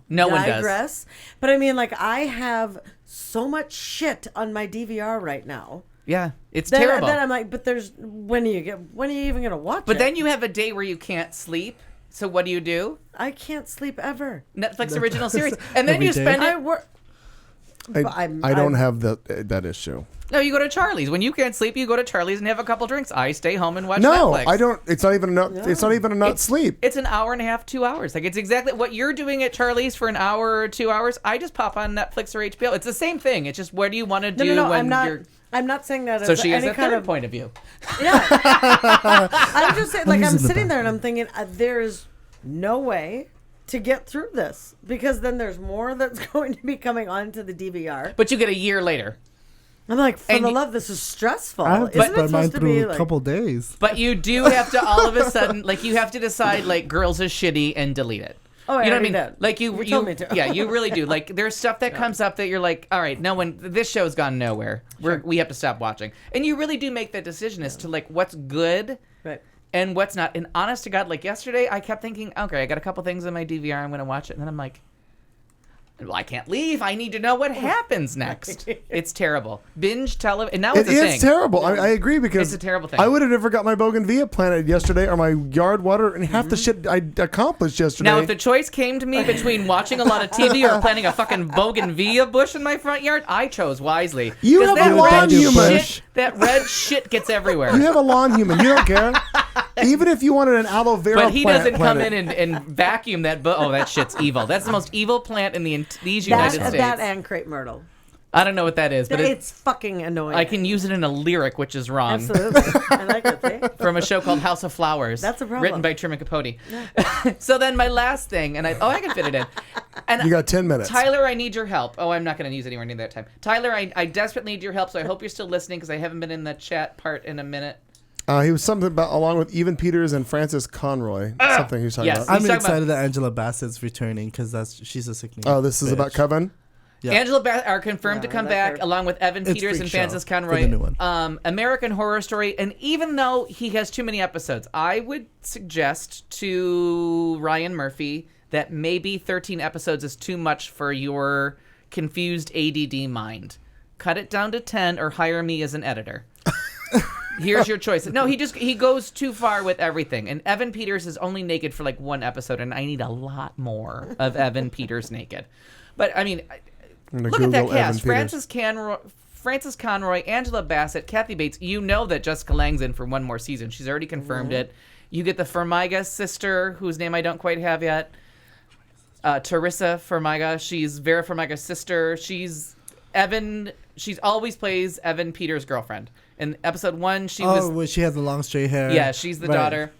No one does. Digress. But I mean, like, I have so much shit on my DVR right now. Yeah, it's terrible. Then I'm like, but when are you even gonna watch it? But then you have a day where you can't sleep. So what do? I can't sleep ever. Netflix original series, and then you spend it. I don't have that issue. No, you go to Charlie's. When you can't sleep, you go to Charlie's and have a couple drinks. I stay home and watch No, Netflix. I don't. It's not even enough. It's not even enough sleep. It's an hour and a half, 2 hours. Like, it's exactly what you're doing at Charlie's for an hour or 2 hours. I just pop on Netflix or HBO. It's the same thing. It's just what do you want to do when you're... I'm not saying that So as she has any a kind third of point of view. Yeah. I'm just saying, like, I'm using the sitting there and I'm thinking, there's no way to get through this because then there's more that's going to be coming onto the DVR. But you get a year later. I'm like, for the love, this is stressful. I have to Isn't it spread mine supposed to through be a like, couple days. But you do have to all of a sudden, like, you have to decide, like, Girls is shitty and delete it. Oh, I you know what I already mean? did. Like you told me to. Yeah, you really do. Like, there's stuff that comes up that you're like, all right, no one, this show's gone nowhere. We have to stop watching. And you really do make that decision as to, like, what's good Right. and what's not. And honest to God, like yesterday, I kept thinking, okay, I got a couple things in my DVR, I'm going to watch it. And then I'm like, well, I can't leave. I need to know what happens next. It's terrible. Binge television. And now it's a thing. It's terrible. I agree because It's a terrible thing. I would have never got my bougainvillea planted yesterday or my yard water and half the shit I accomplished yesterday. Now, if the choice came to me between watching a lot of TV or planting a fucking bougainvillea bush in my front yard, I chose wisely. You 'Cause have that a lawn red human. shit- That red shit gets everywhere. You have a lawn human. You don't care. Even if you wanted an aloe vera But he plant doesn't come planted. in and vacuum that. Oh, that shit's evil. That's the most evil plant in these United States. That and crepe myrtle. I don't know what that is, but It's fucking annoying. I can use it in a lyric, which is wrong. Absolutely. I like it. See? From a show called House of Flowers. That's a problem. Written by Truman Capote. So then my last thing, and I can fit it in. And You got 10 minutes. Tyler, I need your help. Oh, I'm not going to use anywhere near that time. Tyler, I desperately need your help, so I hope you're still listening because I haven't been in the chat part in a minute. He was something about along with Evan Peters and Francis Conroy. Something he was talking yes. about. I'm talking excited that Angela Bassett's returning because she's a sick name. Oh, this is about Coven? Yeah. Angela Bassett are confirmed to come I like back her. along with Evan It's Peters and Freak Show Francis for Conroy. the new one. American Horror Story, and even though he has too many episodes, I would suggest to Ryan Murphy that maybe 13 episodes is too much for your confused ADD mind. Cut it down to 10 or hire me as an editor. Here's your choice. No, he goes too far with everything. And Evan Peters is only naked for like one episode, and I need a lot more of Evan Peters naked. But I mean, look at that cast: Francis Conroy, Angela Bassett, Kathy Bates. You know that Jessica Lange's in for one more season. She's already confirmed it. You get the Farmiga sister, whose name I don't quite have yet. Teresa Farmiga. She's Vera Farmiga's sister. She's always plays Evan Peters' girlfriend. In episode 1, she was. Well, she has the long straight hair. Yeah, she's the Right. daughter.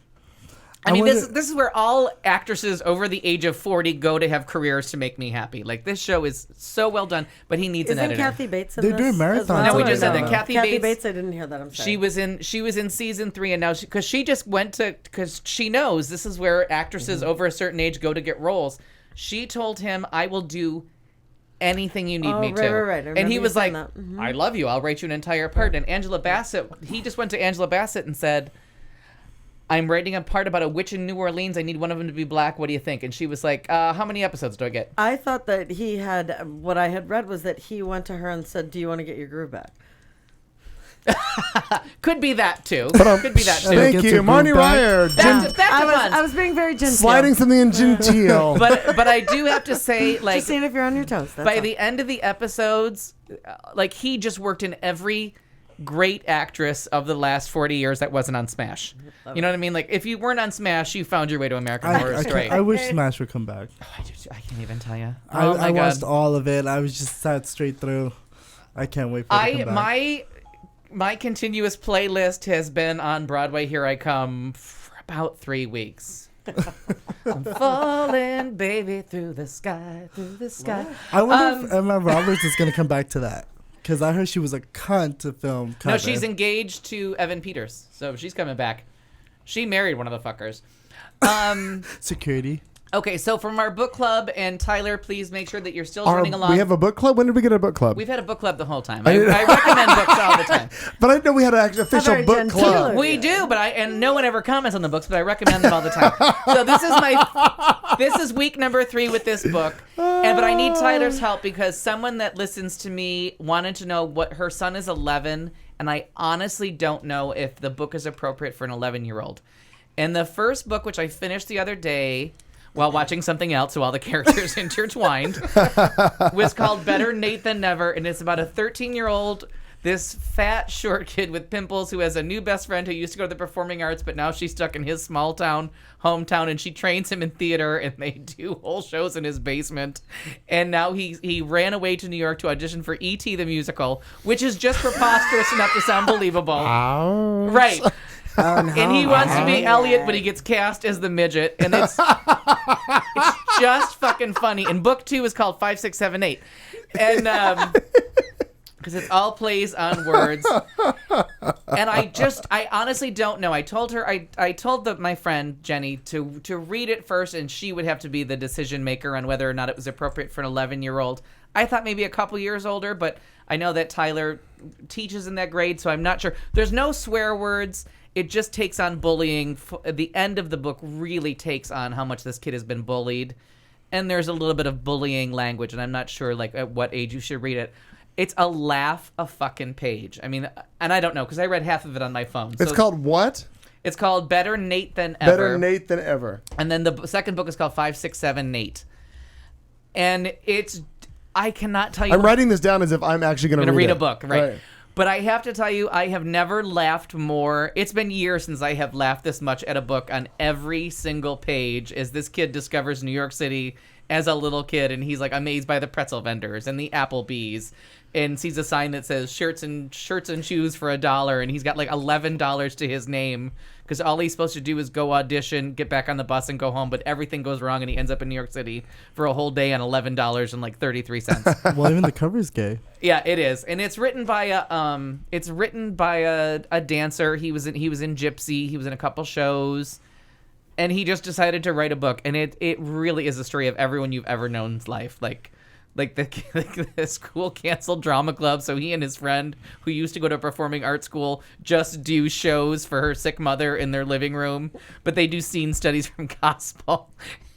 I mean, this is where all actresses over the age of 40 go to have careers to make me happy. Like, this show is so well done, but he needs an Isn't editor. Kathy Bates in They're this doing as marathons well? No, we just right said now. that Kathy Bates. I didn't hear that. I'm sorry. She was in season 3, and now because she just went to, because she knows this is where actresses over a certain age go to get roles. She told him, "I will do anything you need me to." Right. I And he remember was you like, saying that. Mhm. "I love you. I'll write you an entire part." And Angela Bassett, he just went to Angela Bassett and said, "I'm writing a part about a witch in New Orleans. I need one of them to be black. What do you think?" And she was like, "How many episodes do I get?" I thought that he had. What I had read was that he went to her and said, "Do you want to get your groove back?" Could be that too. Could be that too. Thank Gets you, your Marnie groove back. Ryer. Back to I fun. was being very genteel. Sliding something in Genteel. But I do have to say, like, Just seeing if you're on your toes. That's by all. the end of the episodes, like, he just worked in every great actress of the last 40 years that wasn't on Smash. You know what I mean? Like, if you weren't on Smash, you found your way to American Horror Story. I wish Smash would come back. I can't even tell you. I watched all of it. I was just sat straight through. I can't wait for it to come back. My continuous playlist has been on Broadway Here I Come for about 3 weeks. I'm falling, baby, through the sky, through the sky. I wonder if Emma Roberts is going to come back to that. Because I heard she was a cunt to film. No, she's engaged to Evan Peters, so she's coming back. She married one of the fuckers. Security. Okay, so from our book club, and Tyler, please make sure that you're still running along. We have a book club? When did we get a book club? We've had a book club the whole time. I recommend books all the time. But I didn't know we had an official very book genteel. club. We do, but and no one ever comments on the books, but I recommend them all the time. So this is week number 3 with this book, but I need Tyler's help because someone that listens to me wanted to know what her son is 11, and I honestly don't know if the book is appropriate for an 11-year-old. And the first book, which I finished the other day while watching something else, so all the characters intertwined, was called Better Nate Than Never, and it's about a 13-year-old, this fat, short kid with pimples who has a new best friend who used to go to the performing arts, but now she's stuck in his small town, hometown, and she trains him in theater, and they do whole shows in his basement. And now he ran away to New York to audition for E.T. the musical, which is just preposterous enough to sound believable. Ouch. Right. And he wants to be Elliot, but he gets cast as the midget, and it's just fucking funny. And book 2 is called 5, 6, 7, 8, and because it all plays on words. And I honestly don't know. I told her, I told my friend Jenny to read it first, and she would have to be the decision maker on whether or not it was appropriate for an 11-year-old. I thought maybe a couple years older, but I know that Tyler teaches in that grade, so I'm not sure. There's no swear words. It just takes on bullying. The end of the book really takes on how much this kid has been bullied. And there's a little bit of bullying language, and I'm not sure like at what age you should read it. It's a laugh a fucking page. I mean, and I don't know because I read half of it on my phone. It's called what? It's called Better Nate Than Ever. Better Nate Than Ever. And then the second book is called 5, 6, 7, Nate. And I cannot tell you. I'm writing this down as if I'm actually going to read it. a book, right? But I have to tell you, I have never laughed more. It's been years since I have laughed this much at a book on every single page as this kid discovers New York City as a little kid, and he's like amazed by the pretzel vendors and the Applebee's, and sees a sign that says shirts and shoes for $1, and he's got like $11 to his name because all he's supposed to do is go audition, get back on the bus, and go home. But everything goes wrong, and he ends up in New York City for a whole day on $11 and like 33 cents. Well, even the cover is gay. Yeah, it is, and it's written by a dancer. He was in Gypsy. He was in a couple shows. And he just decided to write a book, and it really is a story of everyone you've ever known's life. Like the school canceled drama club, so he and his friend, who used to go to performing arts school, just do shows for her sick mother in their living room. But they do scene studies from gospel,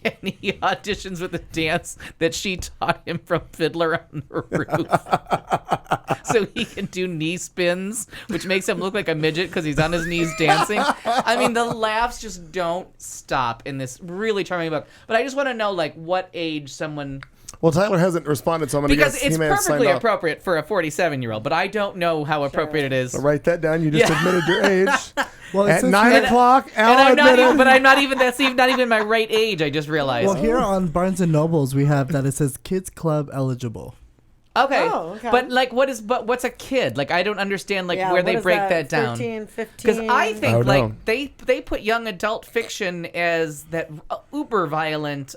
and he auditions with a dance that she taught him from Fiddler on the Roof. So he can do knee spins, which makes him look like a midget because he's on his knees dancing. I mean, the laughs just don't stop in this really charming book. But I just want to know, like, what age someone... Well, Tyler hasn't responded, so I'm going to guess because it's he may have signed perfectly off. appropriate for a 47-year-old, but I don't know how appropriate it is. So write that down. You just admitted your age. Well, At 9 o'clock, Al And I'm not admitted. even, but I'm not even, that's even not even my right age, I just realized. Well, here on Barnes & Nobles, we have that it says Kids Club eligible. Okay. Oh, okay. But like what's a kid? Like I don't understand like Yeah, where what they is break that down. 13, 15. Because I think Oh, like no. they put young adult fiction as that uber violent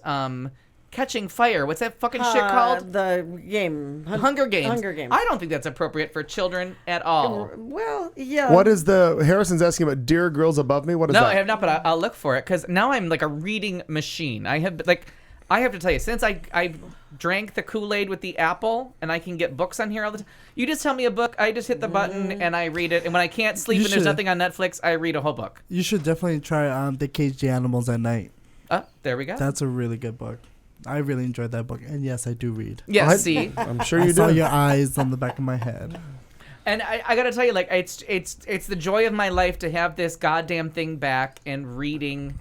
Catching Fire. What's that fucking shit called? The game. Hunger Games. Hunger Games. I don't think that's appropriate for children at all. Well, yeah. What is the... Harrison's asking about Dear Girls Above Me? What is No, that? I have not, but I'll look for it because now I'm like a reading machine. I have to tell you, since I drank the Kool-Aid with the apple and I can get books on here all the time, you just tell me a book, I just hit the button and I read it. And when I can't sleep You and there's should. nothing on Netflix, I read a whole book. You should definitely try They Cage the Animals at Night. There we go. That's a really good book. I really enjoyed that book. And yes, I do read. Yeah, I- see? I'm sure I you saw do. your eyes on the back of my head. And I gotta tell you, like, it's the joy of my life to have this goddamn thing back and reading.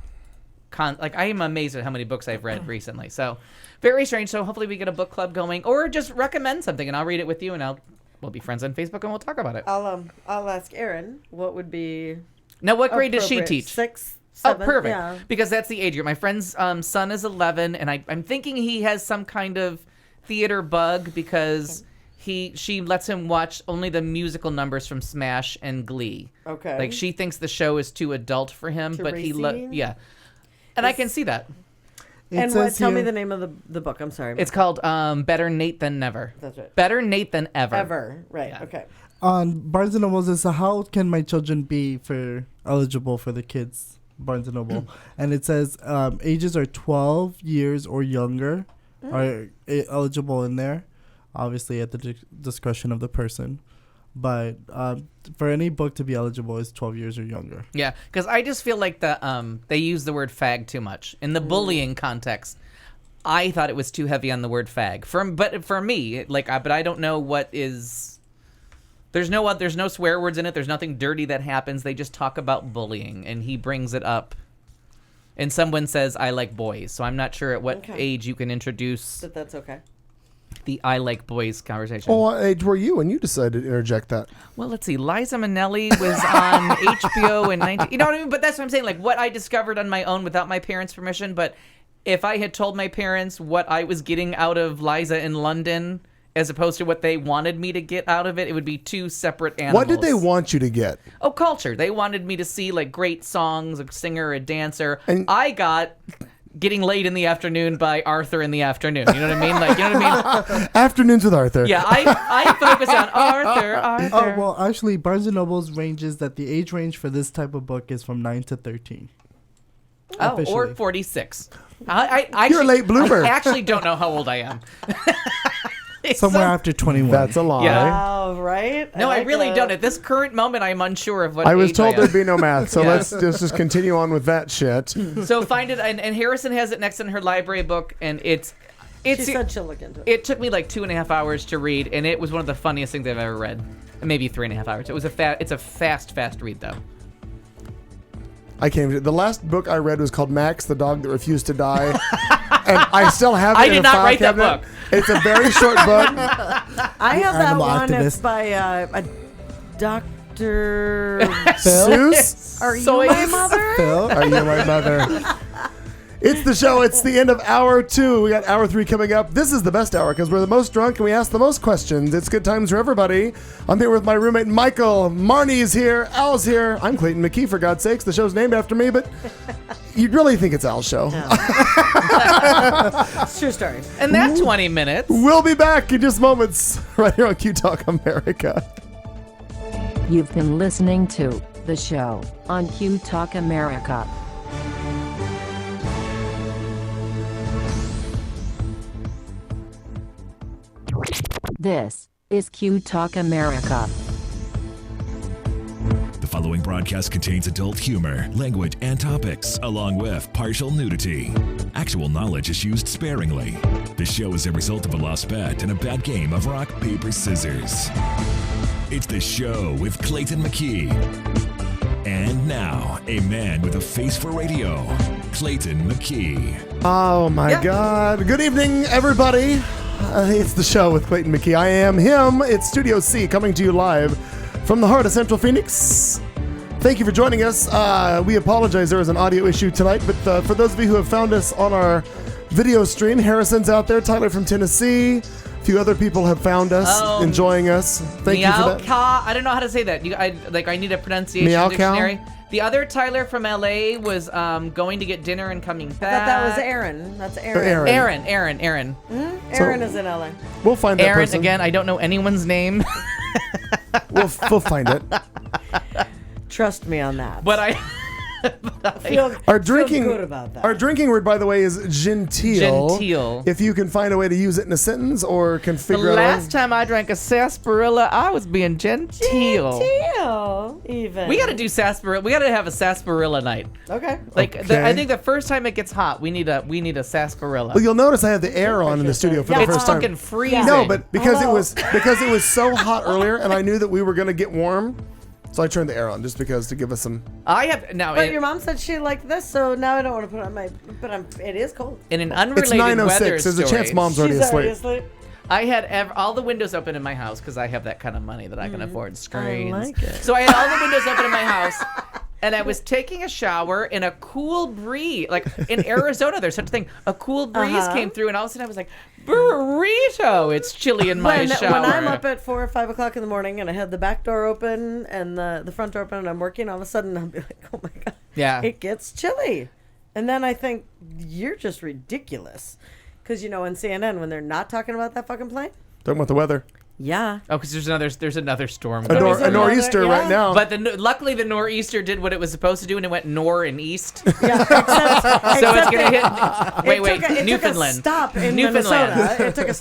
I am amazed at how many books I've read recently. So, very strange. So hopefully we get a book club going, or just recommend something and I'll read it with you, and we'll be friends on Facebook and we'll talk about it. I'll ask Erin what would be. Now, what grade does she appropriate. teach? 6, 7. Oh, perfect. Yeah. Because that's the age group. My friend's son is 11, and I'm thinking he has some kind of theater bug because she lets him watch only the musical numbers from Smash and Glee. Okay. Like she thinks the show is too adult for him, Too but racy? yeah. And I can see that. And says tell me here- the name of the book. I'm sorry. It's called Better Nate Than Never. That's right. Better Nate Than Ever. Ever. Right. Yeah. Okay. On Barnes and Noble, says, how can my children be eligible for the kids Barnes and Noble? And it says ages are 12 years or younger are eligible in there, obviously at the discretion of the person. But for any book to be eligible is 12 years or younger. Yeah, because I just feel like they use the word fag too much in the bullying context. I thought it was too heavy on the word fag. But for me, but I don't know what is. There's no swear words in it. There's nothing dirty that happens. They just talk about bullying, and he brings it up. And someone says, "I like boys," so I'm not sure at what age you can introduce But that's okay. the "I like boys" conversation. Well, what age were you when you decided to interject that? Well, let's see. Liza Minnelli was on HBO in 19... You know what I mean? But that's what I'm saying. Like, what I discovered on my own without my parents' permission. But if I had told my parents what I was getting out of Liza in London as opposed to what they wanted me to get out of it would be two separate animals. What did they want you to get? Oh, culture. They wanted me to see, like, great songs, a singer, a dancer. And I got... Getting Laid in the Afternoon by Arthur in the Afternoon. You know what I mean? Like, you know what I mean? Afternoons with Arthur. Yeah, I focus on Arthur. Oh, well, actually, Barnes and Noble's ranges that the age range for this type of book is from 9 to 13. Oh, or Officially. 46. I You're a actually- late bloomer. I actually don't know how old I am. Somewhere after 21. That's a lie. Yeah. Wow, right? No, I like really it. don't. At this current moment, I'm unsure of what I was age told am. there'd be no math, so Yeah. let's just continue on with that shit. So find it, and Harrison has it next in her library book, and She said she'll look into it. it took me like 2.5 hours to read, and it was one of the funniest things I've ever read. Maybe 3.5 hours. It was it's a fast read though. The last book I read was called Max, the Dog That Refused to Die. And I still have it I in did a not file write that cabinet. book. It's a very short book. I have that Animal one. It's activist. by a Dr. Seuss? Are you Soy- my mother? Phil? Are you my mother? It's the show. It's the end of hour 2. We got hour 3 coming up. This is the best hour because we're the most drunk and we ask the most questions. It's good times for everybody. I'm here with my roommate Michael. Marnie's here. Al's here. I'm Clayton McKee, for God's sakes. The show's named after me, but you'd really think it's Al's show. It's true story. And that 20 minutes. We'll be back in just moments right here on Q Talk America. You've been listening to the show on Q Talk America. This is Q Talk America. The following broadcast contains adult humor, language, and topics, along with partial nudity. Actual knowledge is used sparingly. This show is a result of a lost bet and a bad game of rock, paper, scissors. It's the show with Clayton McKee. And now, a man with a face for radio, Clayton McKee. Oh my God. Good evening, everybody. It's the show with Clayton McKee. I am him. It's Studio C coming to you live from the heart of Central Phoenix. Thank you for joining us. We apologize there was an audio issue tonight, but for those of you who have found us on our video stream, Harrison's out there, Tyler from Tennessee, a few other people have found us, enjoying us. Thank you for that. Meow-cow. I don't know how to say that. I need a pronunciation Meow-cow? dictionary. The other Tyler from LA was going to get dinner and coming back. I thought that was Aaron. That's Aaron. Aaron. Aaron. Aaron is in LA. We'll find that Aaron, person. again, I don't know anyone's name. We'll find it. Trust me on that. But I feel, Our feel drinking, good about that. our drinking word, by the way, is Genteel. Genteel. If you can find a way to use it in a sentence or can the figure out. last time I drank a sarsaparilla, I was being genteel. Genteel, even. We got to do sarsaparilla. We got to have a sarsaparilla night. Okay. Okay. I think the first time it gets hot, we need a sarsaparilla. Well, you'll notice I have the air on in the studio for the it's first time. fucking freezing. No, but because Hello. it was so hot earlier, and I knew that we were gonna get warm, so I turned the air on just because to give us some. I have now But your mom said she liked this, so now I don't want to put it on my. But it is cold. in an It's unrelated 9:06. weather There's a chance story, mom's already She's already asleep. asleep. I had all the windows open in my house because I have that kind of money that I can afford screens. like it. So I had all the windows open in my house, and I was taking a shower, and a cool breeze, like in Arizona, there's such a thing. A cool breeze came through, and all of a sudden I was like, burrito! It's chilly in my shower. When I'm up at 4 or 5 o'clock in the morning and I had the back door open and the front door open and I'm working, all of a sudden I'll be like, oh my God. Yeah. It gets chilly. And then I think you're just ridiculous. Because, you know, on CNN, when they're not talking about that fucking plane. Talking about the weather. Yeah. Oh, because there's another storm. A going. nor'easter yeah. right now. But luckily the nor'easter did what it was supposed to do, and it went nor and east. Yeah, So it's gonna hit. Wait, it Newfoundland. Took a stop in Newfoundland. Minnesota. It took a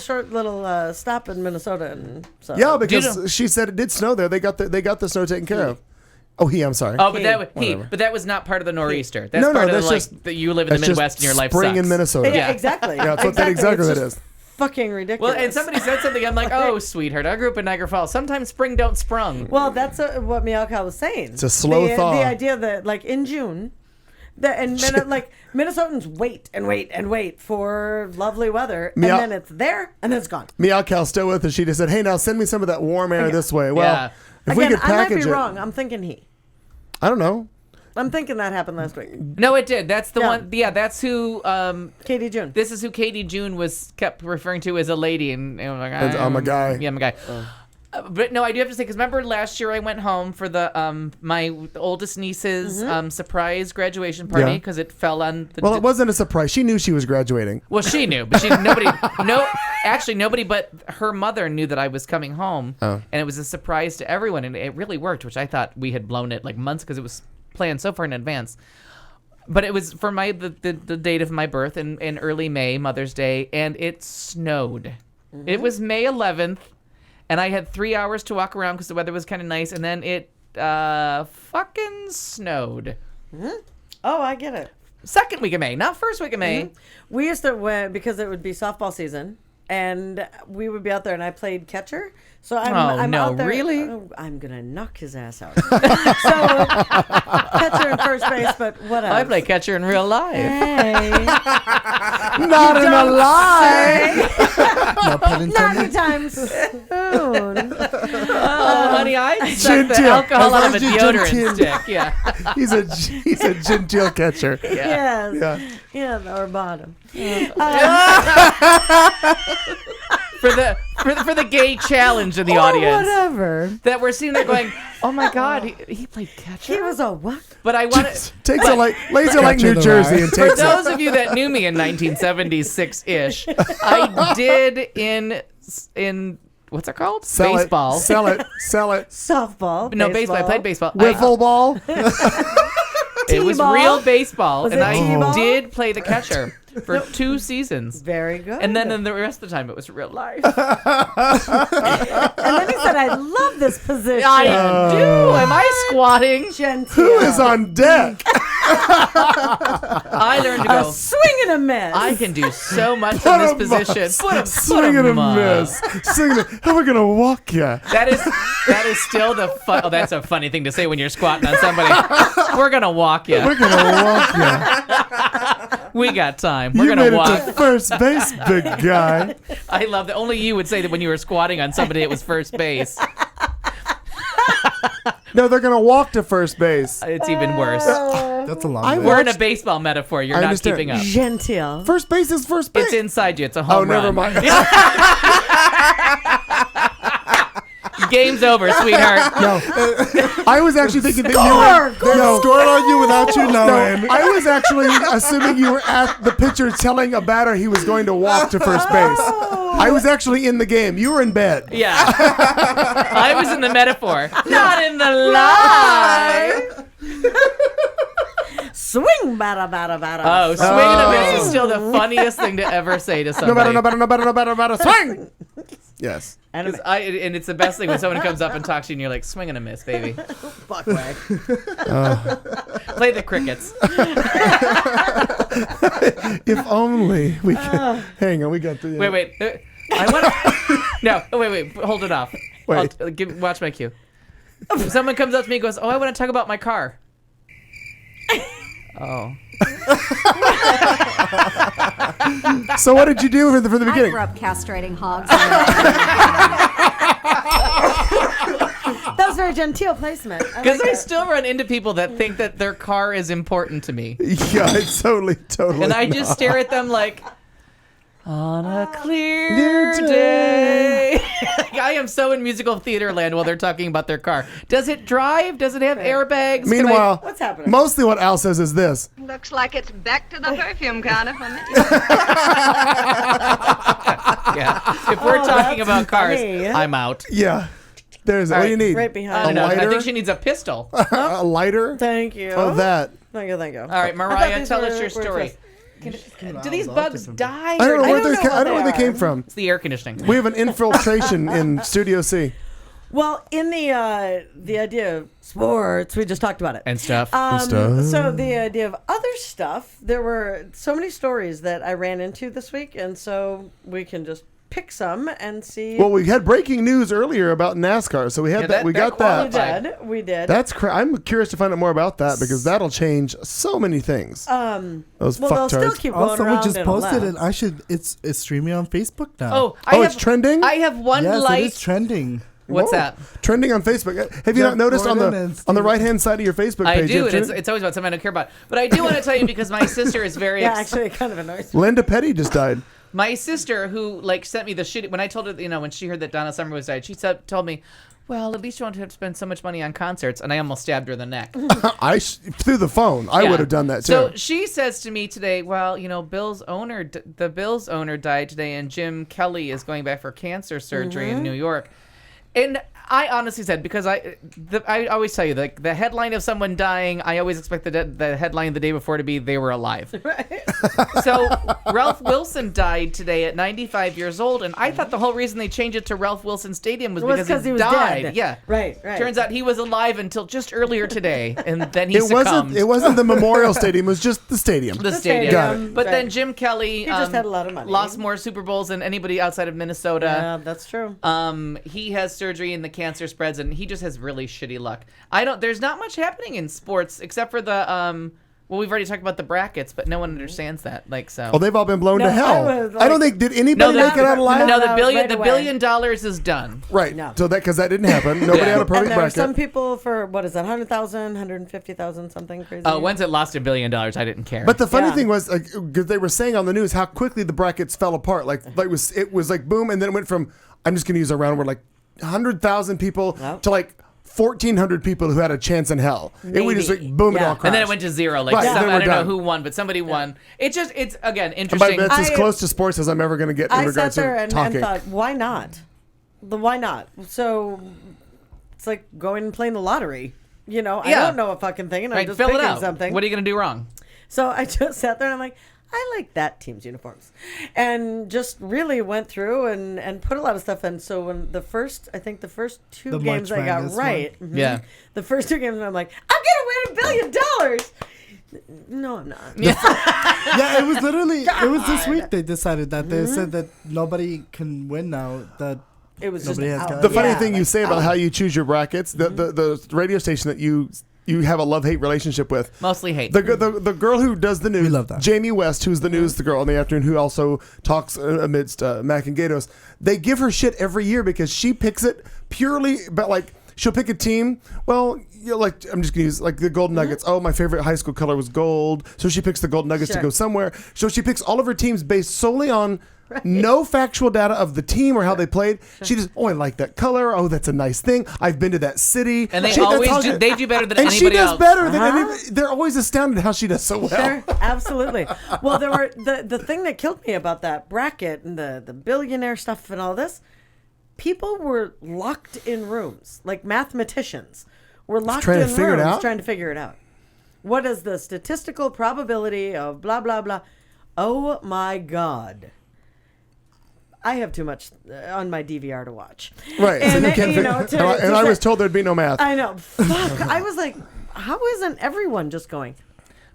short little stop in Minnesota, and so Yeah, because she said it did snow there. They got the snow taken care of. Oh, I'm sorry. Oh, but that was not part of the nor'easter. That's No, part of that's like just- that you live in the That's just Midwest and your life spring sucks. in Minnesota. Yeah, Yeah. exactly. Yeah, that's what exactly It's that just is. Fucking ridiculous. Well, and somebody said something. I'm like, oh, sweetheart, I grew up in Niagara Falls. Sometimes spring don't sprung. Well, that's what Mialka was saying. It's a slow thaw. The idea that, like, in June, Minnesotans wait and wait and wait for lovely weather, and then it's there, and then it's gone. Meow still with us. She just said, "Hey, now send me some of that warm air this way." Well, Yeah. if we Again, could I might package be it, wrong. I'm thinking he. I don't know. I'm thinking that happened last week. No, it did. That's the Yeah. one. Yeah, that's who. Katie June. This is who Katie June kept referring to as a lady, and I'm like, I'm a guy. Yeah, I'm a guy. But no, I do have to say, because remember last year I went home for the my oldest niece's surprise graduation party Yeah. because it fell on the. Well, it wasn't a surprise. She knew she was graduating. Well, she knew, but nobody but her mother knew that I was coming home, and it was a surprise to everyone, and it really worked, which I thought we had blown it like months because it was planned so far in advance. But it was for the date of my birth in early May, Mother's Day, and it snowed. It was May 11th, and I had 3 hours to walk around because the weather was kind of nice, and then it fucking snowed. Oh, I get it. Second week of May, not first week of May. We used to, because it would be softball season, and we would be out there, and I played catcher. So I'm no, out there. really? I'm gonna knock his ass out. So catcher and first base, but whatever. I play catcher in real life. Hey, Not in a lie. No pun not intended. anytime soon. Oh, honey, I suck the Genteel. alcohol out of a As long as you're deodorant genteel. stick. Yeah. He's a genteel catcher. Yes. Yeah. Yeah, or bottom. For the gay challenge in the Or audience whatever. that we're sitting there going, oh my god, he played catcher. He was a what? But I want to. Takes a laser like New the Jersey rye. and For takes it. those of you that knew me in 1976-ish, I did in what's it called? Baseball. Sell it. Softball. No, baseball. I played baseball. Wiffle ball. It was T-ball? real baseball, Was and it I T-ball? did play the catcher for 2 seasons. Very good. And then in the rest of the time, it was real life. And then he said, I love this position. I do. Am I squatting? Genteel. Who is on deck? I learned to A go. swing and a miss. I can do so much in this position. Swing and a miss. Swing and a, how are we gonna walk ya? That is still the fun. Oh, that's a funny thing to say when you're squatting on somebody. We're gonna walk you. We're gonna walk ya. We got time. We're You gonna made it walk. to first base, big guy. I love that. Only you would say that when you were squatting on somebody, it was first base. No, they're gonna walk to first base. It's even worse. That's a long I way. We're in a baseball metaphor. You're I not understand. keeping up. Genteel. First base is first base. It's inside you. It's a Oh, home run. never mind. Game's over, sweetheart. No, I was actually thinking that Score! you were. No, Scored on you without you knowing. no, I was actually assuming you were at the pitcher telling a batter he was going to walk to first base. I was actually in the game. You were in bed. Yeah. I was in the metaphor, not in the lie. Swing, bada, bada, bada. Oh, swing and a miss is still the funniest thing to ever say to No somebody. better. Swing. Yes. And a 'Cause and it's the best thing when someone comes up and talks to you and you're like, swing and a miss, baby. fuck way. Play the crickets. If only we could. Hang on, we got the. Wait. I want to. No, wait. Hold it off. Wait. Watch my cue. Someone comes up to me and goes, oh, I want to talk about my car. Oh. So what did you do for the I beginning? grew up castrating hogs. That was very genteel placement. Because I still run into people that think that their car is important to me. Yeah, it's totally. And I just stare at them like, On a clear day. I am so in musical theater land while they're talking about their car. Does it drive? Does it have airbags? Meanwhile, What's happening? Mostly what Al says is this. Looks like it's back to the perfume counter for me. Yeah. If we're talking about cars, funny. I'm out. Yeah. There's what do you need? Right I behind. don't know. I lighter? think she needs a pistol. A lighter? Thank you. Oh, that. Thank you. Thank you. All right, I Mariah, thought tell these us your were story. first. Do these bugs die? I don't know I where don't know I don't know where what they they came are. from. It's the air conditioning. We have an infiltration in Studio C. Well, in the idea of sports, we just talked about it. And stuff. So the idea of other stuff, there were so many stories that I ran into this week, and so we can just pick some and see. Well, we had breaking news earlier about NASCAR, so we had Yeah, that. We got we that. we did. That's I'm curious to find out more about that because that'll change so many things. Those well, they'll still fucktards. keep going Also, we around just and posted around. it. I should. It's streaming on Facebook now. Oh, it's trending? I have one yes, light. it is trending. What's Whoa. that? Trending on Facebook. Have you Jeff not noticed on Gordon the and on the Steve- right hand side of your Facebook I page? do, you have and trend- it's always about something I don't care about. But I do want to tell you because my sister is very Yeah, excited. actually, it kind of annoys me. Linda Petty just died. My sister, who sent me the shit when I told her, when she heard that Donna Summer was died, she told me, "Well, at least you won't have to spend so much money on concerts." And I almost stabbed her in the neck. Through the phone. I Yeah. would have done that too. So she says to me today, "Well, the Bills owner died today, and Jim Kelly is going back for cancer surgery in New York." And I honestly said, because I always tell you, the headline of someone dying, I always expect the headline the day before to be they were alive. So Ralph Wilson died today at 95 years old, and I thought the whole reason they changed it to Ralph Wilson Stadium was because he was died. dead. Yeah, Right. Turns out he was alive until just earlier today, and then he succumbed. It wasn't the Memorial Stadium. It was just the stadium. The stadium. Got it. But Right. then Jim Kelly He just had a lot of money. lost more Super Bowls than anybody outside of Minnesota. Yeah, that's true. He has surgery and the cancer spreads, and he just has really shitty luck. There's not much happening in sports except for the well, we've already talked about the brackets, but no one understands that. Oh, they've all been blown to No, hell. I was I don't like- think did anybody make it out alive. No, the Right $1 away. billion is done. Right. No. So because that didn't happen. Nobody had a And perfect there are bracket. some people for, what is that, 100,000, 150,000, something crazy. Once it lost $1 billion, I didn't care. But the funny Yeah. thing was, because they were saying on the news how quickly the brackets fell apart. It was like boom, and then it went from, I'm just going to use a round word, 100,000 people Yep. to 1,400 people who had a chance in hell. It was just Maybe. boom, it Yeah. all crashed. and then it went to zero. Right, then I we're don't know done. who won, but somebody won. It's again But interesting. that's as I- close to sports as I'm ever going to get in I sat regards there to and talking. thought, why not? Why not? So it's like going and playing the lottery. I Yeah. don't know a fucking thing, and I'm Right, just fill it picking out. something. What are you going to do wrong? So I just sat there and I'm like, I like that team's uniforms, and just really went through and put a lot of stuff in. So when the first two The games March I got Madness right, one? Yeah. the first two games I'm like, I'm gonna win $1 billion. No, I'm not. Yeah, it was literally. It was this God. week they decided that they said that nobody can win now. That It was Nobody just has out. got The it. funny Yeah, thing you like, say about out. how you choose your brackets, the radio station that you have a love-hate relationship with. Mostly hate. The girl who does the news, We love that. Jamie West, who's the news, the girl in the afternoon who also talks amidst Mac and Gatos. They give her shit every year because she picks it purely, but she'll pick a team. Well, I'm just gonna use the Golden Nuggets. Oh, my favorite high school color was gold, so she picks the Golden Nuggets to Sure. go somewhere. So she picks all of her teams based solely on. No factual data of the team or how they played. She just, I like that color. Oh, that's a nice thing. I've been to that city. And they She- that's always how do, she- they do better than and anybody she does else. better than anybody. They're always astounded how she does so well. Sure, absolutely. Well, there were the thing that killed me about that bracket and the billionaire stuff and all this. People were locked in rooms, like mathematicians were locked trying to in figure it rooms out? trying to figure it out. What is the statistical probability of blah blah blah? Oh my God. I have too much on my DVR to watch. Right. And, so you can't know, figure- and I was told there'd be no math. I know. Fuck. I was like, how isn't everyone just going?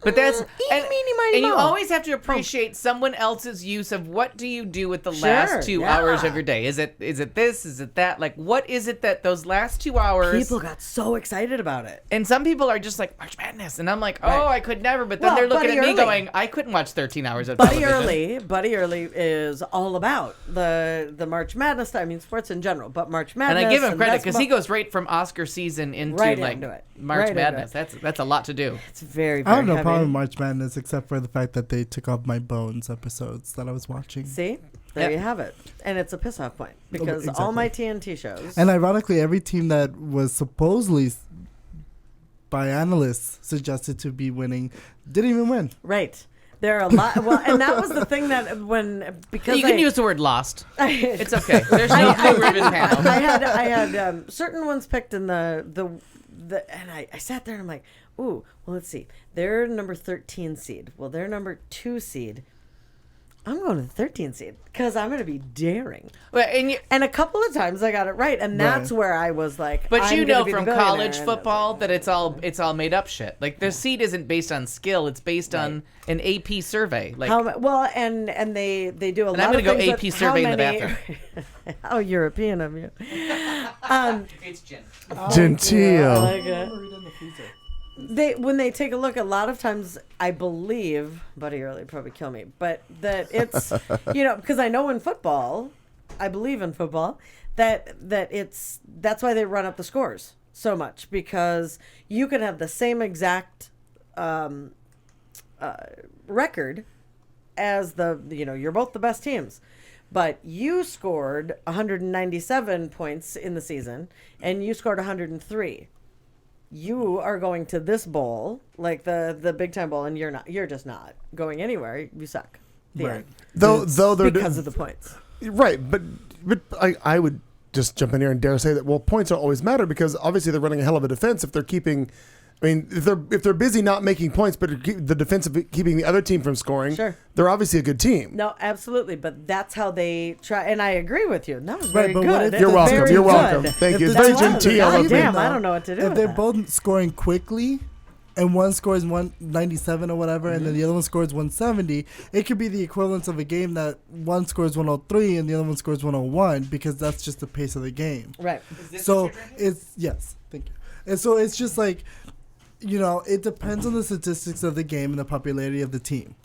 But that's Eeny, and, meeny, miny, and you moe. always have to appreciate someone else's use of what do you do with the Sure, last 2 yeah. hours of your day. Is it this? Is it that? What is it that those last 2 hours? People got so excited about it. And some people are just like March Madness, and I'm like, oh, Right. I could never. But then Well, they're looking Buddy at me Early. going, I couldn't watch 13 hours of Buddy television. Buddy Early is all about the March Madness. I mean, sports in general, but March Madness. And I give him and credit because he basketball, goes right from Oscar season into Right into it. March Right into Madness. it. That's a lot to do. It's very, I very have no heavy. problem with March Madness, except for the fact that they took off my Bones episodes that I was watching. See? There you have it. And it's a piss-off point because all my TNT shows... And ironically, every team that was supposedly, by analysts, suggested to be winning didn't even win. Right. There are a lot... Well, and that was the thing that because you can use the word lost. It's okay. There's no ribbon panel. I had certain ones picked in the and I sat there and I'm like, ooh, well, let's see. They're number 13 seed. Well, they're number 2 seed. I'm going to the 13 seed because I'm going to be daring. Well, and a couple of times I got it right, and that's where I was like, but I'm you know from college football that it's all made up shit. Like their seed isn't based on skill; it's based on an AP survey. Like and they do a lot. I'm going to go AP survey in the bathroom. How European of you! It's Genteel. I like it. When they take a look, a lot of times I believe, Buddy Early probably kill me, but that it's because I know in football, I believe in football that's why they run up the scores so much, because you can have the same exact record as you're both the best teams, but you scored 197 points in the season and you scored 103. You are going to this bowl, like the big time bowl, and you're just not going anywhere. You suck. Right. Though they're because of the points. Right, but I would just jump in here and dare say that points don't always matter, because obviously they're running a hell of a defense if they're keeping. I mean, if they're busy not making points, but the defense of keeping the other team from scoring, sure, they're obviously a good team. No, absolutely, but that's how they try. And I agree with you. That was very good. You're welcome. You're welcome. Thank you. It's very genteel of me. Damn, I don't know what to do. If they're both scoring quickly, and one scores 197 or whatever, and then the other one scores 170, it could be the equivalence of a game that one scores 103 and the other one scores 101, because that's just the pace of the game. Right. So yes, thank you. And so it's just like, it depends on the statistics of the game and the popularity of the team.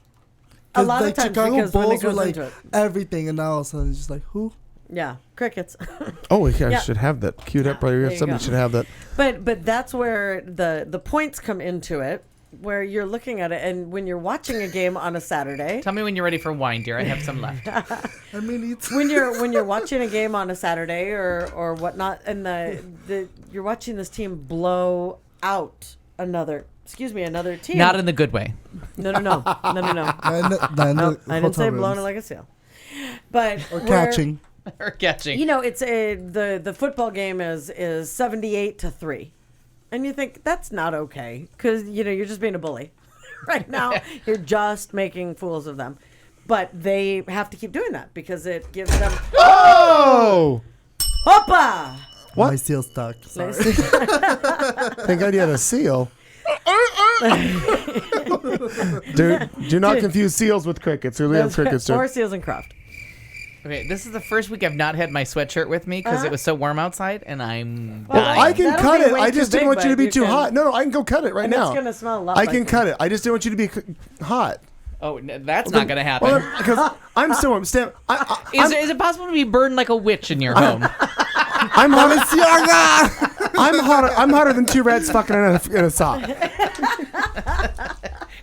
A lot of times, Chicago because Bulls when it goes were into it, everything, and now all of a sudden it's just like, who? Yeah, crickets. Oh, I should have that queued up right here. Somebody should have that. But that's where the points come into it, where you're looking at it, and when you're watching a game on a Saturday. Tell me when you're ready for wine, dear. I have some left. I mean, when you're watching a game on a Saturday or whatnot, and you're watching this team blow out another team. Not in the good way. No. I didn't say blowing it like a seal. But or catching. Or catching. It's the football game is 78-3. And you think that's not okay, because you're just being a bully. Right now, you're just making fools of them. But they have to keep doing that because it gives them Oh! Hoppa! What? My seal stuck. Sorry. Thank God you had a seal. Do not confuse seals with crickets. We have crickets. Or seals and craft. Okay, this is the first week I've not had my sweatshirt with me because it was so warm outside, and I'm Well, dying. I can cut it. I just didn't want you to be too can. hot. No, I can go cut it right And now. it's gonna smell a lot. I can cut it. I just didn't want you to be hot. Oh, that's not going to happen. Well, because I'm so warm. Stan, Is it possible to be burned like a witch in your home? I'm hot. I'm hotter than two rats fucking in a sock.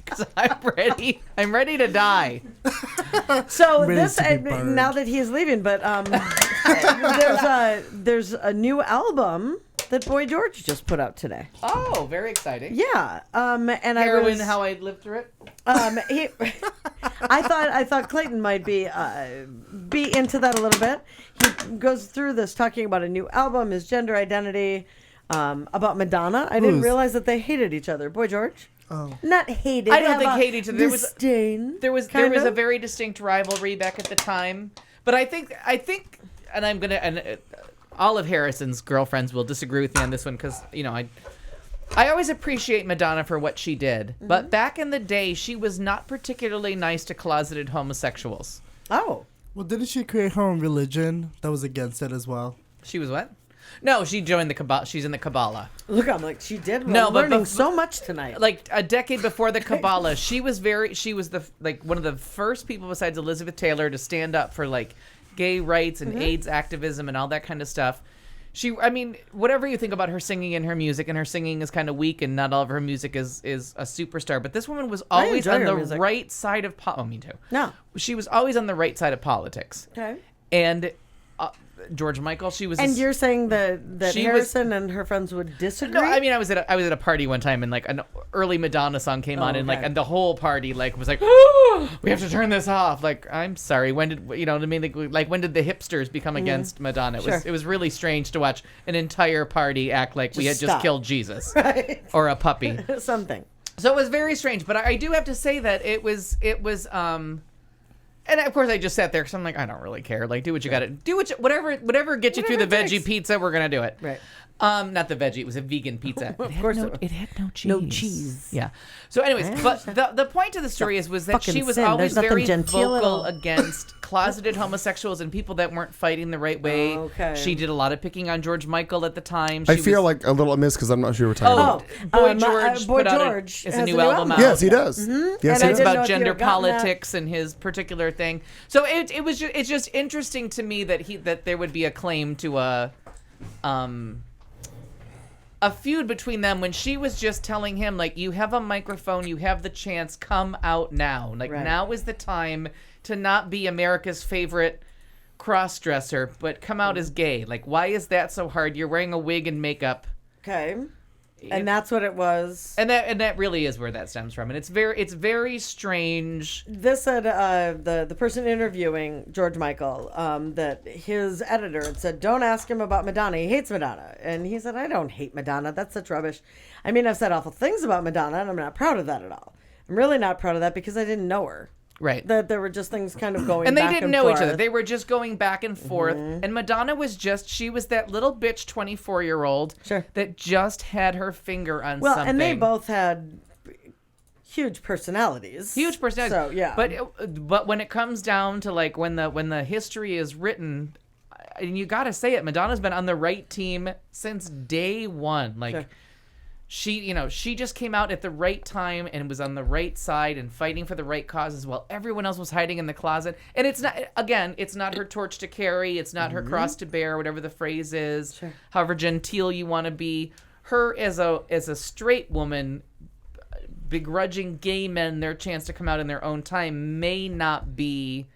Because I'm ready to die. So now that he is leaving, but there's a new album that Boy George just put out today. Oh, very exciting. Yeah. And Heroin, How I Lived Through It. I thought Clayton might be into that a little bit. He goes through this talking about a new album, his gender identity, about Madonna. I didn't realize that they hated each other. Boy George. Oh. Not hated. I don't think hate each other. There was a a very distinct rivalry back at the time. But I think, and Olive Harrison's girlfriends will disagree with me on this one because I always appreciate Madonna for what she did. Mm-hmm. But back in the day, she was not particularly nice to closeted homosexuals. Oh. Well, didn't she create her own religion that was against it as well? She was what? No, she joined the Kabbalah. She's in the Kabbalah. Look, I'm like, she did. No, but learning so much tonight. Like a decade before the Kabbalah, she was one of the first people besides Elizabeth Taylor to stand up for gay rights and AIDS activism and all that kind of stuff. I mean, whatever you think about her singing and her music, and her singing is kind of weak, and not all of her music is a superstar. But this woman was always enjoy on her the music. right side of me too. No. She was always on the right side of politics. Okay. And George Michael, she was. And you're saying that she Harrison and her friends would disagree? No, I mean, I was at a party one time, and like an early Madonna song came on, and like, okay. and the whole party like was like, oh, we have to turn this off. Like, I'm sorry, when did you know what I mean? Like when did the hipsters become against Madonna? It was really strange to watch an entire party act like we had just killed Jesus or a puppy, something. So it was very strange. But I do have to say that it was. And of course, I just sat there because I'm like, I don't really care. Like, do what you got to do. Whatever gets you through the veggie pizza, we're gonna do it. Right. Not the veggie. It was a vegan pizza. Of course, it had no cheese. No cheese. Yeah. So, anyways, but the point of the story was that she was sin. always There's very nothing genteel at vocal all. against closeted homosexuals and people that weren't fighting the right way. Okay. She did a lot of picking on George Michael at the time. I feel like a little amiss because I'm not sure what you're talking about. Boy George Boy put out George a has new album out. Yes, he does. Yes, And he I It's does. didn't know about if you gender had gotten that. politics and his particular thing. So it's just interesting to me that there would be a claim to a feud between them when she was just telling him, like, you have a microphone, you have the chance, come out now. Like, now is the time to not be America's favorite cross-dresser, but come out as gay. Like, why is that so hard? You're wearing a wig and makeup. Okay. And that's what it was. And that really is where that stems from. And it's very strange. This said the person interviewing George Michael that his editor had said, don't ask him about Madonna. He hates Madonna. And he said, I don't hate Madonna. That's such rubbish. I mean, I've said awful things about Madonna, and I'm not proud of that at all. I'm really not proud of that because I didn't know her. Right. That there were just things kind of going and they back didn't and know forth. each other. They were just going back and forth. And Madonna she was that little bitch 24-year-old that just had her finger on something. And they both had huge personalities. So, yeah. But when it comes down to like when the history is written, and you got to say it, Madonna's been on the right team since day one. Like she just came out at the right time and was on the right side and fighting for the right causes while everyone else was hiding in the closet. And it's not her torch to carry. It's not her cross to bear, whatever the phrase is. However genteel you want to be. Her as a straight woman begrudging gay men their chance to come out in their own time may not be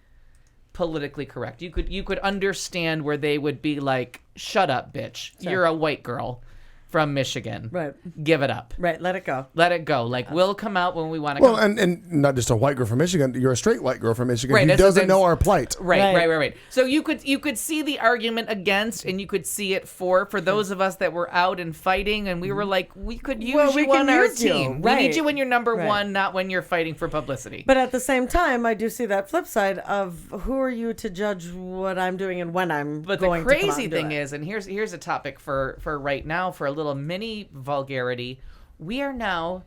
politically correct. You could understand where they would be like, shut up, bitch. You're a white girl from Michigan. Right. Give it up. Right. Let it go. Let it go. Like, we'll come out when we want to Well, come. and not just a white girl from Michigan. You're a straight white girl from Michigan Right, who that's the doesn't thing. know our plight. Right. So you could see the argument against, and you could see it for those of us that were out and fighting, and we were like, we could use you on our team. We need you when you're number one, not when you're fighting for publicity. But at the same time, I do see that flip side of who are you to judge what I'm doing and when I'm But going the to come out crazy and do thing it. is, and here's a topic for right now, for a little mini vulgarity. We are now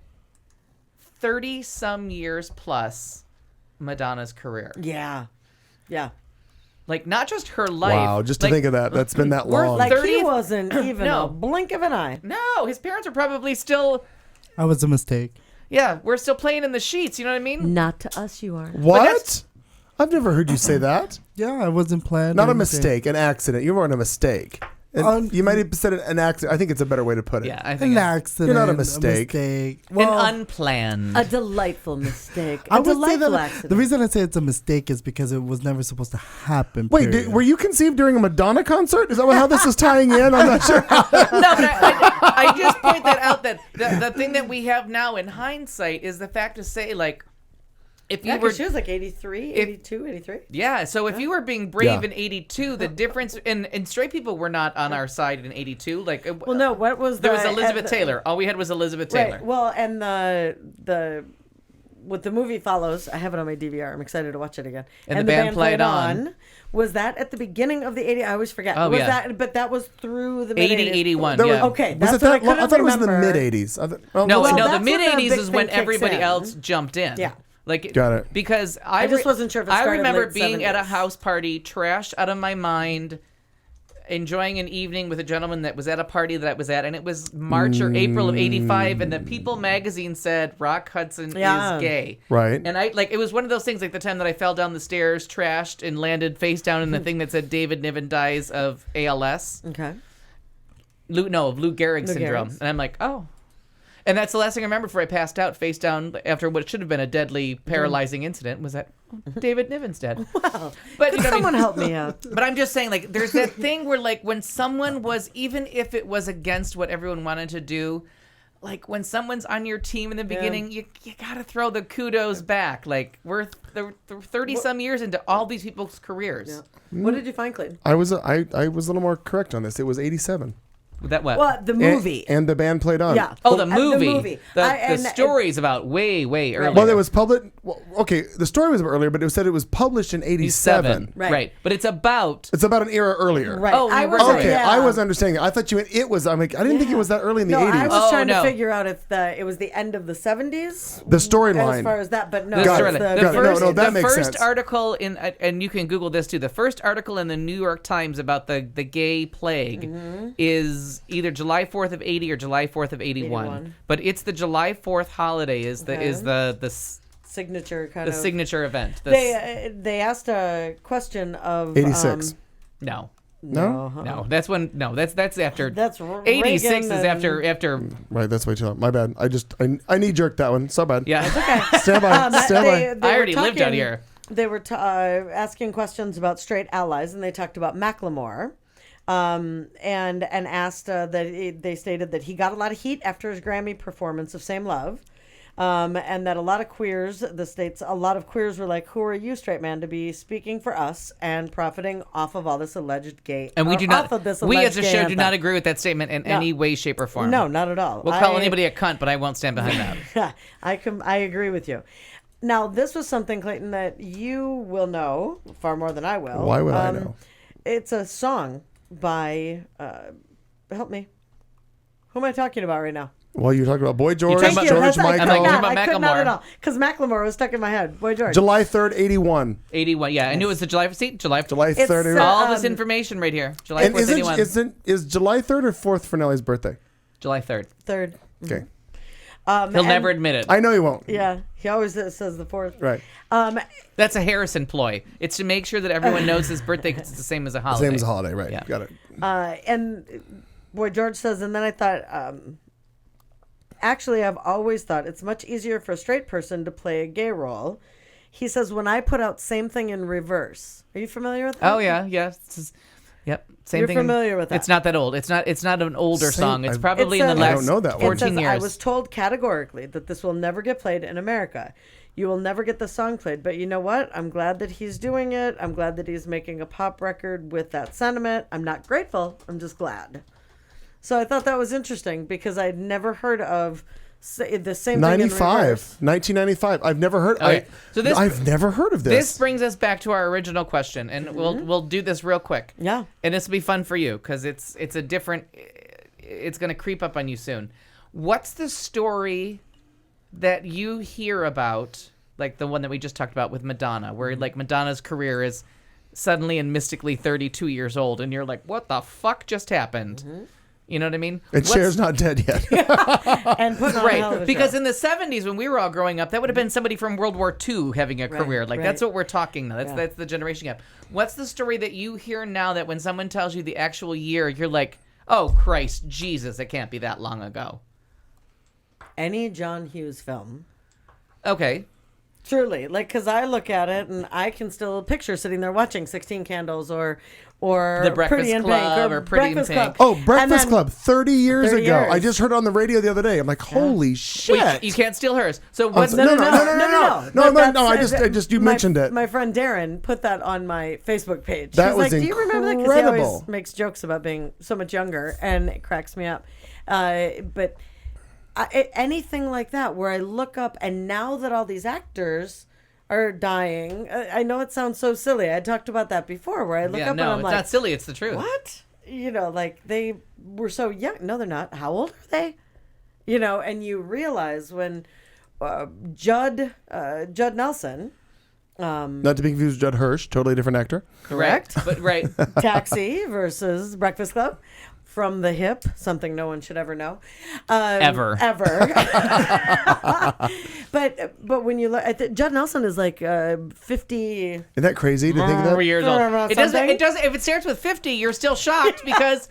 30 some years plus Madonna's career. Yeah. Like, not just her life. Wow, just to like, think of that. That's been that we're long. Like 30 he wasn't even No. a blink of an eye. No, his parents are probably still. That was a mistake. Yeah, we're still playing in the sheets. You know what I mean? Not to us, you are. What? I've never heard you say that. Yeah, I wasn't planned. Not or a anything. mistake, an accident. You weren't a mistake. You might have said an accident. I think it's a better way to put it. Yeah, I think An accident. You're not a mistake. Well, an unplanned. A delightful mistake. I A would say delightful that accident. the reason I say it's a mistake is because it was never supposed to happen. Wait, period. were you conceived during a Madonna concert? Is that how this is tying in? I'm not sure. No, but I just point that out, that the thing that we have now in hindsight is the fact to say, like, if you Yeah, were, 'cause she was like 83, 82, 83. yeah, so if you were being brave Yeah. in 82, the difference, and straight people were not on our side in 82. Like, Well, no, what was there was the- Elizabeth Taylor. All we had was Elizabeth Taylor. Right. Well, and the what the movie follows, I have it on my DVR. I'm excited to watch it again. And the band played on. Was that at the beginning of the 80s? I always forget. Oh, was yeah. that? But that was through the mid 80, 81, There yeah. was- Okay, Was that's it what that I long? couldn't I thought it was the remember. mid 80s. No, Well, no, that's the when mid the 80s big is when thing kicks everybody in. else jumped in. Yeah. Like, Got it. Because I just wasn't sure if it I started remember late being at a 70s. house party, trashed out of my mind, enjoying an evening with a gentleman that was at a party that I was at, and it was March or April of 85, and the People magazine said Rock Hudson Yeah. is gay. Right. And it was one of those things, like the time that I fell down the stairs, trashed, and landed face down in the thing that said David Niven dies of ALS. Okay. Lou Gehrig syndrome. Gehrig's. And I'm like, oh. And that's the last thing I remember before I passed out face down after what should have been a deadly, paralyzing incident was that David Niven's dead. Wow. But Could someone help me out? But I'm just saying, like, there's that thing where, like, when someone was, even if it was against what everyone wanted to do, like, when someone's on your team in the beginning, you gotta throw the kudos back. Like, we're 30-some years into all these people's careers. Yeah. What did you find, Clayton? I was a little more correct on this. It was 87. That what? Well, the movie. And the band played on. Yeah. Oh, the movie. The And story's about way earlier. Well, it was published. Well, okay, the story was earlier, but it said it was published in 87. Right. But it's about an era earlier. Right. Oh, I was Okay, yeah. I was understanding it. I thought you meant it was. I'm like, I didn't think it was that early in the 80s. I was trying no. to figure out if it was the end of the 70s. The storyline. As far as that, but no. The Got storyline. it. the- Got it. first, No, that the makes first sense. article in, and you can Google this too. The first article in the New York Times about the gay plague is either July 4th of 80 or July 4th of 81. But it's the July 4th holiday is the signature kind the of signature event. They asked a question of 86. No. No? No, that's when. No, that's after. That's 86 Reagan is and- after. Right, that's way too long. My bad. I knee jerked that one. So bad. Yeah. Okay. Stand by. Stand by. I already lived out here. They were asking questions about straight allies, and they talked about Macklemore, and asked they stated that he got a lot of heat after his Grammy performance of "Same Love." And that a lot of queers were like, who are you, straight man, to be speaking for us and profiting off of all this alleged gay? And we do not. We as a show do anthem. not agree with that statement in any way, shape, or form. No, not at all. We'll call anybody a cunt, but I won't stand behind that. I agree with you. Now, this was something, Clayton, that you will know far more than I will. Why would I know? It's a song by, help me. Who am I talking about right now? Well, you're talking about Boy George, talking about- George I Michael. talking about I could not Macklemore. at all. Because Macklemore was stuck in my head. Boy George. July 3rd, 81. 81. Yeah, I knew it was the July. See, July. July It's, 3rd. 81. All this information right here. July And 4th, 81. is July 3rd or 4th for Nelly's birthday? July 3rd. Third. Okay. He'll never admit it. I know you won't. Yeah, he always says the fourth. Right. That's a Harrison ploy. It's to make sure that everyone knows his birthday because it's the same as a holiday. Same as a holiday, right. Yeah. Got it. And Boy George says, and then I thought, actually, I've always thought it's much easier for a straight person to play a gay role. He says, when I put out Same Thing in Reverse. Are you familiar with that? Oh yeah. Yep. Same You're thing. familiar with that. It's not that old. It's not an older song. It's probably in the It's last I don't know that one. 14 It says, years. I was told categorically that this will never get played in America. You will never get the song played. But you know what? I'm glad that he's doing it. I'm glad that he's making a pop record with that sentiment. I'm not grateful. I'm just glad. So I thought that was interesting because I'd never heard of the same thing in 95. reverse. 1995. I've never heard. Okay. So this- I've never heard of this. This brings us back to our original question, and we'll do this real quick. Yeah. And this will be fun for you because it's a different. It's going to creep up on you soon. What's the story that you hear about, like the one that we just talked about with Madonna, where like Madonna's career is suddenly and mystically 32 years old, and you're like, what the fuck just happened? You know what I mean? And Cher's not dead yet. And put on a hell of Right, a because show. in the 70s when we were all growing up, that would have been somebody from World War II having a career. Like that's right. what we're talking now. That's the generation gap. What's the story that you hear now that when someone tells you the actual year, you're like, oh Christ, Jesus, it can't be that long ago. Any John Hughes film. Okay. Truly, like, because I look at it and I can still picture sitting there watching 16 Candles or The Breakfast Pretty in Club Pink or Pretty in Breakfast Pink. Club. Oh, And Breakfast then- Club, 30 years 30 ago. years. I just heard it on the radio the other day. I'm like, holy shit. Wait, you can't steal hers. So Oh, what's no. But I that's- just you mentioned it. My friend Darren put that on my Facebook page. That She's was like, do you remember that? Because he incredible. always makes jokes about being so much younger, and it cracks me up. But anything like that, where I look up, and now that all these actors are dying, I know it sounds so silly. I talked about that before, where I look up and I'm it's like, not silly. It's the truth. what? You know, like they were so young. No, they're not. How old are they? You know, and you realize when Judd Nelson, Not to be confused with Judd Hirsch, totally different actor. Correct. But right. Taxi versus Breakfast Club, from the hip, something no one should ever know. Ever. But when you look at Judd Nelson is like 50. Isn't that crazy to think of that? Years old. It doesn't. Something? It doesn't. If it starts with 50, you're still shocked because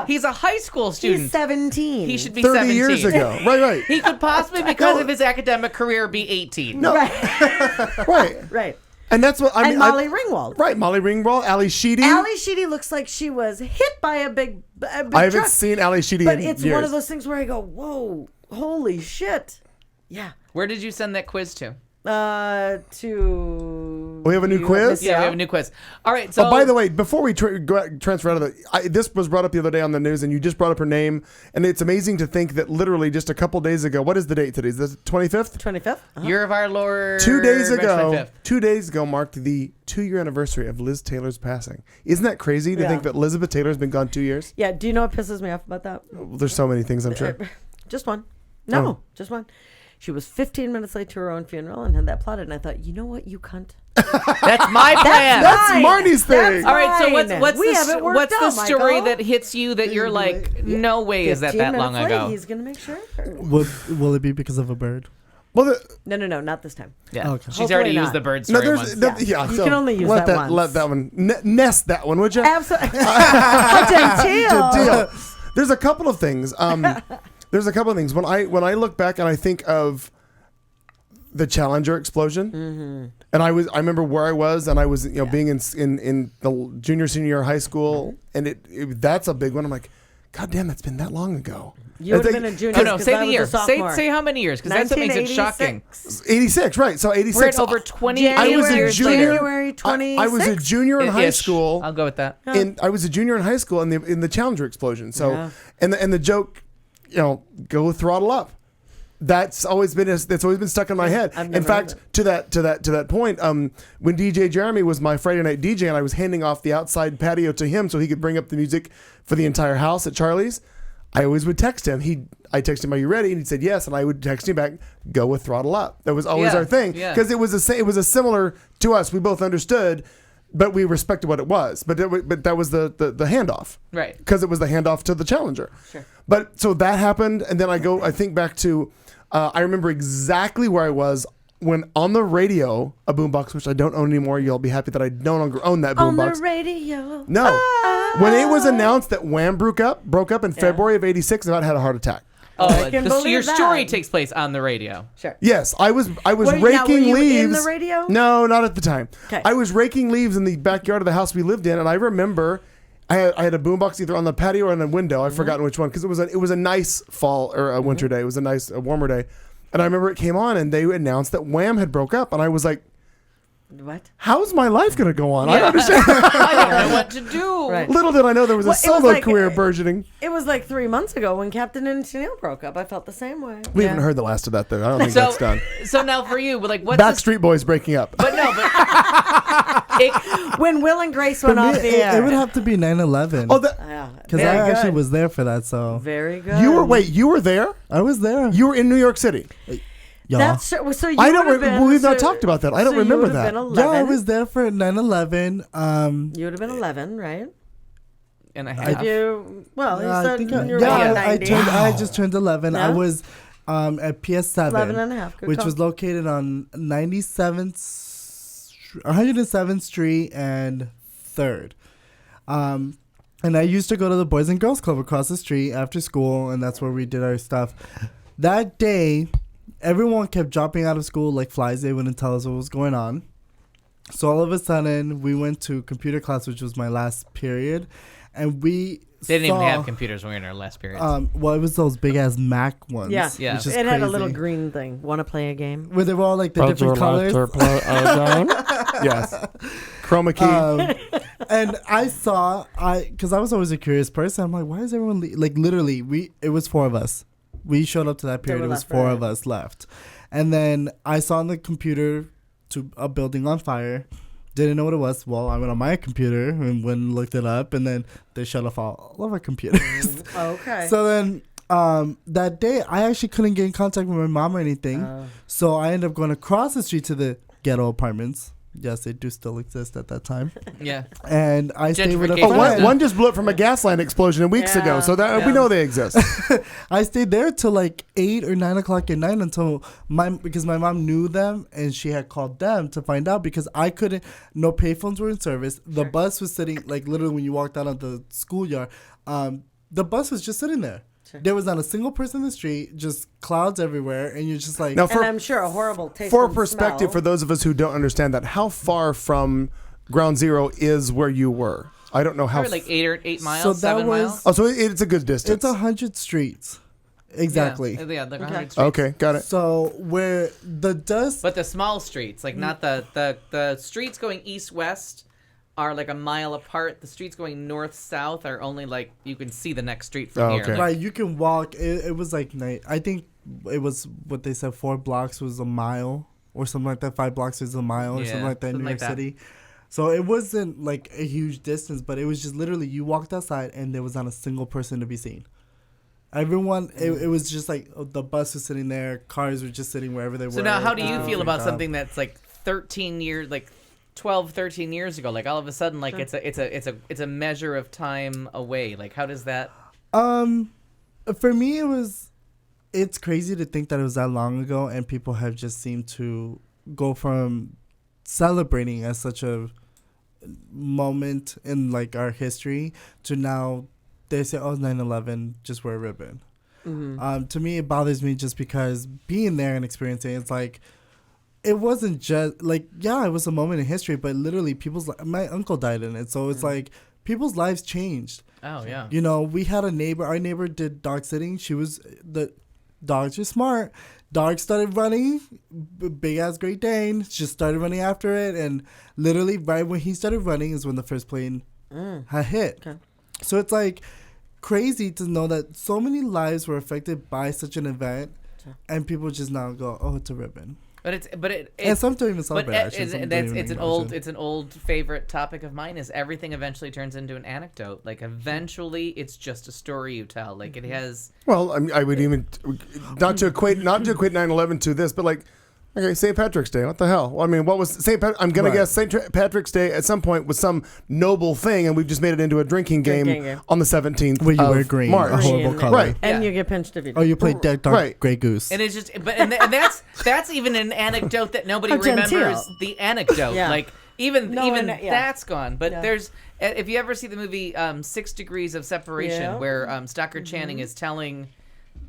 he's a high school student. He's 17. He should be 30 17 years ago. Right. He could possibly, because of his academic career, be 18. No. Right. Right. And that's what I mean. And Molly Ringwald. Right, Molly Ringwald, Ali Sheedy. Ali Sheedy looks like she was hit by a big I haven't truck. seen Ali Sheedy But in it's years. one of those things where I go, whoa, holy shit. Yeah. Where did you send that quiz to? To... We have a new quiz? Yeah, we have a new quiz. All right, so... Oh, by the way, before we transfer out of this was brought up the other day on the news, and you just brought up her name, and it's amazing to think that literally just a couple days ago, what is the date today? Is this 25th? 25th? Uh-huh. Year of our Lord... 2 days March ago, 25th. 2 days ago marked the 2-year anniversary of Liz Taylor's passing. Isn't that crazy to think that Elizabeth Taylor's been gone 2 years? Yeah, do you know what pisses me off about that? There's so many things, I'm sure. Just one. No, just one. She was 15 minutes late to her own funeral and had that plotted, and I thought, you know what, you cunt? That's my plan. That's Marnie's thing. All right, so what's what's the story that hits you that you're like, no way is that long ago? He's going to make sure. Will it be because of a bird? Well, No, not this time. Yeah, Okay. she's already Hopefully used not. the bird no, story once. You can only use that once. Let that one nest that one, would you? Absolutely. Genteel. There's a couple of things. There's a couple of things when I look back and I think of the Challenger explosion, and I remember where I was, and I was being in the junior senior year of high school, and that's a big one. I'm like, God damn, it's been that long ago. You would have been a junior. No, say the year. Say how many years, because that's what makes it shocking. 86, right? So 86. We're at over 20 years later. January 26. I was a junior in high school. I'll go with that. And I was a junior in high school in the Challenger explosion. So and the joke, go throttle up. That's always been stuck in my head. In fact, to that point, when DJ Jeremy was my Friday night DJ, and I was handing off the outside patio to him so he could bring up the music for the entire house at Charlie's, I always would text him. I texted him, "Are you ready?" And he said yes, and I would text him back, "Go with throttle up." That was always our thing because it was a similar to us. We both understood, but we respected what it was. But that was the handoff, right? Because it was the handoff to the Challenger. Sure. But so that happened, and then I think back to. I remember exactly where I was when on the radio, a boombox, which I don't own anymore. You'll be happy that I no longer own that boombox. On the radio. No. When it was announced that Wham broke up in February of '86, I had a heart attack. Oh, your story takes place on the radio. Sure. Yes, I was were raking you leaves. in the radio? No, not at the time. Okay. I was raking leaves in the backyard of the house we lived in, and I remember I had a boombox either on the patio or in a window. I've forgotten which one because it was a nice fall or a winter day. It was a warmer day. And I remember it came on, and they announced that Wham had broke up, and I was like, "What? How's my life going to go on? I don't understand." I don't know what to do. Right. Little did I know there was a solo career burgeoning. It was like 3 months ago when Captain and Chanel broke up. I felt the same way. We haven't heard the last of that, though. I don't think that's done. So now for you, what's Backstreet Boys breaking up. But when Will and Grace went off the air. It would have to be 9/11. Oh, because I actually was there for that. So very good. You were there? I was there. You were in New York City. Yeah. That's so you I don't. would have been, We've not talked about that. I don't remember that. Yeah, I was there for 9/11. You would have been 11, right? And a half. You said when you were yeah, 90. I just turned 11. Yeah? I was at PS7, 11 and a half. Good which call. was located on 107th Street and 3rd. And I used to go to the Boys and Girls Club across the street after school, and that's where we did our stuff. That day, everyone kept dropping out of school like flies. They wouldn't tell us what was going on. So all of a sudden, we went to computer class, which was my last period, and they didn't even have computers when we were in our last period. Well, it was those big ass Mac ones. Yeah. Which is it had a crazy. little green thing. Want to play a game? Where they were all like the different colors. Yes. Chroma key. And because I was always a curious person. I'm like, why is everyone literally? It was 4 of us. We showed up to that period. It was 4 of us left, and then I saw on the computer to a building on fire. Didn't know what it was. Well, I went on my computer and went and looked it up, and then they shut off all of our computers. Okay. So then that day, I actually couldn't get in contact with my mom or anything. So I ended up going across the street to the ghetto apartments Yes, they do still exist at that time. Yeah. And I stayed with a Gentrification. friend. One just blew up from a gas line explosion weeks ago, so that we know they exist. I stayed there till like 8 or 9 o'clock at night because my mom knew them and she had called them to find out because I couldn't. No payphones were in service. The bus was sitting like literally when you walked out of the schoolyard. The bus was just sitting there. There was not a single person in the street, just clouds everywhere, and you're just like. Now, and I'm sure a horrible taste. For perspective, smell. for those of us who don't understand that, how far from Ground Zero is where you were? I don't know how. Probably like 8 miles, So that 7 was- miles. Oh, so it's a good distance. It's 100 streets. Exactly. Yeah, like 100 streets. Okay, got it. So where the dust. But the small streets, like not the streets going east-west are like a mile apart. The streets going north-south are only like you can see the next street from here. Okay. Like, Right, you can walk. It was like night. I think it was what they said. 4 blocks was a mile or something like that. 5 blocks was a mile or Yeah, something like that in something New like York that. City. So it wasn't like a huge distance, but it was just literally you walked outside and there was not a single person to be seen. Everyone, it was just like the bus was sitting there, cars were just sitting wherever they were. So now, how do you feel about Freaked out. something that's like 13 years, like 12, 13 years ago? Like all of a sudden, like it's a measure of time away. Like how does that? For me, it's crazy to think that it was that long ago, and people have just seemed to go from celebrating as such a moment in like our history to now they say, oh, 9/11, just wear a ribbon. To me, it bothers me just because being there and experiencing it's like, it wasn't just like, yeah, it was a moment in history, but literally my uncle died in it. So it's like people's lives changed. Oh yeah. You know, we had a neighbor. Our neighbor did dog sitting. The dogs are smart. Dog started running. Big ass Great Dane just started running after it, and literally right when he started running is when the first plane had hit. Okay. So it's like crazy to know that so many lives were affected by such an event, and people just now go, "Oh, it's a ribbon." And some don't even celebrate. It's an old favorite topic of mine. Is everything eventually turns into an anecdote? Like eventually, it's just a story you tell. Like it has. Well, I would even not to equate 9/11 to this, but like. Okay, St. Patrick's Day. What the hell? Well, I mean, what was St. I'm going to guess St. Patrick's Day at some point was some noble thing, and we've just made it into a drinking game on the 17th where you of wear green, March. a horrible color. Right. And you get pinched if you do. Oh, you play Dead Dark Grey Goose. And it's just, and that's even an anecdote that nobody remembers. Genteel. The anecdote, like even that's gone. But Yeah. there's, if you ever see the movie 6 Degrees of Separation, where Stockard Channing is telling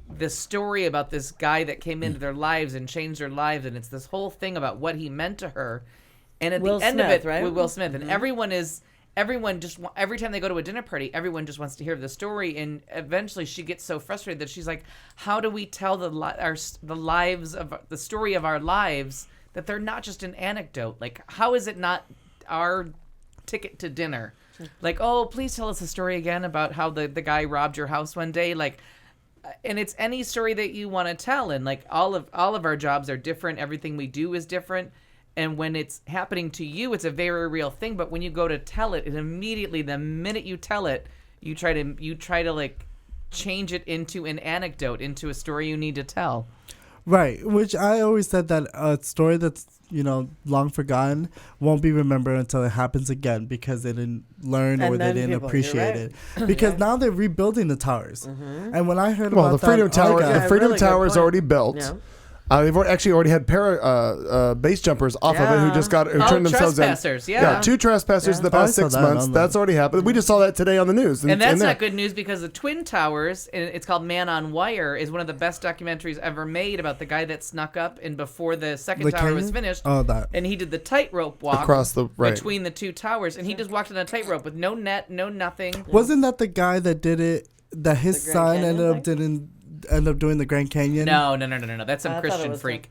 this story about this guy that came into their lives and changed their lives, and it's this whole thing about what he meant to her. And at the end of it, right? with Will Smith, and everyone just every time they go to a dinner party, everyone just wants to hear the story, and eventually she gets so frustrated that she's like, "How do we tell the lives of the story of our lives that they're not just an anecdote? Like, how is it not our ticket to dinner? Like, oh, please tell us a story again about how the guy robbed your house one day, like." And it's any story that you want to tell, and like all of our jobs are different. Everything we do is different, and when it's happening to you, it's a very real thing. But when you go to tell it, immediately the minute you tell it, you try to like change it into an anecdote, into a story you need to tell. Right, which I always said that a story that's, long forgotten won't be remembered until it happens again because they didn't learn or they didn't appreciate it. Because now they're rebuilding the towers. And when I heard about the Freedom Tower, the Freedom Tower is already built. Yeah. They've actually already had base jumpers off of it who turned themselves in. Trespassers, yeah. 2 trespassers in the past 6 months. That's already happened. We just saw that today on the news. And that's not good news because the Twin Towers, and it's called Man on Wire, is one of the best documentaries ever made about the guy that snuck up and before the second tower was finished. Oh, that. And he did the tightrope walk across between the 2 towers, and he just walked on a tightrope with no net, no nothing. Wasn't that the guy that did it? That his son ended up doing the Grand Canyon? No. That's some Christian freak.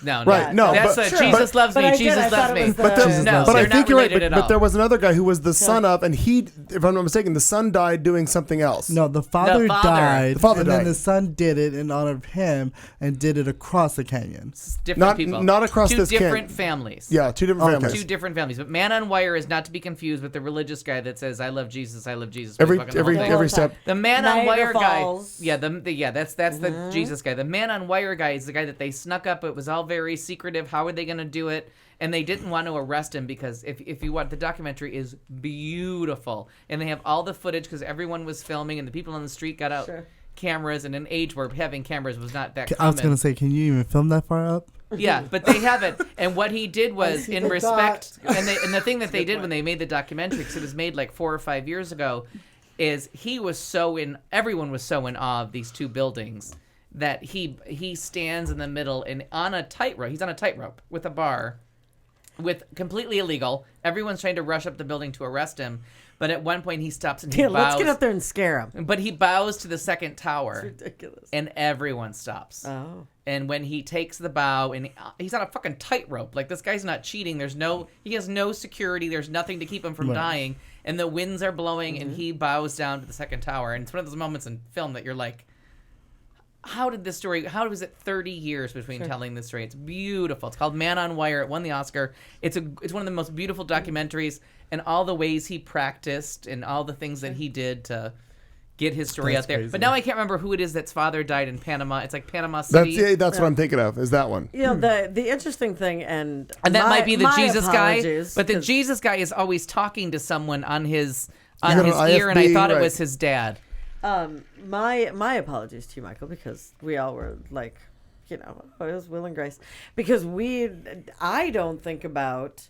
No. Right, no. That's Jesus loves me. Jesus loves me. But I think you're right. But there was another guy who was the son of, and he, if I'm not mistaken, the son died doing something else. No, the father died. The father and died. then the son did it in honor of him and did it across the canyon. Different people. Not across this canyon. 2 different families. Yeah, 2 different families. 2 different families. But Man on Wire is not to be confused with the religious guy that says, I love Jesus, I love Jesus. Every step. The Man on Wire guy. Yeah, that's the Jesus guy. The man on wire guy is the guy that they snuck up. It was all very secretive. How are they going to do it? And they didn't want to arrest him because if you want, the documentary is beautiful, and they have all the footage because everyone was filming and the people on the street got out cameras. In an age where having cameras was not that common. I was gonna say, can you even film that far up? Yeah, but they haven't. And what he did was, in respect, and the thing that they did when they made the documentary, because it was made like 4 or 5 years ago, is everyone was so in awe of these two buildings that he stands in the middle and on a tightrope. He's on a tightrope with a bar, with completely illegal. Everyone's trying to rush up the building to arrest him. But at one point he stops and he bows. Let's get up there and scare him. But he bows to the second tower. It's ridiculous. And everyone stops. Oh. And when he takes the bow, and he's on a fucking tightrope. Like, this guy's not cheating. He has no security. There's nothing to keep him from dying. And the winds are blowing, and he bows down to the second tower. And it's one of those moments in film that you're like, how was it 30 years between telling this story? It's beautiful. It's called Man on Wire. It won the Oscar. It's one of the most beautiful documentaries, and all the ways he practiced and all the things that he did to get his story out there. Crazy. But now I can't remember who it is that's father died in Panama. It's like Panama City. That's what I'm thinking of, is that one. You know, the interesting thing, and that might be the Jesus guy, but the Jesus guy is always talking to someone on his ear, and I thought it was his dad. My apologies to you, Michael, because we all were like, it was Will and Grace, because I don't think about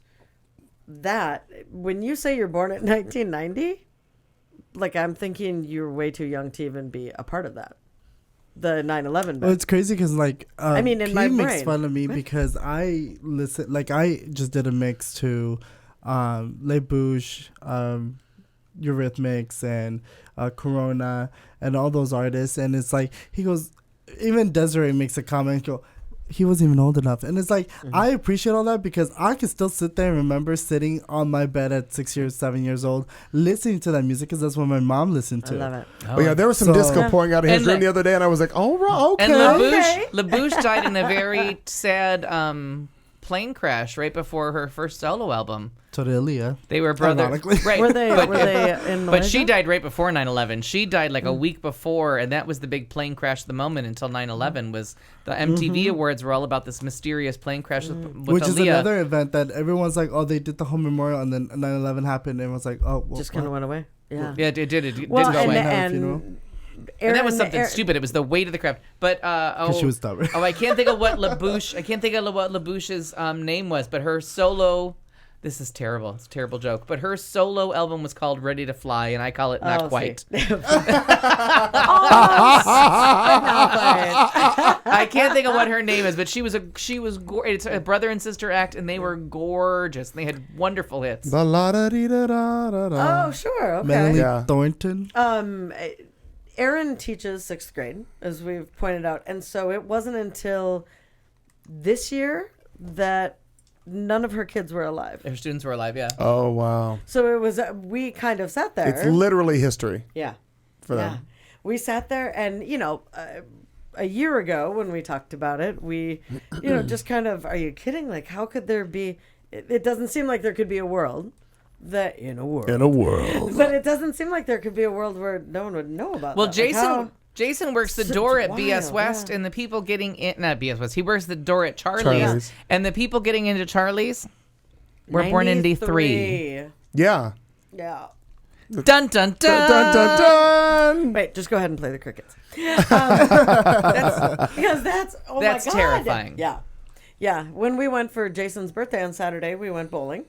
that when you say you're born in 1990. Like, I'm thinking you're way too young to even be a part of that. The 9/11. Well, it's crazy because in my brain, makes fun of me because I listen. Like, I just did a mix to Les Bouches, Eurythmics, and Corona, and all those artists. And it's like, he goes, even Desiree makes a comment, he wasn't even old enough. And it's like, I appreciate all that because I can still sit there and remember sitting on my bed at 7 years old, listening to that music because that's what my mom listened to. I love it. Oh, yeah, there was some disco pouring out of his room the other day, and I was like, oh, okay. And Les Bouches died in a very sad plane crash right before her first solo album. Totally. They were brothers. Right. Were they in Malaysia? But she died right before 9/11. She died like a week before, and that was the big plane crash of the moment until 9/11 was the MTV Awards were all about this mysterious plane crash with which Aaliyah. Is another event that everyone's like, oh, they did the whole memorial, and then 9/11 happened, and everyone's like, oh, well, just kind of went away. Yeah. Yeah, it did. It did well, go away. And that was something stupid. It was the weight of the crap. But she was stubborn. I can't think of what Les Bouches' name was, but her solo. This is terrible. It's a terrible joke. But her solo album was called Ready to Fly, and I call it Not Quite. I can't think of what her name is, but it's a brother and sister act, and they were gorgeous. And they had wonderful hits. Oh, sure. Okay. Melanie Thornton. Erin teaches 6th grade, as we've pointed out. And so it wasn't until this year that none of her kids were alive. Her students were alive, yeah. Oh, wow. So it was, we kind of sat there. It's literally history. Yeah. For them. We sat there and, a year ago when we talked about it, we, just kind of, are you kidding? Like, how could there be, it doesn't seem like there could be a world. But it doesn't seem like there could be a world where no one would know about that. Jason works the door at BS West, and the people getting in, not BS West, he works the door at Charlie's. And the people getting into Charlie's were born in 93. Yeah. Yeah. Dun, dun, dun. Dun, dun, dun, dun. Wait, just go ahead and play the crickets. That's my God. Terrifying. Yeah. Yeah. When we went for Jason's birthday on Saturday, we went bowling.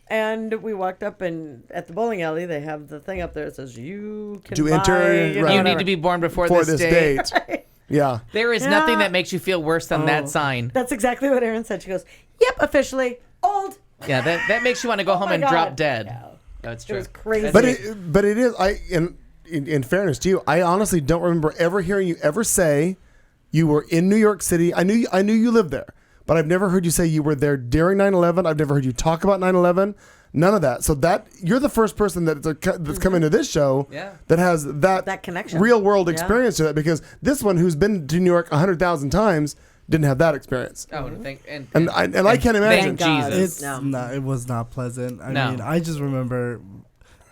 And we walked up, and at the bowling alley, they have the thing up there that says, you can You need to be born before this date. Right. Yeah. There is nothing that makes you feel worse than that sign. That's exactly what Erin said. She goes, yep, officially old. Yeah, that makes you want to go home and drop dead. Yeah. That's true. It was crazy. But it is, in fairness to you, I honestly don't remember ever hearing you ever say you were in New York City. I knew you lived there. But I've never heard you say you were there during 9/11. I've never heard you talk about 9/11. None of that. So you're the first person that's come into this show that has that connection, real world experience to that. Because this one, who's been to New York 100,000 times, didn't have that experience. Oh, and I can't imagine. Thank Jesus. It was not pleasant. I mean, I just remember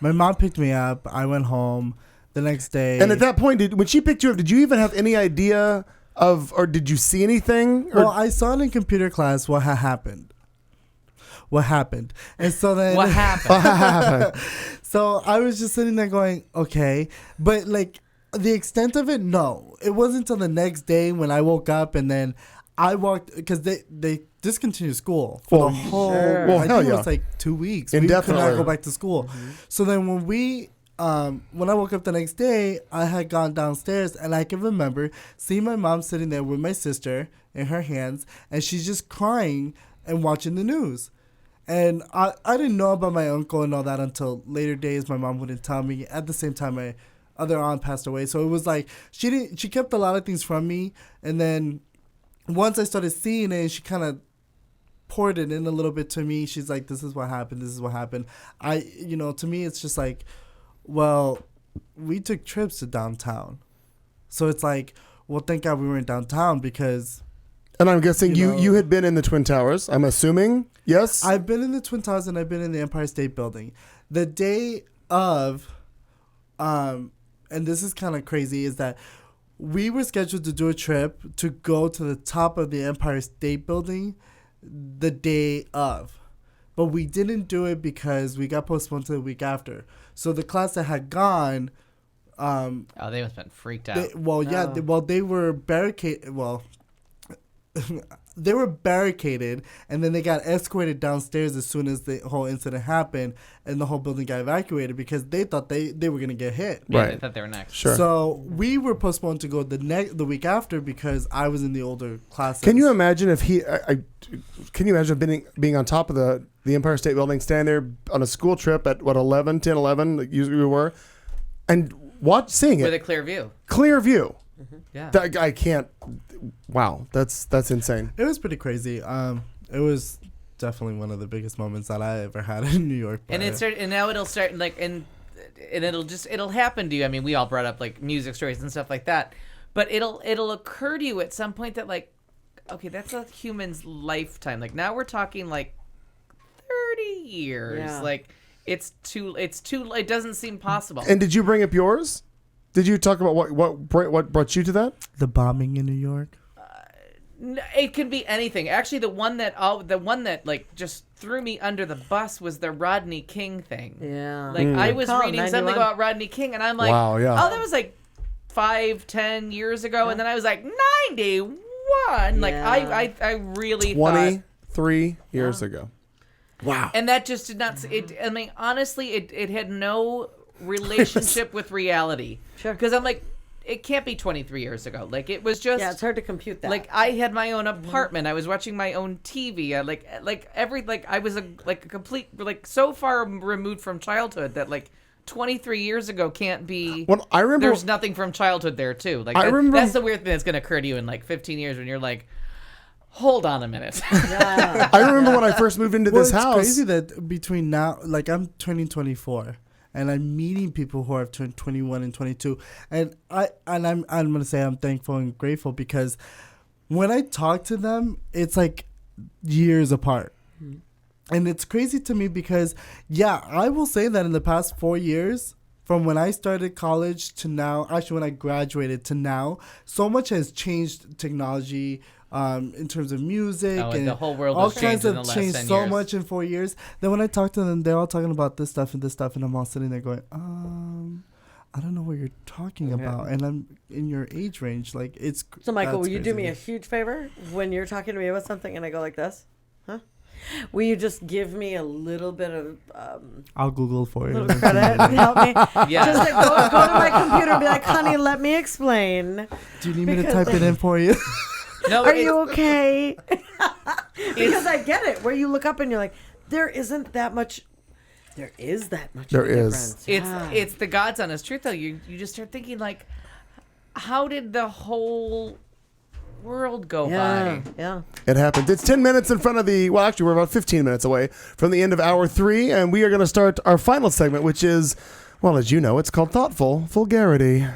my mom picked me up. I went home. the next day. And at that point, when she picked you up, did you even have any idea of, or did you see anything? Well, I saw it in computer class what happened. And so then What happened? So I was just sitting there going, okay. But like the extent of it, no. It wasn't until the next day when I woke up and then I walked, because they discontinued school for the whole, I think it was like 2 weeks. Indefinitely. We could not go back to school. So then when I woke up the next day, I had gone downstairs and I can remember seeing my mom sitting there with my sister in her hands and she's just crying and watching the news. And I didn't know about my uncle and all that until later days. My mom wouldn't tell me. At the same time, my other aunt passed away. So it was like she kept a lot of things from me. And then once I started seeing it, she kind of poured it in a little bit to me. She's like, this is what happened. This is what happened. To me, it's just like, well, we took trips to downtown. So it's like, well, thank God we weren't downtown because... And I'm guessing you had been in the Twin Towers, I'm assuming, yes? I've been in the Twin Towers and I've been in the Empire State Building. The day of, and this is kind of crazy, is that we were scheduled to do a trip to go to the top of the Empire State Building the day of. But we didn't do it because we got postponed to the week after. So the class that had gone... they must have been freaked out. They were barricaded... Well... They were barricaded and then they got escorted downstairs as soon as the whole incident happened and the whole building got evacuated because they thought they were going to get hit. Yeah, they thought they were next. Sure. So we were postponed to go the week after because I was in the older classes. Can you imagine if can you imagine being on top of the Empire State Building, standing there on a school trip at 10, 11, like you were, and seeing it? With a clear view. Clear view. Mm-hmm. Yeah. I can't. Wow, that's insane. It was pretty crazy. It was definitely one of the biggest moments that I ever had in New York. And now it'll start and it'll happen to you. I mean, we all brought up like music stories and stuff like that, but it'll occur to you at some point that like, okay, that's a human's lifetime. Like now we're talking like 30 years. Yeah. Like it doesn't seem possible. And did you bring up yours? Did you talk about what brought you to that? The bombing in New York. It could be anything. Actually, the one that like just threw me under the bus was the Rodney King thing. Yeah. Like I was Call reading something 91. about Rodney King, and I'm like, wow, yeah. oh, that was like 5-10 years ago, and then I was like 91. Like I really 23 years ago. Wow. And that just did not. I mean, honestly, it had no relationship with reality. Sure. Because I'm like, it can't be 23 years ago. Like it was just. Yeah, it's hard to compute that. Like I had my own apartment. I was watching my own TV. I was a complete so far removed from childhood that like 23 years ago can't be. Well, I remember there's nothing from childhood there too. Like that's the weird thing that's gonna occur to you in like 15 years when you're like, hold on a minute. Yeah. I remember when I first moved into this house. It's crazy that between now, like I'm turning 24. And I'm meeting people who have turned 21 and 22, and I'm gonna say I'm thankful and grateful because when I talk to them, it's like years apart, and it's crazy to me because I will say that in the past 4 years, from when I started college to now, actually when I graduated to now, so much has changed. Technology. In terms of music and the whole world all has kinds changed in of the changed last 10 so years. much in 4 years. Then when I talk to them, they're all talking about this stuff, and I'm all sitting there going, I don't know what you're talking about, and I'm in your age range. Like it's. So Michael, will that's you do me a crazy. huge favor when you're talking to me about something and I go like this? Huh? Will you just give me a little bit of I'll Google for you. little credit and help me? Yeah. Just like go to my computer and be like, honey, let me explain. Do you need me to type it in for you? No, Are you okay? Because I get it. Where you look up and you're like, there isn't that much. There is that much. There of a is. difference. It's the God's honest truth though. You just start thinking like, how did the whole world go by? Yeah. It happened. It's 10 minutes in front of well, actually, we're about 15 minutes away from the end of hour 3, and we are going to start our final segment, which is, well, as you know, it's called Thoughtful Vulgarity.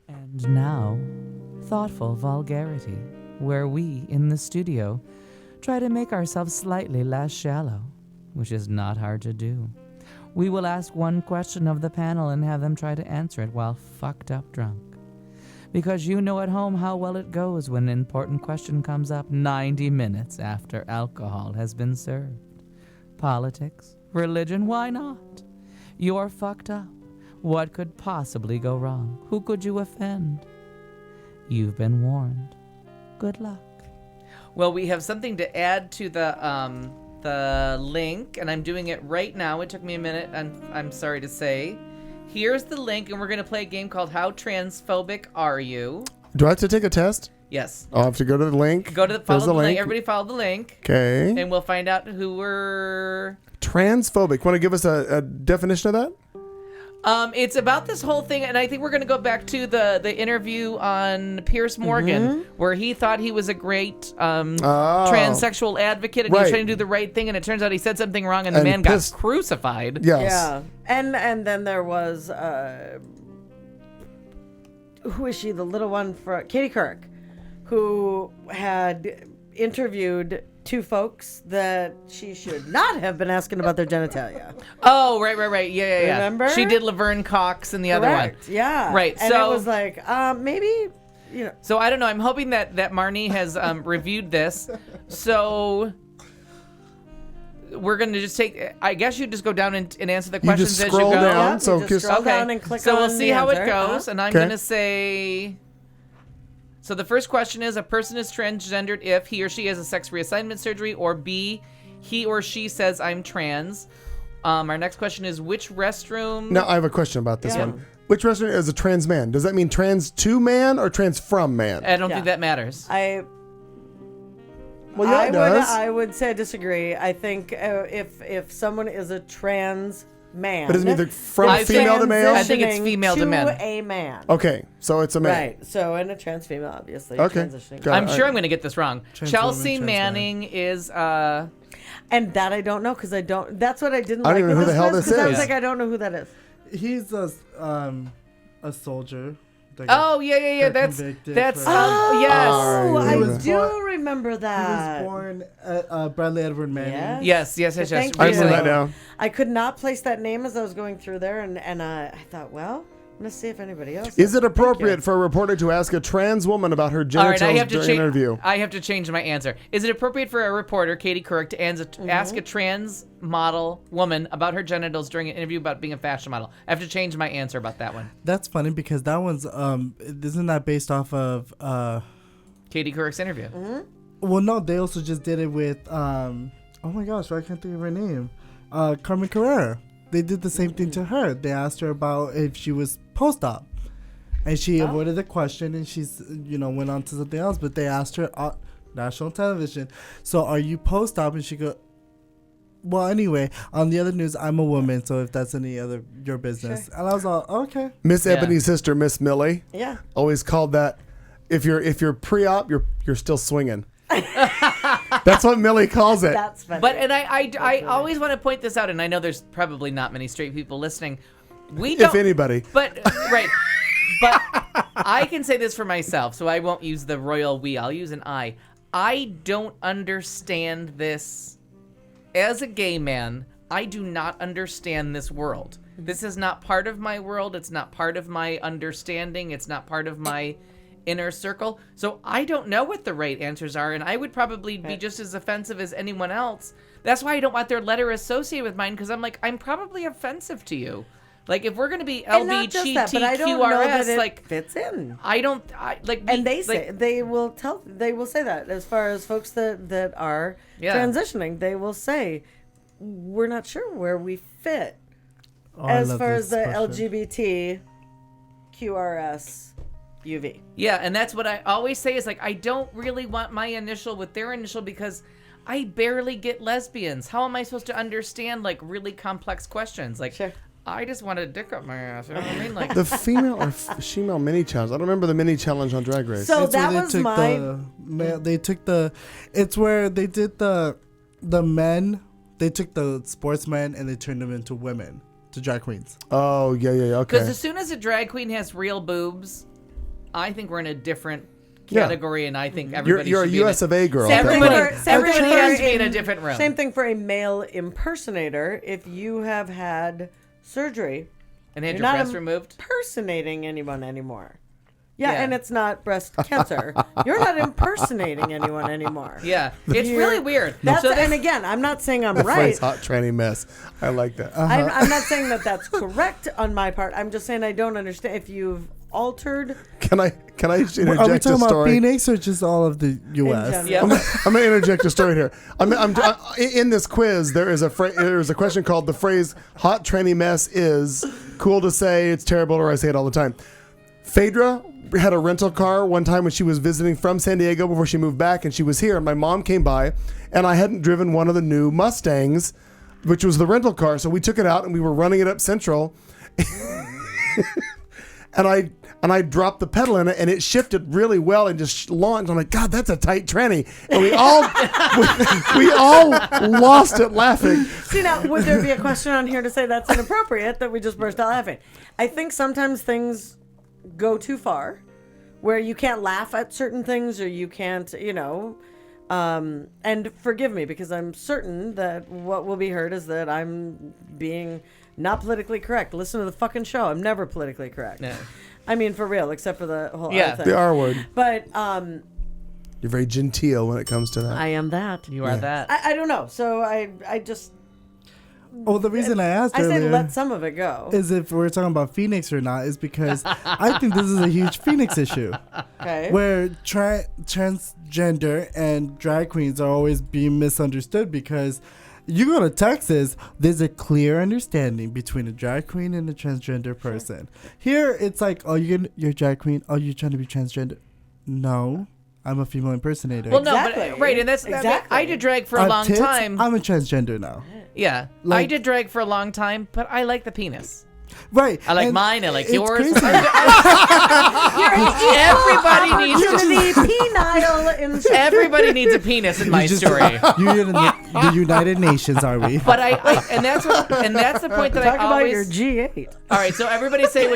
And now, Thoughtful Vulgarity, where we, in the studio, try to make ourselves slightly less shallow, which is not hard to do. We will ask one question of the panel and have them try to answer it while fucked up drunk. Because you know at home how well it goes when an important question comes up 90 minutes after alcohol has been served. Politics, religion, why not? You're fucked up. What could possibly go wrong? Who could you offend? You've been warned. Good luck. Well, we have something to add to the link, and I'm doing it right now. It took me a minute, and I'm sorry to say. Here's the link, and we're going to play a game called How Transphobic Are You? Do I have to take a test? Yes. I'll have to go to the link. Follow the link. Everybody follow the link. Okay. And we'll find out who we're... Transphobic. Want to give us a definition of that? It's about this whole thing, and I think we're going to go back to the interview on Piers Morgan, where he thought he was a great transsexual advocate, and he was trying to do the right thing, and it turns out he said something wrong, and the man got crucified. Yes. Yeah. And then there was, who is she? The little one for Katie Couric, who had interviewed two folks that she should not have been asking about their genitalia. Oh, right. Yeah. Remember? She did Laverne Cox and the other one. Yeah. Right. And it was like, maybe, So I don't know. I'm hoping that Marnie has reviewed this. So we're going to just I guess you just go down and answer the questions as you go. Scroll down. Yep, you just scroll down and click on we'll see the how it answer. goes. And I'm going to say... So the first question is, a person is transgendered if he or she has a sex reassignment surgery, or B, he or she says I'm trans. Our next question is, which restroom... Now, I have a question about this one. Which restroom is a trans man? Does that mean trans to man or trans from man? I don't think that matters. Well, yeah, it does. I would say I disagree. I think if someone is a trans man... But doesn't mean they're from female to male? I think it's female to men. a man. Okay, so it's a man. Right, so and a trans female, obviously. Okay. Transitioning. I'm sure I'm going to get this wrong. Trans Chelsea woman, trans Manning is... And that I don't know, because I don't... That's what I didn't I like don't even know with who the hell list, this 'cause I was is. like, I don't know who that is. He's a soldier. Yeah. That's convicted yes. Oh, I was do remember that. He was born Bradley Edward Manning. Yes. Thank I you. remember that now. I could not place that name as I was going through there, and I thought, well, I'm going to see if anybody else. Is it appropriate for a reporter to ask a trans woman about her genitals during an interview? I have to change my answer. Is it appropriate for a reporter, Katie Couric, to ask a trans model woman about her genitals during an interview about being a fashion model? I have to change my answer about that one. That's funny because that one's isn't that based off of Katie Couric's interview? Well, no, they also just did it with oh my gosh, I can't think of her name. Carmen Carrera. They did the same thing to her. They asked her about if she was post-op, and she avoided the question, and she's went on to something else. But they asked her on national television, "So are you post-op?" And she go, "Well, anyway, on the other news, I'm a woman, so if that's any other your business." Sure. And I was all, "Okay." Miss Ebony's sister, Miss Millie, always called that if you're pre-op, you're still swinging. That's what Millie calls it. That's funny. But I always want to point this out, and I know there's probably not many straight people listening. If anybody. But right. But I can say this for myself, so I won't use the royal we. I'll use an I. I don't understand this. As a gay man, I do not understand this world. This is not part of my world. It's not part of my understanding. It's not part of my inner circle. So I don't know what the right answers are, and I would probably be just as offensive as anyone else. That's why I don't want their letter associated with mine, because I'm like, I'm probably offensive to you. Like, if we're going to be LGBTQRS, like, fits in. And they will say that as far as folks that are transitioning, they will say, we're not sure where we fit as far as the LGBT QRS UV. Yeah, and that's what I always say is, like, I don't really want my initial with their initial, because I barely get lesbians. How am I supposed to understand, like, really complex questions? Like, I just want a dick up my ass. You know what I mean? Like the female or female mini challenge. I don't remember the mini challenge on Drag Race. So it's that where was my. They took the. It's where they did the men. They took the sportsmen and they turned them into women, to drag queens. Oh yeah. Okay. Because as soon as a drag queen has real boobs, I think we're in a different category, and I think You're everybody a should be in US it. of A girl. Everybody, Same everybody thing has for to be in a different room. Same thing for a male impersonator. If you have had surgery, And had you're your not breast removed? impersonating anyone anymore. Yeah, Yeah. and it's not breast cancer. You're not impersonating anyone anymore. Yeah, it's really weird. That's, So and again, I'm not saying I'm The right. phrase hot tranny mess. I like that. I'm not saying that that's correct on my part. I'm just saying I don't understand if you've altered. Can I just Are we interject a talking about story? Phoenix or just all of the U.S.? general. Yeah. I'm going to interject a story here. In this quiz, there is a question called the phrase "hot tranny mess" is cool to say. It's terrible, or I say it all the time. Phaedra had a rental car one time when she was visiting from San Diego before she moved back, and she was here. And my mom came by, and I hadn't driven one of the new Mustangs, which was the rental car. So we took it out, and we were running it up Central, and I dropped the pedal in it, and it shifted really well and just launched. I'm like, God, that's a tight tranny, and we all we all lost it laughing. See, now, would there be a question on here to say that's inappropriate that we just burst out laughing? I think sometimes things go too far where you can't laugh at certain things or you can't, and forgive me because I'm certain that what will be heard is that I'm being not politically correct. Listen to the fucking show. I'm never politically correct. No. I mean, for real, except for the whole Yeah. other thing. The R word. But You're very genteel when it comes to that. I am that. You are that. I don't know. So I just... Well, the reason I asked I said earlier let some of it go. is if we're talking about Phoenix or not is because I think this is a huge Phoenix issue. Okay. Where transgender and drag queens are always being misunderstood because you go to Texas, there's a clear understanding between a drag queen and a transgender person. Here, it's like, oh, you're a drag queen. Oh, you're trying to be transgender. No, I'm a female impersonator. Well, no, Exactly. but right, and that's Exactly. I did drag for I a have long tits, time. I'm a transgender now. Yeah, I Like- did drag for a long time, but I like the penis. Right. I like and mine. I like it's yours. crazy. Everybody needs to. Unity penile in Everybody needs a penis in my story. You're in the United Nations, are we? But I and that's the point that Talk I about always. your G8. All right, so everybody say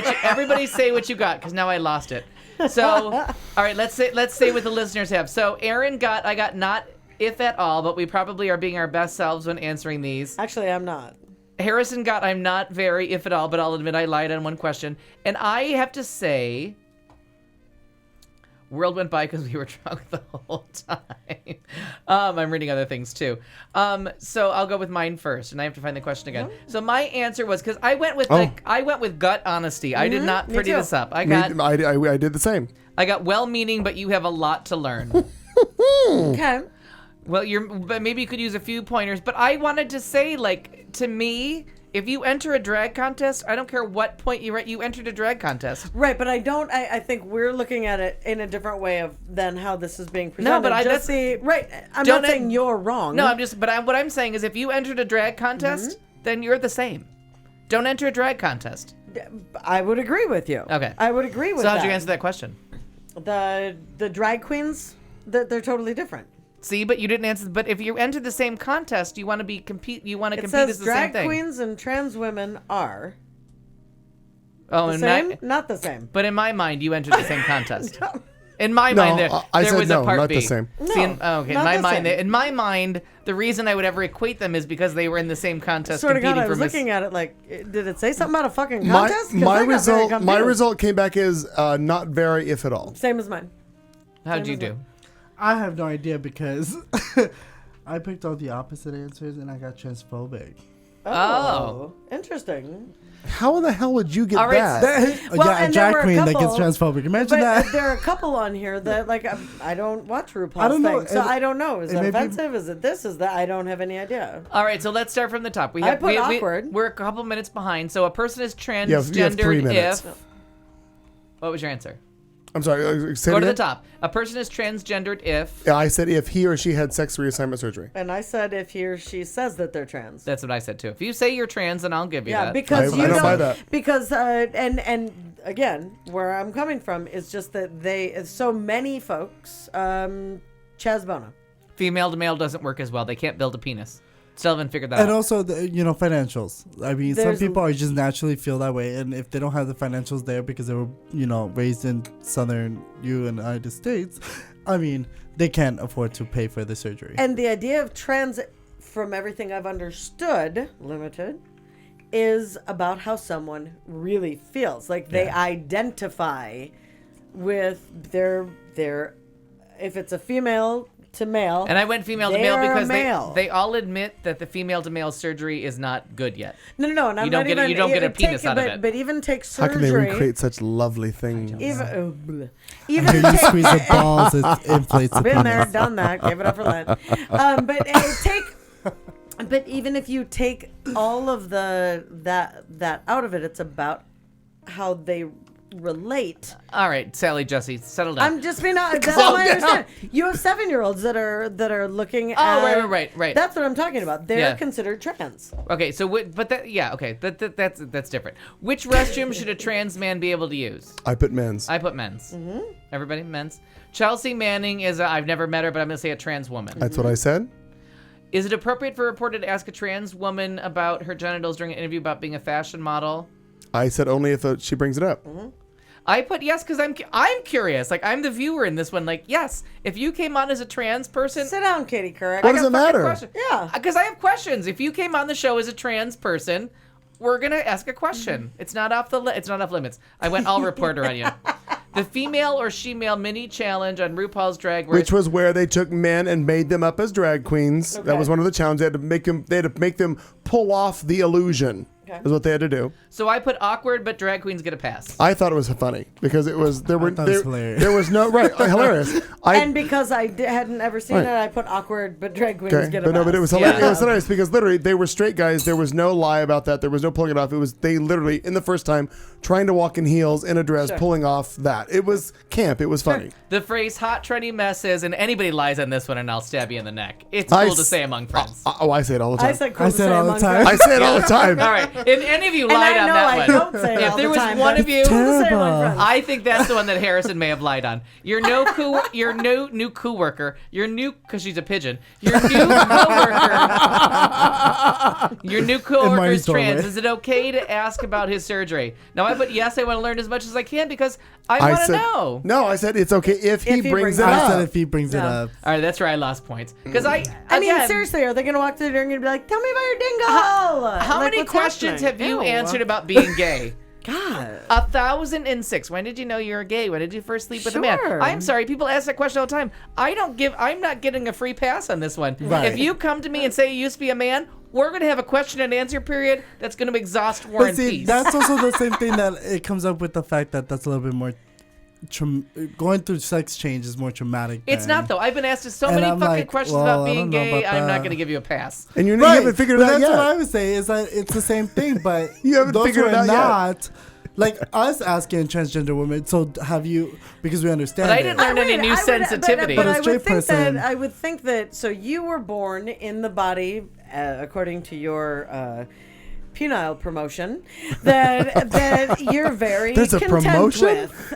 what you got because now I lost it. So all right, let's say what the listeners have. So I got not if at all, but we probably are being our best selves when answering these. Actually, I'm not. Harrison got I'm not very if at all, but I'll admit I lied on one question. And I have to say, world went by because we were drunk the whole time. I'm reading other things too. So I'll go with mine first, and I have to find the question again. So my answer was because I went with gut honesty. I did not pretty too. this up. I I did the same. I got well-meaning, but you have a lot to learn. Okay. Well, but maybe you could use a few pointers. But I wanted to say, like, to me, if you enter a drag contest, I don't care what point you entered a drag contest. Right, but I think we're looking at it in a different way than how this is being presented. No, but right. I'm Don't not saying you're wrong. No, what I'm saying is if you entered a drag contest, then you're the same. Don't enter a drag contest. I would agree with you. Okay. I would agree with So that. how'd you answer that question? The drag queens, they're totally different. See, but you didn't answer. But if you enter the same contest, you want to compete. You want to It compete says as the same drag thing. queens and trans women are Oh, the and same? Not the same. But in my mind, you entered the same contest. In my No, mind, I there said was no, a part not B. the same. See, in not the same. in my mind, the reason I would ever equate them is because they were in the same contest Swear to competing God, I for was Miss. looking at it like, did it say something about a fucking My, contest? 'Cause my I got very result my confused. result came back as not very if at all. Same as mine. How'd you do? I have no idea because I picked all the opposite answers and I got transphobic. Oh. Interesting. How in the hell would you get All right, that? Well, yeah, a and there were drag a queen that gets couple- transphobic. Imagine But that. there are a couple on here that, like, I don't watch RuPaul's I don't know, thing, so and- I don't know. Is and that maybe- offensive? Is it this? Is that? I don't have any idea. All right, so let's start from the top. I put awkward. We're a couple minutes behind. So a person is You have 3 transgendered minutes. if. What was your answer? I'm sorry. Say Go it to the again? top. A person is transgendered if. Yeah, I said if he or she had sex reassignment surgery. And I said if he or she says that they're trans. That's what I said too. If you say you're trans, then I'll give you Yeah, that. because I you don't buy that. Because and again, where I'm coming from is just that so many folks, Chaz Bona. Female to male doesn't work as well. They can't build a penis. Still haven't figured that And out. also, financials. I mean, There's- some people are just naturally feel that way, and if they don't have the financials there because they were, raised in southern United States, I mean, they can't afford to pay for the surgery. And the idea of trans, from everything I've understood, limited, is about how someone really feels. Like they identify with their if it's a female to male. And I went female to they male are because male. they all admit that the female to male surgery is not good yet. No. And I'm You don't not get even, you don't get a take- penis out of it. But even take How surgery. can they recreate such lovely things? Even Until you squeeze the balls, it inflates the been there, penis. done that. Give it up for Lent. But even if you take all of that out of it, it's about how they relate. All right, Sally, Jesse, settle down. I'm just being that's my understanding. You have 7-year-olds that are looking at. Oh, right. That's what I'm talking about. They're considered trans. Okay, so that's different. Which restroom should a trans man be able to use? I put men's. I put men's. Mm-hmm. Everybody, men's. Chelsea Manning is I've never met her, but I'm gonna say a trans woman. That's what I said. Is it appropriate for a reporter to ask a trans woman about her genitals during an interview about being a fashion model? I said only if she brings it up. Mm-hmm. I put yes because I'm curious. Like I'm the viewer in this one. Like yes, if you came on as a trans person, Sit down, Katie Couric. What does it matter? Yeah. Because I have questions. If you came on the show as a trans person, we're gonna ask a question. It's not off limits. I went all reporter on you. The female or she-male mini challenge on RuPaul's Drag Race. Which was where they took men and made them up as drag queens. Okay. That was one of the challenges. They had to make them pull off the illusion. Okay. Is what they had to do. So I put awkward, but drag queens get a pass. I thought it was funny because it was there thought it was hilarious. there was no hilarious. And because I hadn't ever seen it, I put awkward, but drag queens Okay, get a but it pass. was hilarious. Yeah. It was hilarious because literally they were straight guys. There was no lie about that. There was no pulling it off. It was they literally in the first time trying to walk in heels in a dress, pulling off that. It was camp. It was funny. The phrase "hot trendy messes," and anybody lies on this one, and I'll stab you in the neck. It's cool to say among friends. I say it all the time. I said cool I to said say all the among time. friends. I say it all the time. All right, if any of you And lied I on know that I one, don't say it if all there the was time, one but of you, cool to say among Terrible. friends. I think that's the one that Harrison may have lied on. Your new co-worker, because she's a pigeon. Your new coworker Marty's is trans. doorway. Is it okay to ask about his surgery? Now I put yes. I want to learn as much as I can because I I want to said know. no. I said it's okay if he brings it I up. said if he brings it up. All right, that's where I lost points because I mean, seriously, are they going to walk through the door and be like, "Tell me about your dingo"? How Like, many what's questions happening? have you Ew. answered about being gay? God. 1,006. When did you know you were gay? When did you first sleep with a man? Sure. I'm sorry, people ask that question all the time. I'm not getting a free pass on this one. Right. If you come to me and say you used to be a man, we're gonna have a question and answer period that's gonna exhaust War But and see, Peace. that's also the same thing that it comes up with the fact that that's a little bit more. Going through sex change is more traumatic. It's not though. I've been asked so And many I'm fucking like, questions well, about I being don't know gay. about I'm not that. gonna give you a pass. And you Right, haven't figured but it out that's yet. what I would say is that it's the same thing, but You haven't those figured who it are out yet. not. Like us asking transgender women, so have you? Because we understand. But I didn't learn any new I would- sensitivity. But a I straight would think person- that I would think that. So you were born in the body, according to your penile promotion, that you're very There's a content promotion? with,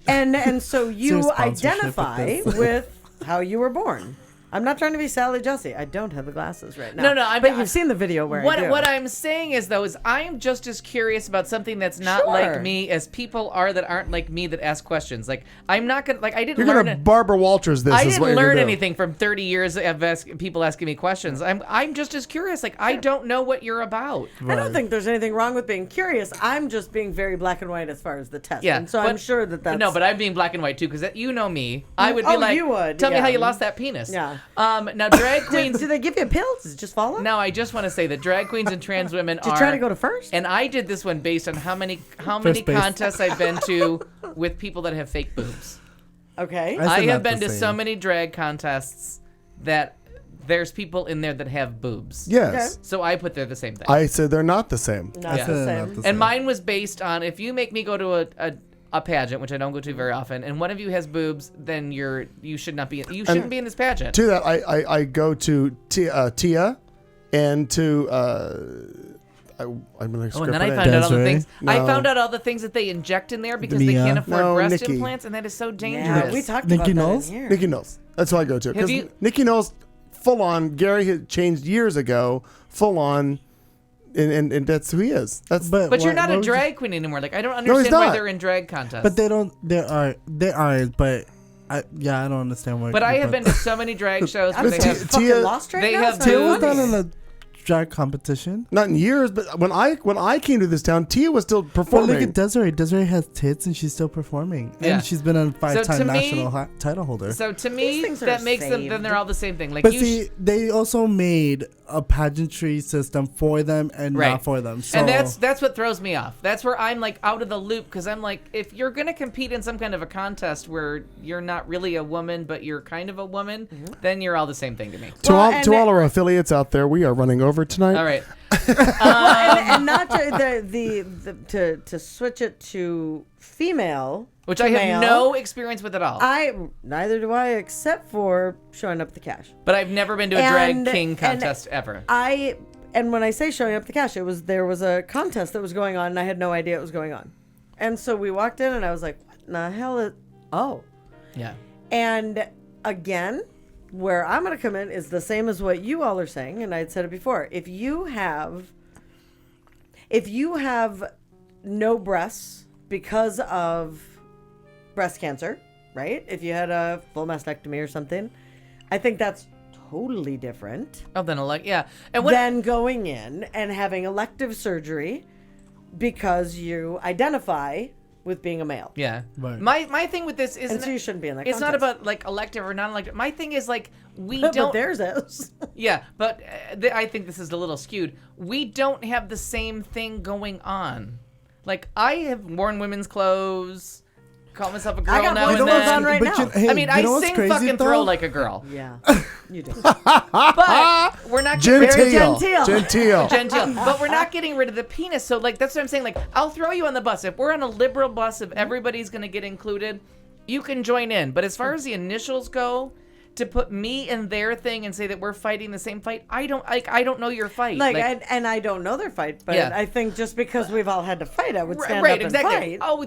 and so there you a sponsorship identify with this? with how you were born. I'm not trying to be Sally Jesse. I don't have the glasses right now. No, but you've seen the video where I do. What I'm saying is though is I'm just as curious about something that's not like Sure. me as people are that aren't like me that ask questions. Like I'm not gonna I didn't You're learn gonna Barbara Walters this. I is what didn't you're learn gonna do. anything from 30 years of people asking me questions. I'm just as curious. Like I don't know what you're about. I don't think there's anything wrong with being curious. I'm just being very black and white as far as the test. Yeah, And so but- I'm sure that's... No, but I'm being black and white too because you know me. I would be Oh, like, you would, tell me yeah. how you lost that penis. Yeah. Now drag queens. Do they give you a pill? Does it just fall off? Now I just want to say that drag queens and trans women Did you are. try to go to first? And I did this one based on how many First base. contests I've been to with people that have fake boobs. Okay. I said I have not been the to same. so many drag contests that there's people in there that have boobs. Yes. So I put they're the same thing. I said they're not the same. Not Yeah. the Not same. the same. And mine was based on if you make me go to a pageant, which I don't go to very often, and one of you has boobs, then you shouldn't be in this pageant. To that, I go to Tia and to I'm gonna Oh, and then her I name. found out all the Desiree? things. I No. found out all the things that they inject in there because they Mia? can't afford No, breast Nikki. implants, and that is so Yeah, dangerous. we talked Nikki about Knowles? that in here. Nikki Knowles. That's who I go to. Have Because you- Nikki Knowles full on. Gary had changed years ago, full on, and that's who he is. But you're not a drag queen anymore. Like I don't he's understand why not. they're in drag contests. But they aren't. But I don't understand why. But I have been to so many drag shows where I'm they so have fucking lost right they now. have It's not Tia was funny. done in a drag competition. Not in years, but when I came to this town, Tia was still But performing. look at Desiree. Desiree has tits and she's still performing. Yeah. And she's been a 5-time to me- national title holder. So to These me, things are that makes them. Then saved. they're all the same thing. Like But you see, they also made a pageantry system for them and Right. not for them. So and that's what throws me off. That's where I'm like out of the loop because I'm like, if you're gonna compete in some kind of a contest where you're not really a woman but you're kind of a woman, then you're all the same thing to me. to Well, all our affiliates out there, we are running over tonight. All right. and not to switch it to female, Which to I have male, no experience with at all. neither do I, except for showing up the cash. But I've never been to a drag And- king and contest ever. And when I say showing up the cash, there was a contest that was going on, and I had no idea it was going on. And so we walked in, and I was like, "What in the hell is?" Oh, Yeah. and again, where I'm going to come in is the same as what you all are saying, and I'd said it before. If you have no breasts because of breast cancer, right? If you had a full mastectomy or something, I think that's totally different Oh, then yeah. And than going in and having elective surgery because you identify with being a male. Yeah. Right. My thing with this is And so you shouldn't be in that It's not contest. about like elective or non-elective. My thing is like we But don't. theirs is. Yeah, but I think this is a little skewed. We don't have the same thing going on. Like I have worn women's clothes, call myself a girl I got now boys' and clothes then. on right now. I mean, I sing fucking throw like a girl, Yeah, you do. but we're not getting Genteel. Genteel. Genteel. Genteel. But we're not getting rid of the penis. So like that's what I'm saying. Like I'll throw you on the bus if we're on a liberal bus. If everybody's gonna get included, you can join in. But as far as the initials go, to put me in their thing and say that we're fighting the same fight, I don't know your fight. And I don't know their fight, but Yeah. I think just because we've all had to fight, I would stand right, up and exactly. fight. Oh,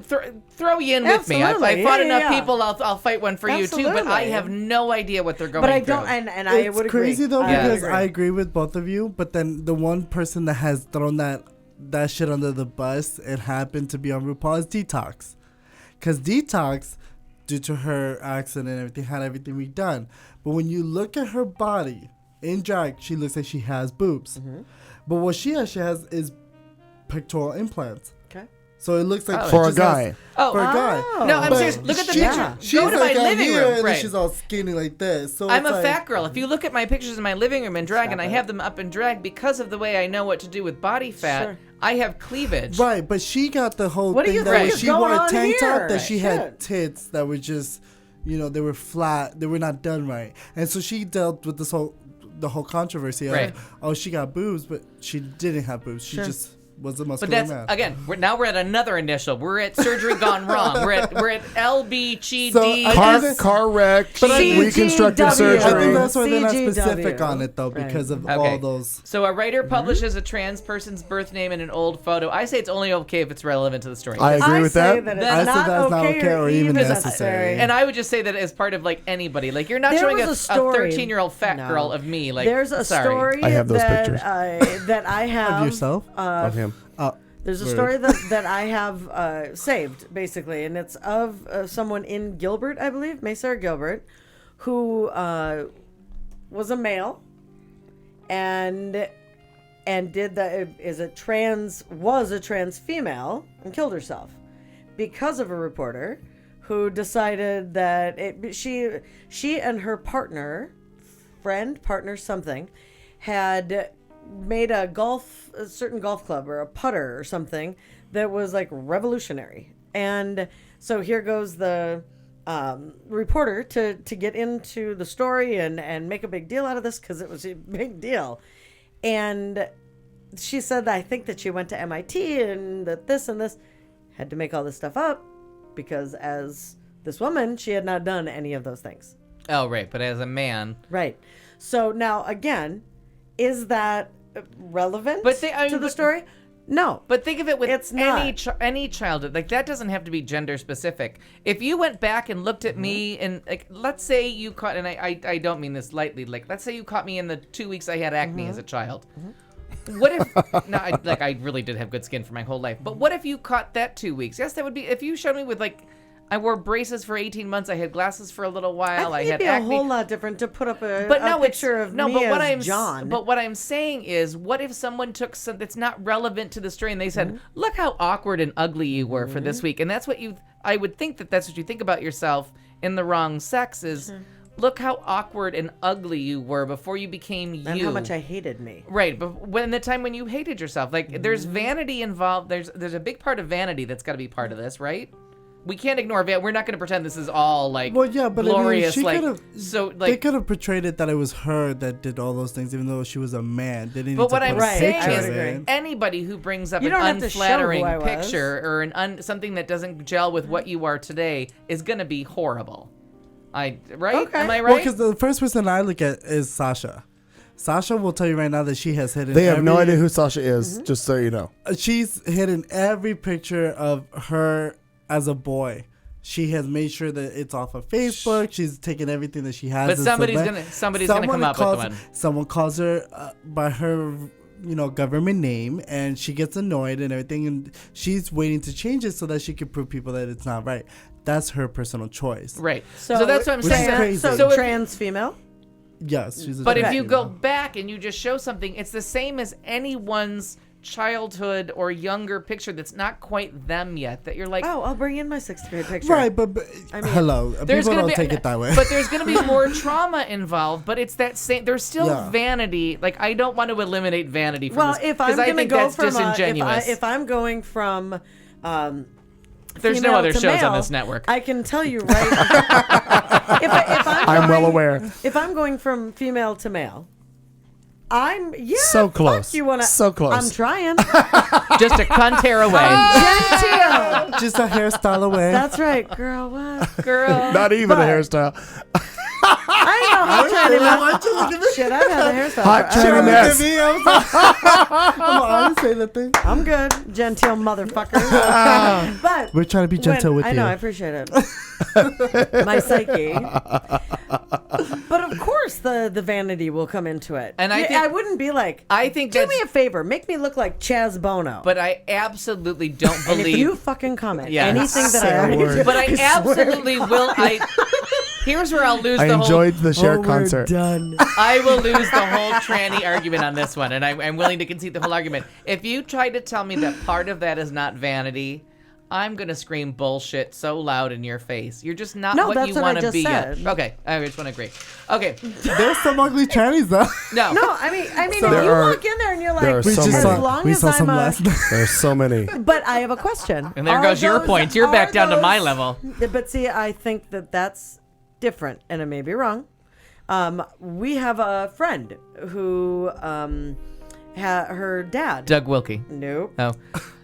throw you in with me. If I Absolutely. fought Yeah, enough yeah. people, I'll fight one for you too. But I Absolutely. have no idea what they're going But I through. don't, and I It's would agree. crazy though I would because agree. I agree with both of you, but then the one person that has thrown that shit under the bus, it happened to be on RuPaul's Detox, because Detox, due to her accident and everything, had everything redone. But when you look at her body in drag, she looks like she has boobs. Mm-hmm. But what she has is pectoral implants. Okay. So it looks like she For a just guy. has- Oh. for a guy. No, I'm But serious. Look at the she- picture. She's Go to like my out living here, room. and then Right. she's all skinny like this. So I'm it's a like, fat girl. If you look at my pictures in my living room in drag, and I Stop have it. them up in drag because of the way I know what to do with body fat, Sure. I have cleavage. Right, but she got the whole What do thing you that think when is she going wore a on tank top here? that she Shit. had tits that were just, they were flat, they were not done right, and so she dealt with the whole controversy of, Right. oh, she got boobs, but she didn't have boobs. She Sure. just was a But muscular that's man. again. We're at another initial. We're at surgery gone wrong. We're at LBGD. So, I think Car wreck, CGW. reconstructive I think surgery. that's why they're not CGW. specific on it though, Right. because of Okay. all those. So a writer publishes a trans person's birth name in an old photo. I say it's only okay if it's relevant to the story. I agree I with say that. it's I said not that's not okay okay or even necessary. necessary. And I would just say that as part of like anybody. Like you're not There showing was a a story. 13-year-old fat No. girl of me. Like There's a sorry. story I have those that, pictures. that I have. Of yourself? Of him. There's a Rude. story that I have saved, basically, and it's of someone in Gilbert, I believe, Mesa or Gilbert, who was a male and was a trans female and killed herself because of a reporter who decided that she and her partner something had made a certain golf club or a putter or something that was like revolutionary. And so here goes the reporter to get into the story and make a big deal out of this because it was a big deal. And she said that I think that she went to MIT and that this and this, had to make all this stuff up because as this woman, she had not done any of those things. Oh right, but as a man. Right. So now again, is that relevant But to the story? No. But think of it with It's any childhood. Like, that doesn't have to be gender specific. If you went back and looked at me and, like, let's say you caught, and I don't mean this lightly, like, let's say you caught me in the 2 weeks I had acne as a child. What if, no, I really did have good skin for my whole life, but what if you caught that 2 weeks? Yes, that would be, if you showed me with, like, I wore braces for 18 months, I had glasses for a little while, I had it'd be acne. a whole lot different to put up a But picture of me as John. But what I'm saying is, what if someone took something that's not relevant to the story and they said, "Look how awkward and ugly you were for this week," and that's what I would think that's what you think about yourself in the wrong sex is. Look how awkward and ugly you were before you became you. And how much I hated me. Right, but when the time when you hated yourself, like there's vanity involved. There's a big part of vanity that's got to be part of this, right? We can't ignore We're not going to pretend this is all like glorious. I mean, they could have portrayed it that it was her that did all those things, even though she was a man. They didn't but need what to I'm put a saying picture is, in. anybody who brings up You an don't have to show unflattering who I was. picture or something that doesn't gel with what you are today is going to be horrible. Right? Okay. Am I right? Well, because the first person I look at is Sasha. Sasha will tell you right now that she has hidden. They have no idea who Sasha is, just so you know. She's hidden every picture of her as a boy. She has made sure that it's off of Facebook. She's taken everything that she has. But somebody's gonna come up with one. Someone calls her by her, government name, and she gets annoyed and everything, and she's waiting to change it so that she can prove people that it's not right. That's her personal choice. Right. So that's what I'm saying. Crazy. So trans female. Yes, she's a But if trans you female. go back and you just show something, it's the same as anyone's childhood or younger picture that's not quite them yet. That you're like, Oh, I'll bring in my 6th grade picture. Right, but I mean, hello, there's people gonna don't take it that way. But there's going to be more trauma involved. But it's that same. There's still vanity. Like, I don't want to eliminate vanity from this. If I'm I going to think go that's from disingenuous. if I'm going from there's no female other to shows on male, this network. I can tell you right. I'm well aware. If I'm going from female to male, I'm so close. Fuck you wanna? So close. I'm trying. Just a cunt hair away. Genteel. Just a hairstyle away. That's right, girl. What, Girl. Not even a hairstyle. I know how trendy. Shit, I've had a hairstyle. Hot forever. trendy mess. I'm honest say that thing. I'm good, genteel motherfucker. But We're trying to be gentle with I you. know, I appreciate it. My psyche. But of course, the vanity will come into it. And I think- I wouldn't be like, I think do that's- me a favor, make me look like Chaz Bono. But I absolutely don't and if believe. you fucking comment Yeah. anything that Say I a already word. do, But I swear to absolutely will. Here's where I'll lose I the whole. enjoyed the Cher we're concert. done. I will lose the whole tranny argument on this one, and I'm willing to concede the whole argument. If you try to tell me that part of that is not vanity, I'm gonna scream bullshit so loud in your face. You're just not No, what that's you what I want to just be said. yet. Okay, I just want to agree. Okay, There's some ugly trannies though. no, No, I mean, So if there you are- walk in there and you're there like, are so as many. long we as saw some I'm last night. There's so many. But I have a question. And there Are goes your those- points. You're back are down to my those- level. But see, I think that's different, and I may be wrong. We have a friend who her dad. Doug Wilkie. Nope. Oh,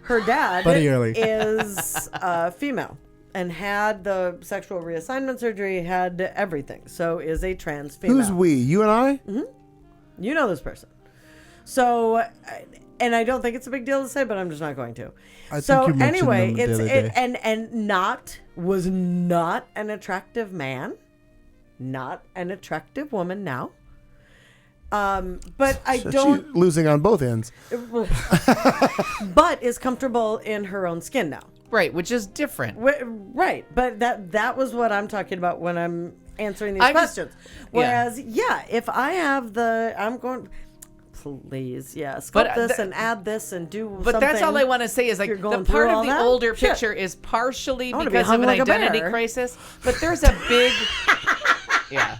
Her dad Buddy Early. is female and had the sexual reassignment surgery, had everything. So is a trans female. Who's we? You and I? You know this person. So, and I don't think it's a big deal to say, but I'm just not going to. I So think you mentioned anyway, them the other day. and was not an attractive man, not an attractive woman now. But I So don't. she's losing on both ends. But is comfortable in her own skin now. right, which is different. Right, but that was what I'm talking about when I'm answering these I'm just- questions. Whereas, if I have I'm going, please, sculpt But, this and add this and do But something. that's all I want to say is like You're the going part through of all the that? older Shit. picture is partially I wanna be because of hung an like a identity bear. crisis, but there's a big. Yeah.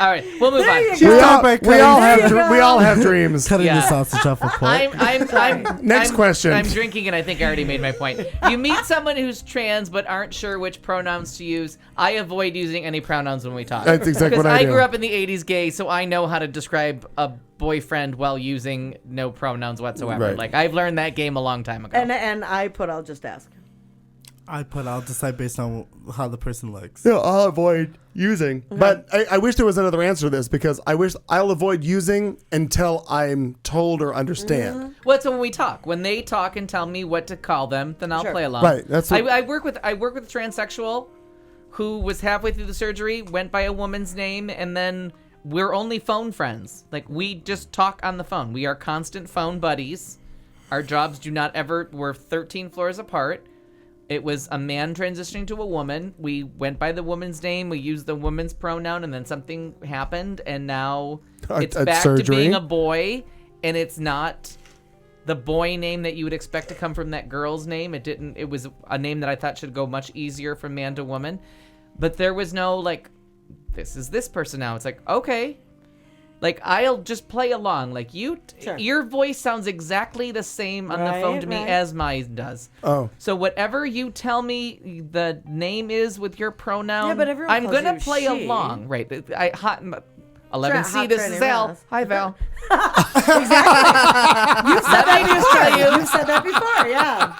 All right, we'll move There on. you We go. all, by we all There have you go. we all have dreams. Cutting Yeah. the sausage off a pork. Next question. I'm drinking, and I think I already made my point. You meet someone who's trans but aren't sure which pronouns to use. I avoid using any pronouns when we talk. That's exactly what I I do. grew up in the 80s gay, so I know how to describe a boyfriend while using no pronouns whatsoever. Right. Like, I've learned that game a long time ago. And I put, I'll just ask. I'll decide based on how the person looks. Yeah, I'll avoid using. But I wish there was another answer to this because I'll avoid using until I'm told or understand. Well, so when we talk, when they talk and tell me what to call them, then I'll play along. Right. That's what, I work with a transsexual who was halfway through the surgery, went by a woman's name, and then we're only phone friends. Like, we just talk on the phone. We are constant phone buddies. Our jobs we're 13 floors apart. It was a man transitioning to a woman. We went by the woman's name. We used the woman's pronoun, and then something happened, and now it's back to being a boy, and it's not the boy name that you would expect to come from that girl's name. It was a name that I thought should go much easier from man to woman. But there was no, like, this is this person now. It's like, okay. Like, I'll just play along. Like, your voice sounds exactly the same on the phone to me as mine does. Oh. So whatever you tell me the name is with your pronoun, but everyone I'm calls going to you play she. along. Right. 11C, this is Al. Hi, Val. Exactly. You've said that before. You. You've said that before, yeah.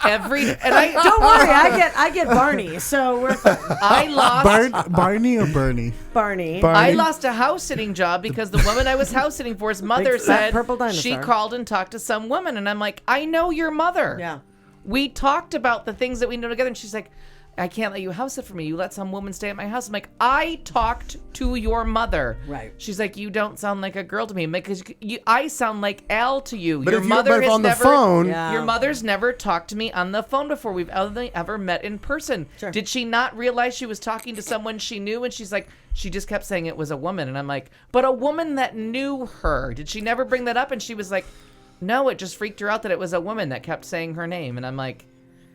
Don't worry, I get Barney, so we're fine. I lost Barney or Bernie? Barney. I lost a house sitting job because the woman I was house sitting for's mother said purple dinosaur. she called and talked to some woman, and I'm like, I know your mother. Yeah. We talked about the things that we know together, and she's like, I can't let you house sit for me. You let some woman stay at my house. I'm like, I talked to your mother. Right. She's like, you don't sound like a girl to me because I sound like Al to you. But your if mother you're has on the never, phone, your mother's never talked to me on the phone before. We've only ever met in person. Sure. Did she not realize she was talking to someone she knew? And she's like, she just kept saying it was a woman. And I'm like, but a woman that knew her. Did she never bring that up? And she was like, no, it just freaked her out that it was a woman that kept saying her name. And I'm like,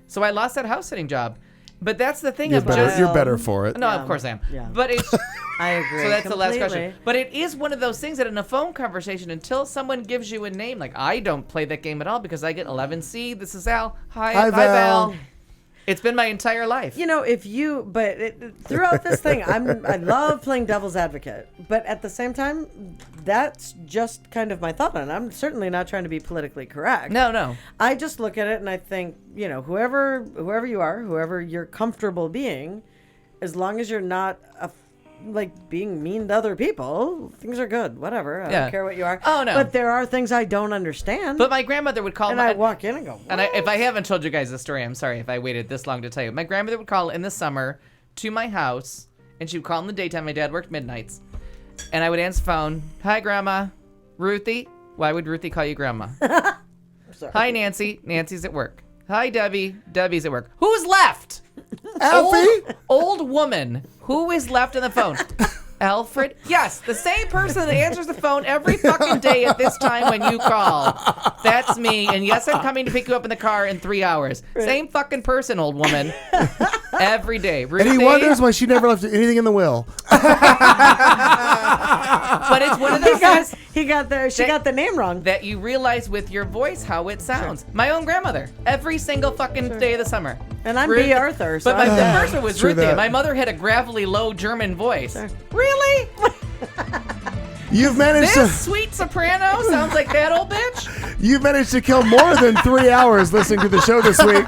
so I lost that house sitting job. But that's the thing. you're better for it. No, of course I am. Yeah. But it's. I agree. So that's completely. the last question. But it is one of those things that in a phone conversation, until someone gives you a name, like I don't play that game at all because I get 11C. This is Al. Hi, Val. It's been my entire life. You know, throughout this thing, I love playing devil's advocate, but at the same time, that's just kind of my thought on it. I'm certainly not trying to be politically correct. No. I just look at it and I think, whoever you are, whoever you're comfortable being, as long as you're not being mean to other people, things are good. Whatever. I don't care what you are. Oh, no. But there are things I don't understand. But my grandmother would call. And I walk in and go, what? And if I haven't told you guys this story, I'm sorry if I waited this long to tell you. My grandmother would call in the summer to my house, and she would call in the daytime. My dad worked midnights. And I would answer the phone. Hi, Grandma. Ruthie. Why would Ruthie call you Grandma? Hi, Nancy. Nancy's at work. Hi, Debbie. Debbie's at work. Who's left? Alfie? Old woman. Who is left on the phone? Alfred? Yes, the same person that answers the phone every fucking day at this time when you call. That's me. And yes, I'm coming to pick you up in the car in 3 hours. Right. Same fucking person, old woman. Every day. Ruthie? And he wonders why she never left anything in the will. But it's one of those things. She got the name wrong. That you realize with your voice how it sounds. Sure. My own grandmother. Every single fucking day of the summer. And I'm B. Arthur. So but the first one was Ruthie. My mother had a gravelly, low German voice. Sure. Really? You've managed this sweet soprano sounds like that old bitch? You've managed to kill more than 3 hours listening to the show this week.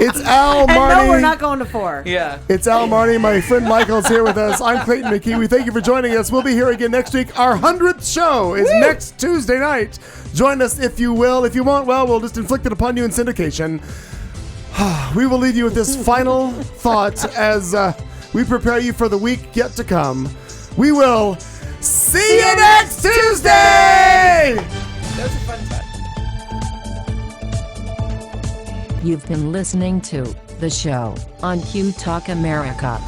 It's Al Marty. And no, we're not going to 4. Yeah. It's Al Marty. My friend Michael's here with us. I'm Clayton McKee. We thank you for joining us. We'll be here again next week. Our 100th show is next Tuesday night. Join us if you will. If you won't, well, we'll just inflict it upon you in syndication. We will leave you with this final thought as we prepare you for the week yet to come. We will see you next Tuesday! That was a fun time. You've been listening to The Show on Q Talk America.